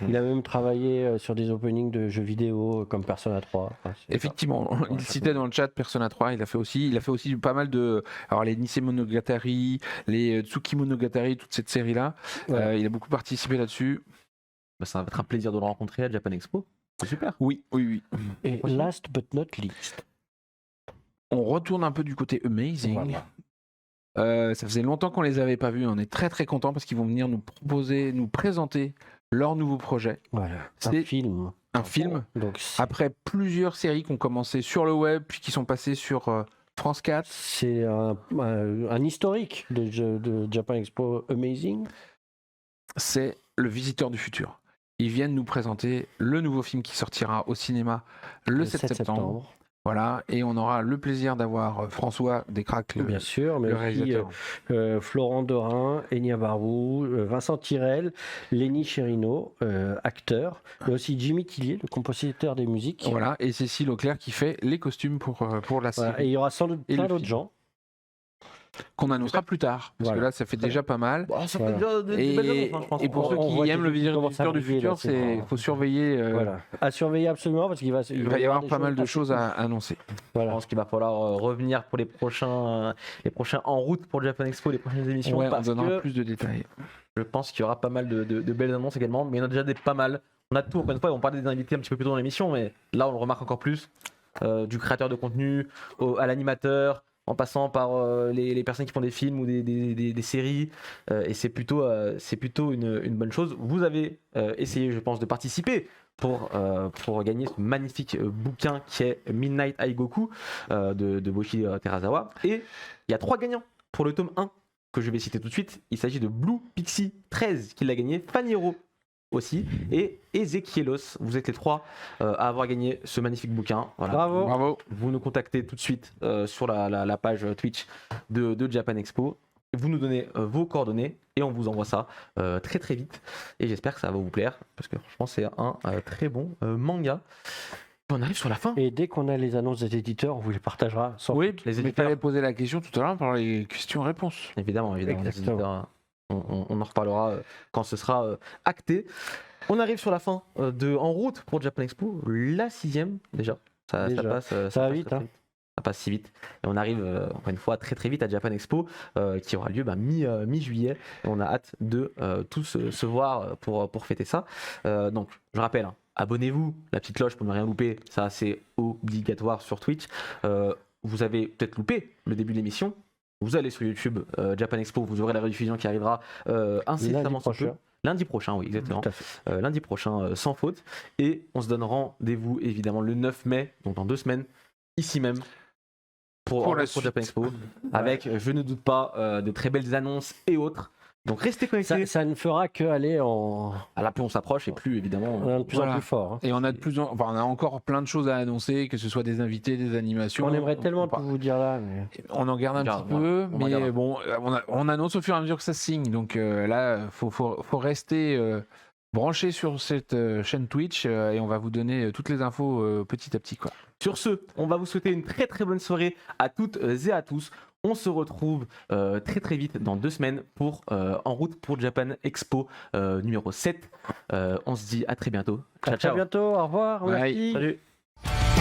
Il a même travaillé sur des openings de jeux vidéo comme Persona 3. Enfin, effectivement, il citait dans le chat Persona 3. Il a fait aussi pas mal de, alors les Nisei Monogatari, les Tsuki Monogatari, toute cette série là. Il a beaucoup participé là-dessus. Bah, ça va être un plaisir de le rencontrer à Japan Expo. C'est super. Oui. Et last but not least, on retourne un peu du côté Amazing. Voilà. Ça faisait longtemps qu'on les avait pas vus. On est très très contents parce qu'ils vont venir nous présenter leur nouveau projet. Voilà. C'est un film. Donc, après plusieurs séries qui ont commencé sur le web puis qui sont passées sur France 4. C'est un historique de Japan Expo Amazing. C'est Le Visiteur du Futur. Ils viennent nous présenter le nouveau film qui sortira au cinéma le 7 septembre. Voilà, et on aura le plaisir d'avoir François Descraques, bien sûr, mais aussi Florent Dorin, Enya Barou, Vincent Tirel, Lenny Cherino, acteur, mais aussi Jimmy Tillier, le compositeur des musiques. Voilà, et Cécile Auclair qui fait les costumes pour la série. Et il y aura sans doute plein d'autres gens. Qu'on annoncera plus tard, parce que là ça fait déjà pas mal. Bon, ça fait déjà des belles annonces, hein, je pense. Et pour ceux qui aiment le visiteur du futur, il faut surveiller. À surveiller absolument, parce qu'il va y avoir pas mal de choses à annoncer. Voilà. Je pense qu'il va falloir revenir pour les prochains en route pour Japan Expo, les prochaines émissions. Ouais, on donnera plus de détails. Je pense qu'il y aura pas mal de belles annonces également, mais il y en a déjà pas mal. On a tout, encore une fois, on parlait des invités un petit peu plus tôt dans l'émission, mais là on le remarque encore plus. Du créateur de contenu à l'animateur, en passant par les personnes qui font des films ou des séries, et c'est plutôt une bonne chose. Vous avez essayé, je pense, de participer pour gagner ce magnifique bouquin qui est Midnight Aigoku de Boichi Terazawa, et il y a 3 gagnants pour le tome 1 que je vais citer tout de suite. Il s'agit de Blue Pixie 13 qui l'a gagné, Faniro aussi, et Ezekielos. Vous êtes les 3 à avoir gagné ce magnifique bouquin. Voilà. Bravo. Vous nous contactez tout de suite sur la page Twitch de Japan Expo. Vous nous donnez vos coordonnées et on vous envoie ça très très vite. Et j'espère que ça va vous plaire parce que franchement c'est un très bon manga. On arrive sur la fin. Et dès qu'on a les annonces des éditeurs, on vous les partagera. Oui, les éditeurs avaient posé la question tout à l'heure par les questions-réponses. Évidemment. Les éditeurs, on en reparlera quand ce sera acté. On arrive sur la fin En route pour Japan Expo, la 6e déjà. Ça passe vite. Ça passe si vite. Et on arrive encore une fois très très vite à Japan Expo qui aura lieu mi-juillet. Et on a hâte de tous se voir pour fêter ça. Donc je rappelle, abonnez-vous, la petite cloche pour ne rien louper. Ça c'est obligatoire sur Twitch. Vous avez peut-être loupé le début de l'émission. Vous allez sur YouTube, Japan Expo, vous aurez la rediffusion qui arrivera incessamment sous peu. Lundi prochain, oui, exactement. Lundi prochain, sans faute. Et on se donne rendez-vous, évidemment, le 9 mai, donc dans 2 semaines, ici même, pour Japan Expo, avec, je ne doute pas, de très belles annonces et autres. Donc restez connectés. Ça ne fera que aller en. Plus on s'approche et plus évidemment. On est de plus en plus fort. Et on a on a encore plein de choses à annoncer, que ce soit des invités, des animations. On aimerait tellement tout vous dire là. Mais... On en garde un petit peu, mais bon, on annonce au fur et à mesure que ça se signe. Donc là, faut rester branché sur cette chaîne Twitch et on va vous donner toutes les infos petit à petit, quoi. Sur ce, on va vous souhaiter une très très bonne soirée à toutes et à tous. On se retrouve très très vite dans 2 semaines pour En route pour Japan Expo numéro 7. On se dit à très bientôt. Ciao. À bientôt, au revoir. Bye. Merci. Salut. Bye.